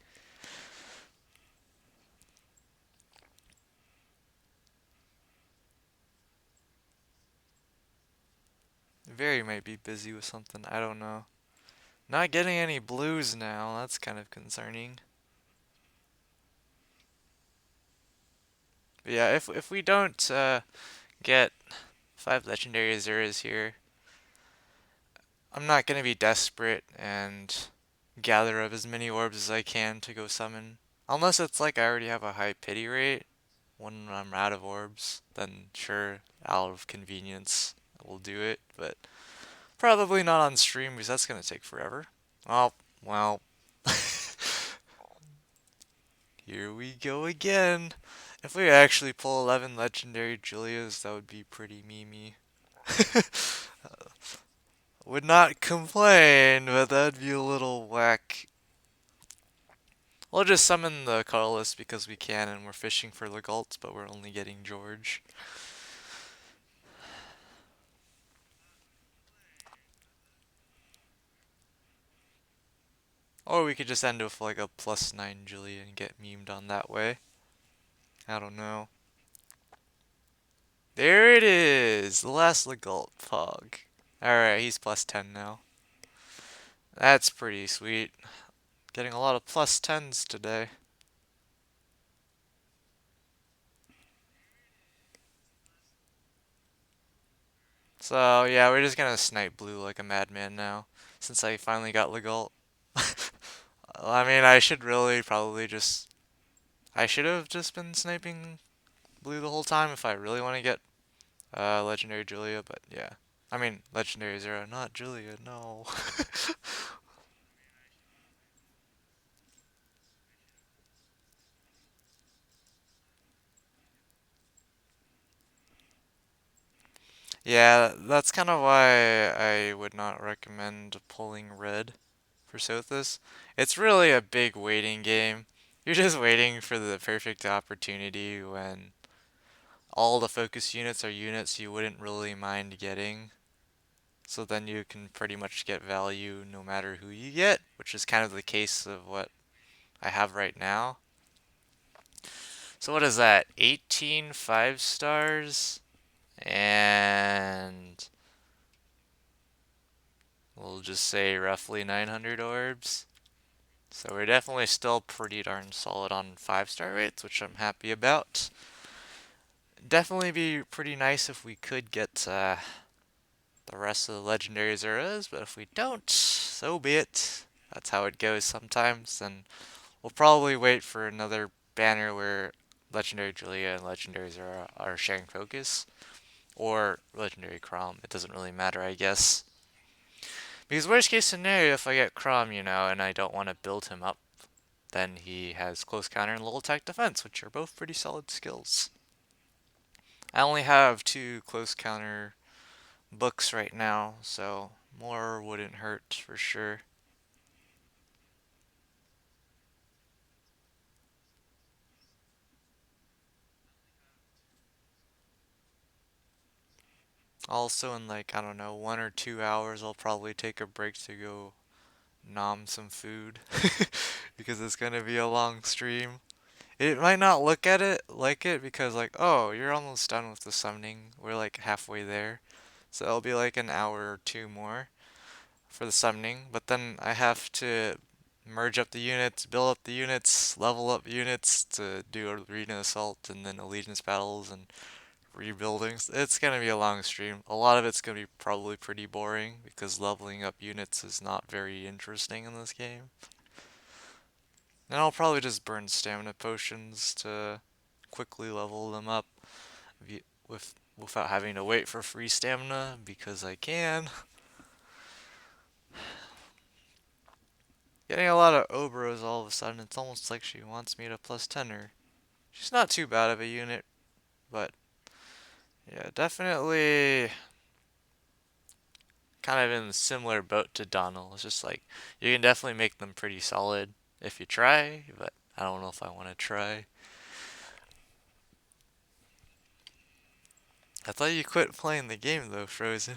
Very might be busy with something, I don't know. Not getting any blues now, that's kind of concerning. But yeah, if we don't get 5 legendary Azuras here, I'm not gonna be desperate and gather up as many orbs as I can to go summon. Unless it's like I already have a high pity rate when I'm out of orbs, then sure, out of convenience, we'll do it. But probably not on stream because that's gonna take forever. Well, here we go again. If we actually pull 11 legendary Julias, that would be pretty memey. Would not complain, but that'd be a little whack. We'll just summon the colorless because we can, and we're fishing for Legault, but we're only getting George. Or we could just end with like a +9 Julia and get memed on that way. I don't know. There it is! The last Legault Pog. Alright, he's +10 now. That's pretty sweet. Getting a lot of +10s today. So, yeah, we're just gonna snipe blue like a madman now, since I finally got Legault. I mean, I should really probably just... I should have just been sniping blue the whole time if I really want to get Legendary Julia, but yeah. I mean, Legendary Zero, not Julia, no. Yeah, that's kind of why I would not recommend pulling red for Sothis. It's really a big waiting game. You're just waiting for the perfect opportunity when all the focus units are units you wouldn't really mind getting. So then you can pretty much get value no matter who you get, which is kind of the case of what I have right now. So what is that? 18 5 stars and we'll just say roughly 900 orbs. So we're definitely still pretty darn solid on 5-star rates, which I'm happy about. Definitely be pretty nice if we could get the rest of the legendary Zeras, but if we don't, so be it. That's how it goes sometimes, and we'll probably wait for another banner where legendary Julia and legendary Zera are sharing focus, or legendary Chrom. It doesn't really matter, I guess. Because worst case scenario, if I get Chrom, and I don't want to build him up, then he has close counter and low attack defense, which are both pretty solid skills. I only have 2 close counter books right now, so more wouldn't hurt for sure. Also, in like, I don't know, 1 or 2 hours, I'll probably take a break to go nom some food because it's gonna be a long stream. It might not look at it like it because like, oh, you're almost done with the summoning. We're like halfway there. So it'll be like an hour or two more for the summoning, but then I have to merge up the units, build up the units, level up units to do arena assault and then allegiance battles and rebuilding. It's gonna be a long stream. A lot of it's gonna be probably pretty boring because leveling up units is not very interesting in this game. And I'll probably just burn stamina potions to quickly level them up without having to wait for free stamina because I can. Getting a lot of Obros all of a sudden, it's almost like she wants me to +10 her. She's not too bad of a unit, but yeah, definitely kind of in a similar boat to Donald. It's just like, you can definitely make them pretty solid if you try, but I don't know if I want to try. I thought you quit playing the game though, Frozen.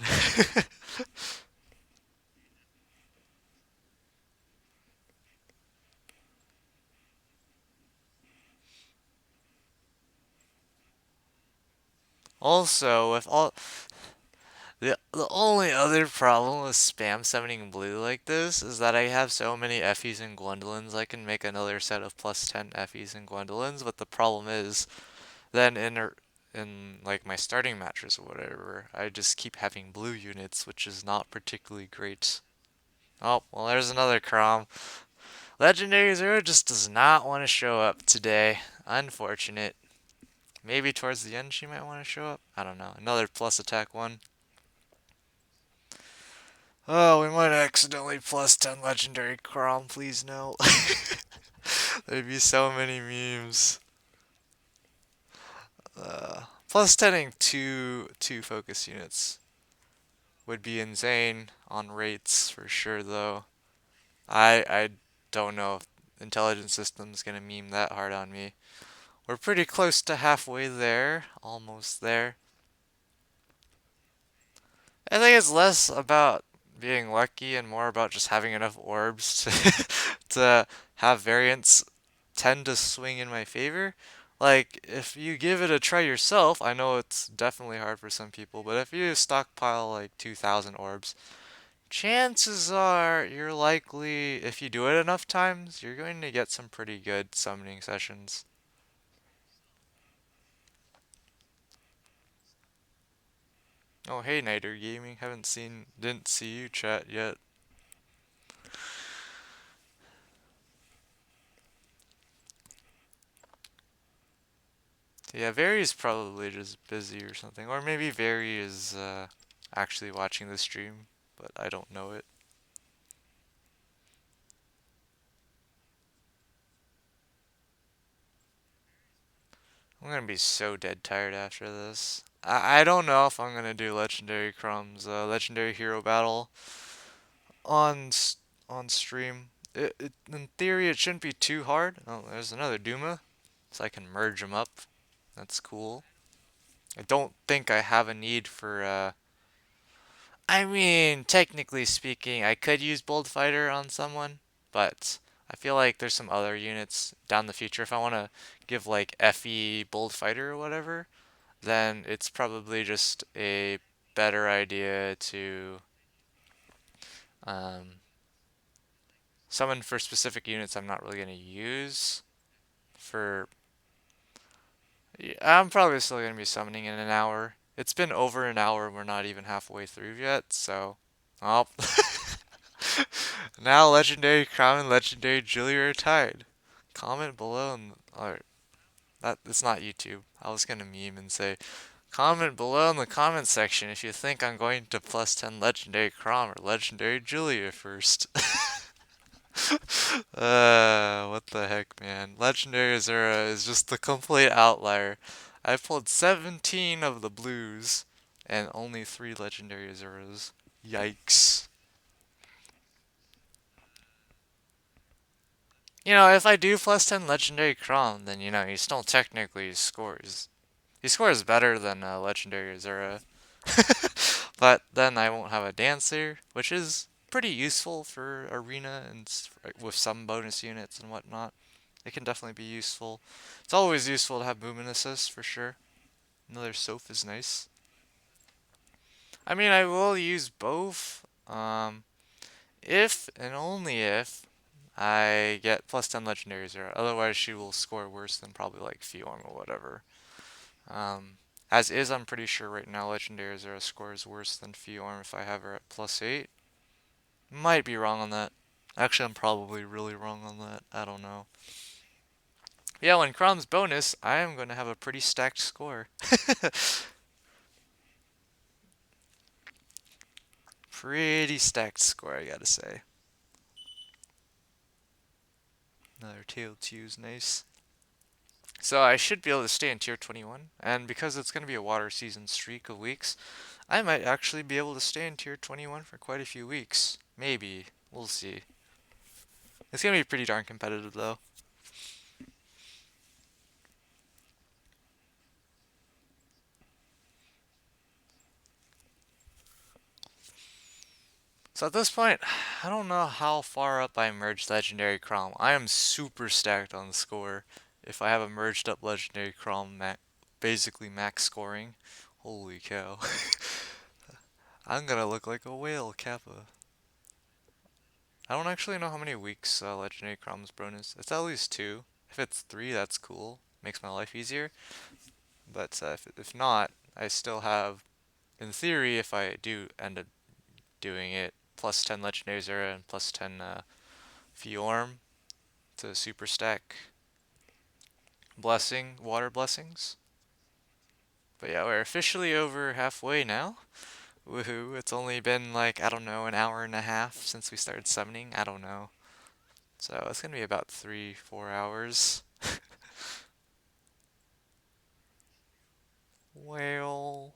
Also, with all the only other problem with spam summoning blue like this is that I have so many Effie's and Gwendolyn's. I can make another set of +10 Effie's and Gwendolyn's, but the problem is then in like my starting matches or whatever, I just keep having blue units, which is not particularly great. Oh, well, there's another Chrom. Legendary Zero just does not want to show up today. Unfortunate. Maybe towards the end she might want to show up. I don't know. Another plus attack one. Oh, we might accidentally +10 legendary Chrom, please no. There'd be so many memes. +10ing two focus units would be insane on rates for sure though. I don't know if intelligence system's gonna meme that hard on me. We're pretty close to halfway there, almost there. I think it's less about being lucky and more about just having enough orbs to, to have variants tend to swing in my favor. Like, if you give it a try yourself, I know it's definitely hard for some people, but if you stockpile like 2,000 orbs, chances are you're likely, if you do it enough times, you're going to get some pretty good summoning sessions. Oh, hey, Niter Gaming. Didn't see you chat yet. Yeah, Very is probably just busy or something. Or maybe Very is actually watching the stream, but I don't know it. I'm gonna be so dead tired after this. I don't know if I'm gonna do Legendary Chrom's Legendary Hero Battle on on stream. In theory, it shouldn't be too hard. Oh, there's another Duma, so I can merge them up. That's cool. I don't think I have a need for I mean, technically speaking, I could use Bold Fighter on someone, but I feel like there's some other units down the future. If I want to give like FE Bold Fighter or whatever, then it's probably just a better idea to um, summon for specific units I'm not really going to use. For Yeah, I'm probably still going to be summoning in an hour. It's been over an hour, we're not even halfway through yet, so. Oh. Now Legendary Chrom and Legendary Julia are tied. Comment below and or that it's not YouTube. I was gonna meme and say comment below in the comment section if you think I'm going to plus 10 Legendary Chrom or Legendary Julia first. What the heck, man. Legendary Azura is just the complete outlier. I pulled 17 of the blues and only 3 Legendary Azuras. Yikes. If I do plus 10 Legendary Chrom, then, he still technically scores. He scores better than Legendary Azura. But then I won't have a Dancer, which is pretty useful for Arena and with some bonus units and whatnot. It can definitely be useful. It's always useful to have movement assist for sure. Another Soph is nice. I mean, I will use both. If and only if I get plus 10 legendaries, or otherwise she will score worse than probably like Fiorm or whatever. As is, I'm pretty sure right now Legendary Zero scores worse than Fiorm if I have her at plus 8. Might be wrong on that. Actually, I'm probably really wrong on that. I don't know. Yeah, when Chrom's bonus, I am going to have a pretty stacked score. Pretty stacked score, I gotta say. Another Tail 2 is nice. So I should be able to stay in tier 21, and because it's going to be a water season streak of weeks, I might actually be able to stay in tier 21 for quite a few weeks. Maybe. We'll see. It's going to be pretty darn competitive though. So at this point, I don't know how far up I merged Legendary Chrom. I am super stacked on the score. If I have a merged up Legendary Chrom, basically max scoring. Holy cow. I'm gonna look like a whale, Kappa. I don't actually know how many weeks Legendary Chrom's bonus. It's at least 2. If it's 3, that's cool. Makes my life easier. But if not, I still have, in theory, if I do end up doing it, plus 10 Legendary Zera and plus 10 Fiorm to super stack water blessings. But yeah, we're officially over halfway now. Woohoo, it's only been like, I don't know, an hour and a half since we started summoning. I don't know. So it's gonna be about 3-4 hours. Well,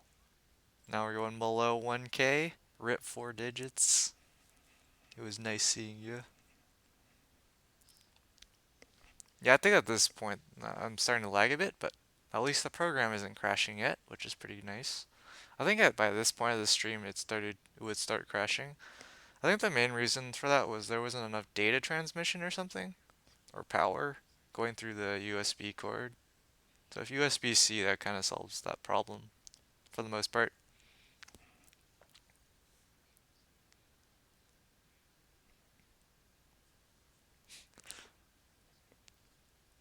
now we're going below 1K. Rip 4 digits. It was nice seeing you. Yeah, I think at this point I'm starting to lag a bit, but at least the program isn't crashing yet, which is pretty nice. I think by this point of the stream it would start crashing. I think the main reason for that was there wasn't enough data transmission or something, or power going through the USB cord. So if USB-C, that kind of solves that problem for the most part.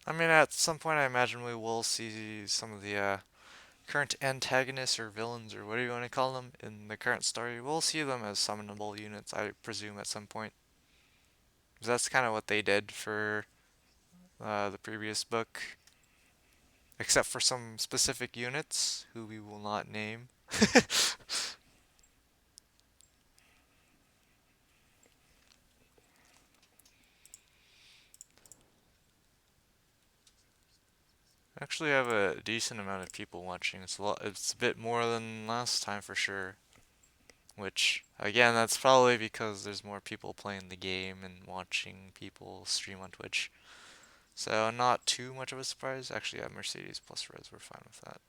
I mean, at some point, I imagine we will see some of the current antagonists or villains or whatever you want to call them in the current story. We'll see them as summonable units, I presume, at some point. 'Cause that's kind of what they did for the previous book, except for some specific units who we will not name. Actually, I have a decent amount of people watching. It's a bit more than last time for sure. Which, again, that's probably because there's more people playing the game and watching people stream on Twitch. So, not too much of a surprise. Actually, yeah, Mercedes plus Reds, we're fine with that.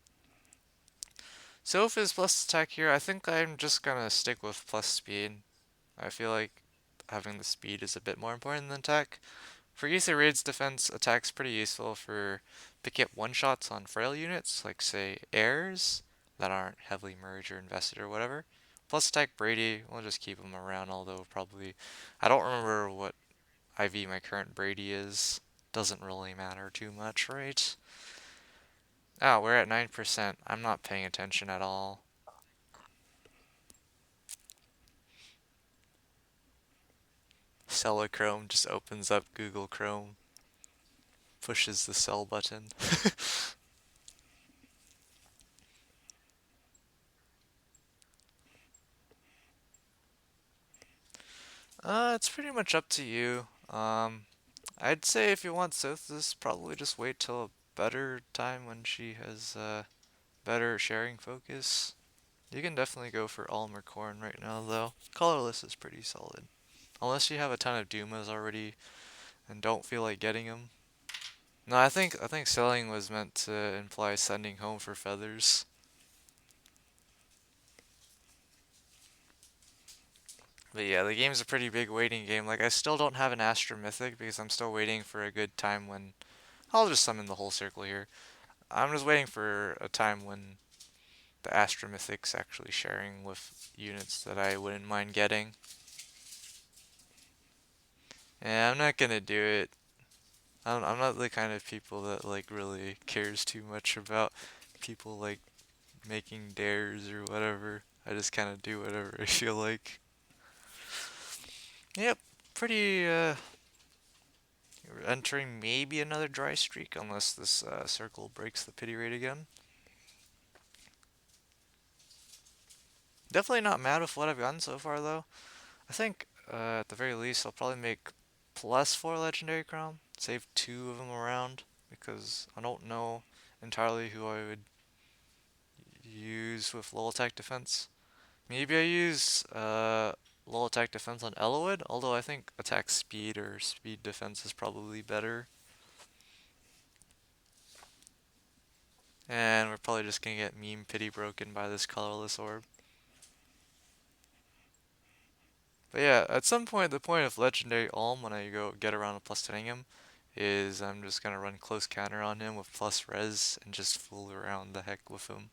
Sophia's plus attack here, I think I'm just gonna stick with plus speed. I feel like having the speed is a bit more important than attack. For Aether Raids defense, attack's pretty useful for picking up one-shots on frail units, like say heirs that aren't heavily merged or invested or whatever. Plus attack Brady, we'll just keep him around, although probably I don't remember what IV my current Brady is. Doesn't really matter too much, right? Oh, we're at 9%. I'm not paying attention at all. Sell Chrome just opens up Google Chrome, pushes the sell button. It's pretty much up to you. I'd say if you want Sothis, probably just wait till a better time when she has better sharing focus. You can definitely go for Alm or Corn right now, though. Colorless is pretty solid. Unless you have a ton of Dumas already and don't feel like getting them. No, I think selling was meant to imply sending home for feathers. But yeah, the game's a pretty big waiting game. Like, I still don't have an Astra Mythic because I'm still waiting for a good time when... I'll just summon the whole circle here. I'm just waiting for a time when the Astra Mythic's actually sharing with units that I wouldn't mind getting. And I'm not gonna do it. I'm not the kind of people that like really cares too much about people like making dares or whatever. I just kind of do whatever I feel like. Yep, pretty entering maybe another dry streak unless this circle breaks the pity rate again. Definitely not mad with what I've gotten so far though. I think at the very least I'll probably make +4 legendary Chrom. Save 2 of them around because I don't know entirely who I would use with low attack defense. Maybe I use low attack defense on Eloid, although I think attack speed or speed defense is probably better. And we're probably just gonna get meme pity broken by this colorless orb. But yeah, at some point, the point of Legendary Ulm when I go get around a +10 him is I'm just gonna run close counter on him with plus res and just fool around the heck with him.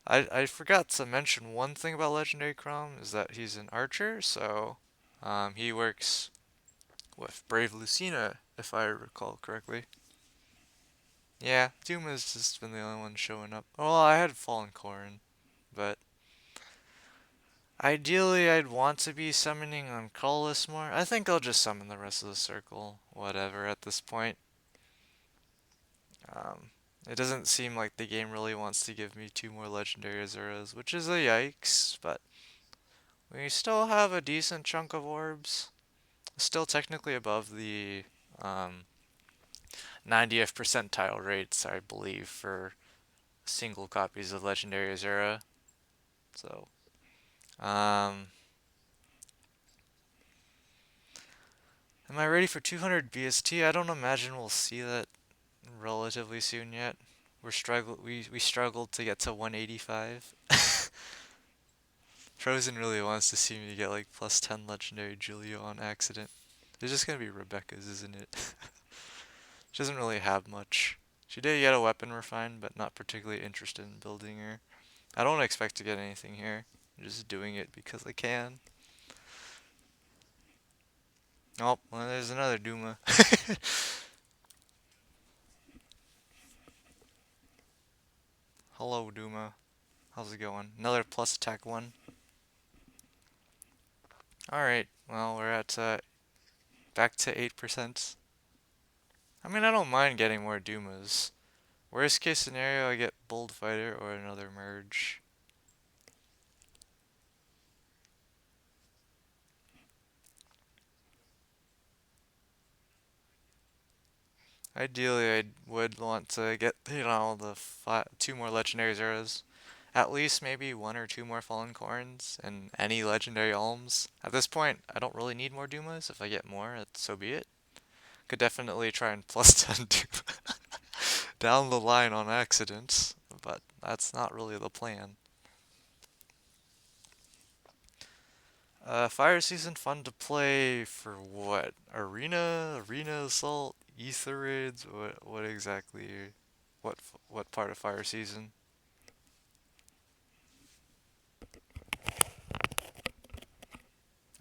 I forgot to mention one thing about Legendary Chrom is that he's an archer, so he works with Brave Lucina, if I recall correctly. Yeah, Doom has just been the only one showing up. Well, I had Fallen Corn, but ideally, I'd want to be summoning on Colorless more. I think I'll just summon the rest of the circle, whatever, at this point. Um, it doesn't seem like the game really wants to give me 2 more Legendary Azuras, which is a yikes, but we still have a decent chunk of orbs. Still technically above the 90th percentile rates, I believe, for single copies of Legendary Azura. So, um, Am I ready for 200 BST? I don't imagine we'll see that relatively soon yet. We struggled to get to 185. Frozen really wants to see me get like plus 10 legendary Julio on accident. It's just gonna be Rebecca's, isn't it? She doesn't really have much. She did get a weapon refine, but not particularly interested in building her. I don't expect to get anything here. I'm just doing it because I can. Oh, well, there's another Duma. Hello, Duma. How's it going? Another plus attack one. Alright, well, we're at back to 8%. I mean, I don't mind getting more Dumas. Worst case scenario, I get Bold Fighter or another merge. Ideally, I would want to get, the two more legendary Zeros. At least maybe one or two more Fallen Corns and any legendary Alms. At this point, I don't really need more Dumas. If I get more, so be it. Could definitely try and plus 10 Duma down the line on accident, but that's not really the plan. Fire Season fun to play for what? Arena Assault, Aether Raids. What exactly? What part of Fire Season?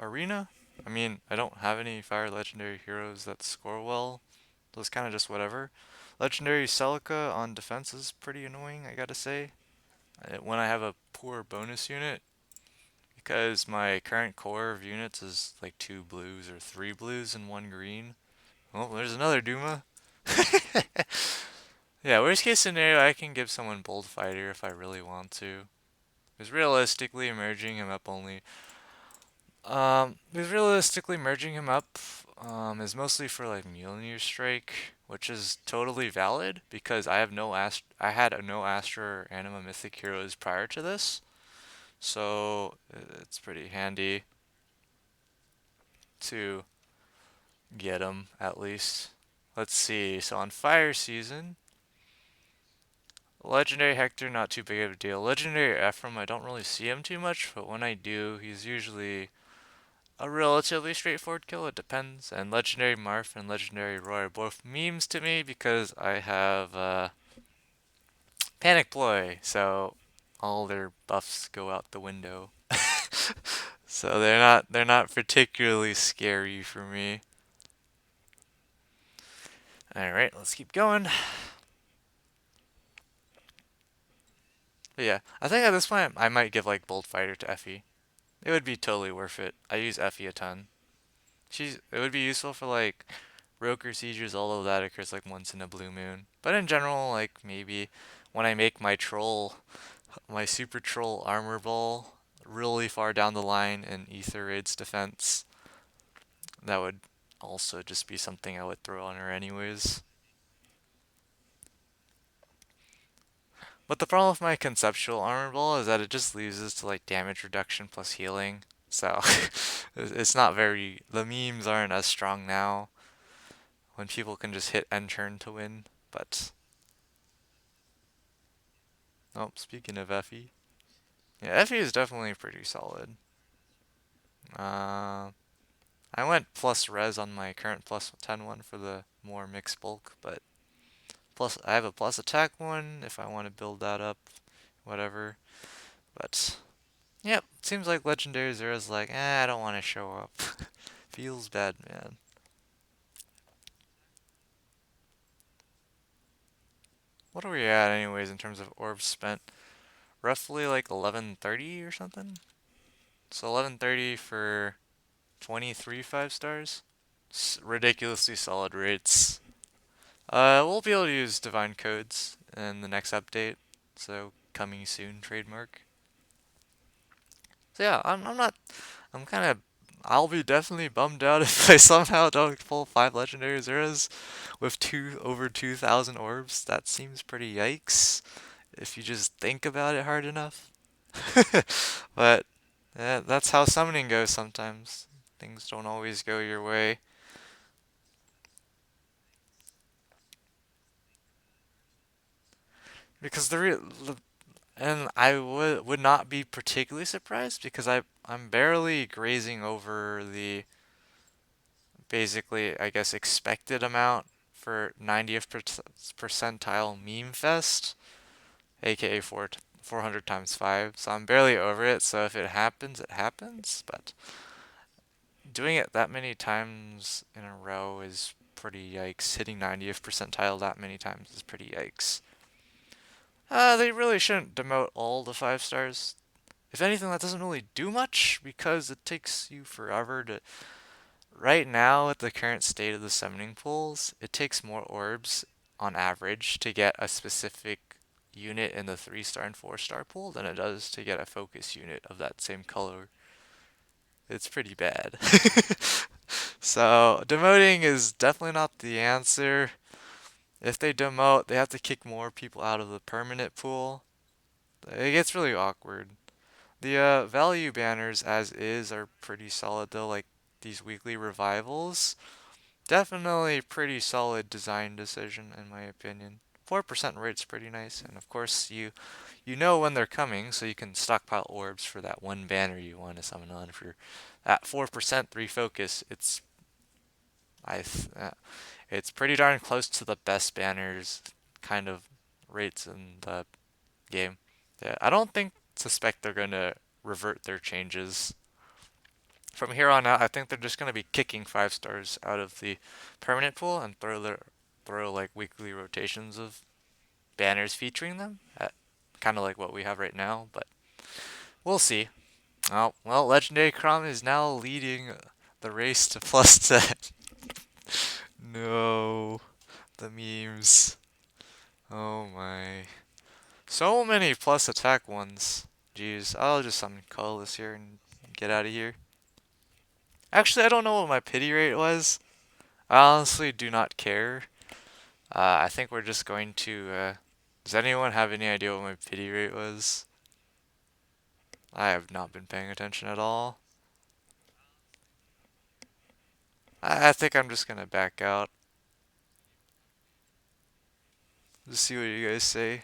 Arena? I mean, I don't have any Fire Legendary heroes that score well, so it's kind of just whatever. Legendary Celica on defense is pretty annoying, I gotta say. When I have a poor bonus unit, because my current core of units is like 2 blues or 3 blues and 1 green. Oh, there's another Duma. Yeah, worst case scenario, I can give someone Bold Fighter if I really want to. Because realistically, merging him up only. Because realistically, merging him up is mostly for like Mjolnir Strike, which is totally valid because I had no Astra or Anima Mythic heroes prior to this, so it's pretty handy to get him at least. Let's see. So on Fire Season, Legendary Hector, not too big of a deal. Legendary Ephraim, I don't really see him too much, but when I do, he's usually a relatively straightforward kill. It depends. And Legendary Marth and Legendary Roy are both memes to me because I have Panic Ploy, so all their buffs go out the window. So they're not particularly scary for me. All right, let's keep going. But yeah, I think at this point I might give like Bold Fighter to Effie. It would be totally worth it. I use Effie a ton. It would be useful for like Roker Siegers, although that occurs like once in a blue moon. But in general, like maybe when I make my super troll armor ball really far down the line in Aether Raids defense, that would also just be something I would throw on her anyways. But the problem with my conceptual armor ball is that it just loses to like damage reduction plus healing. So it's not very, the memes aren't as strong now when people can just hit end turn to win. But oh, speaking of Effie, yeah, Effie is definitely pretty solid. Uh, I went plus res on my current plus 10 one for the more mixed bulk, but plus I have a plus attack one if I want to build that up, whatever. But yep, seems like Legendary Zero's like, I don't want to show up. Feels bad, man. What are we at anyways in terms of orbs spent? Roughly like 1130 or something? So 1130 for 23 5 stars? Ridiculously solid rates. We'll be able to use divine codes in the next update. So coming soon trademark. So yeah, I'm not, I'm kind of, I'll be definitely bummed out if I somehow don't pull 5 legendary zeros with over 2,000 orbs. That seems pretty yikes if you just think about it hard enough. But yeah, that's how summoning goes sometimes. Things don't always go your way. because and I would not be particularly surprised because I'm barely grazing over the basically I guess expected amount for 90th percentile meme fest, aka 400 times 5. So I'm barely over it. So if it happens, it happens. But doing it that many times in a row is pretty yikes. Hitting 90th percentile that many times is pretty yikes. They really shouldn't demote all the 5 stars. If anything, that doesn't really do much because it takes you forever to. Right now, at the current state of the summoning pools, it takes more orbs on average to get a specific unit in the 3-star and 4-star pool than it does to get a focus unit of that same color. It's pretty bad. So, demoting is definitely not the answer. If they demote, they have to kick more people out of the permanent pool. It gets really awkward. The value banners as is are pretty solid though, like these weekly revivals. Definitely pretty solid design decision in my opinion. 4% rate's pretty nice, and of course you know when they're coming, so you can stockpile orbs for that one banner you want to summon on. For at 4% 3 focus, I it's pretty darn close to the best banners kind of rates in the game. Yeah, I don't suspect they're gonna revert their changes. From here on out, I think they're just gonna be kicking 5 stars out of the permanent pool and throw like weekly rotations of banners featuring them, kind of like what we have right now. But we'll see. Oh well, Legendary Chrom is now leading the race to +10. No, the memes. Oh my. So many plus attack ones. Jeez, I'll just summon Colorless here and get out of here. Actually, I don't know what my pity rate was. I honestly do not care. I think we're just going to. Does anyone have any idea what my pity rate was? I have not been paying attention at all. I think I'm just gonna back out. Just see what you guys say.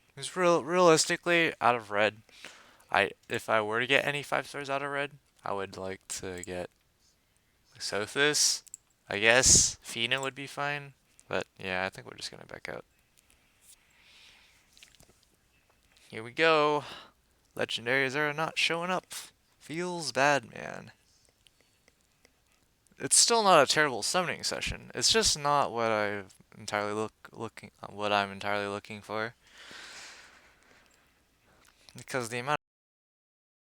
Because realistically, out of red, if I were to get any 5 stars out of red, I would like to get Sothis. I guess Fina would be fine. But yeah, I think we're just gonna back out. Here we go. Legendaries are not showing up. Feels bad, man. It's still not a terrible summoning session. It's just not what what I'm entirely looking for. Because the amount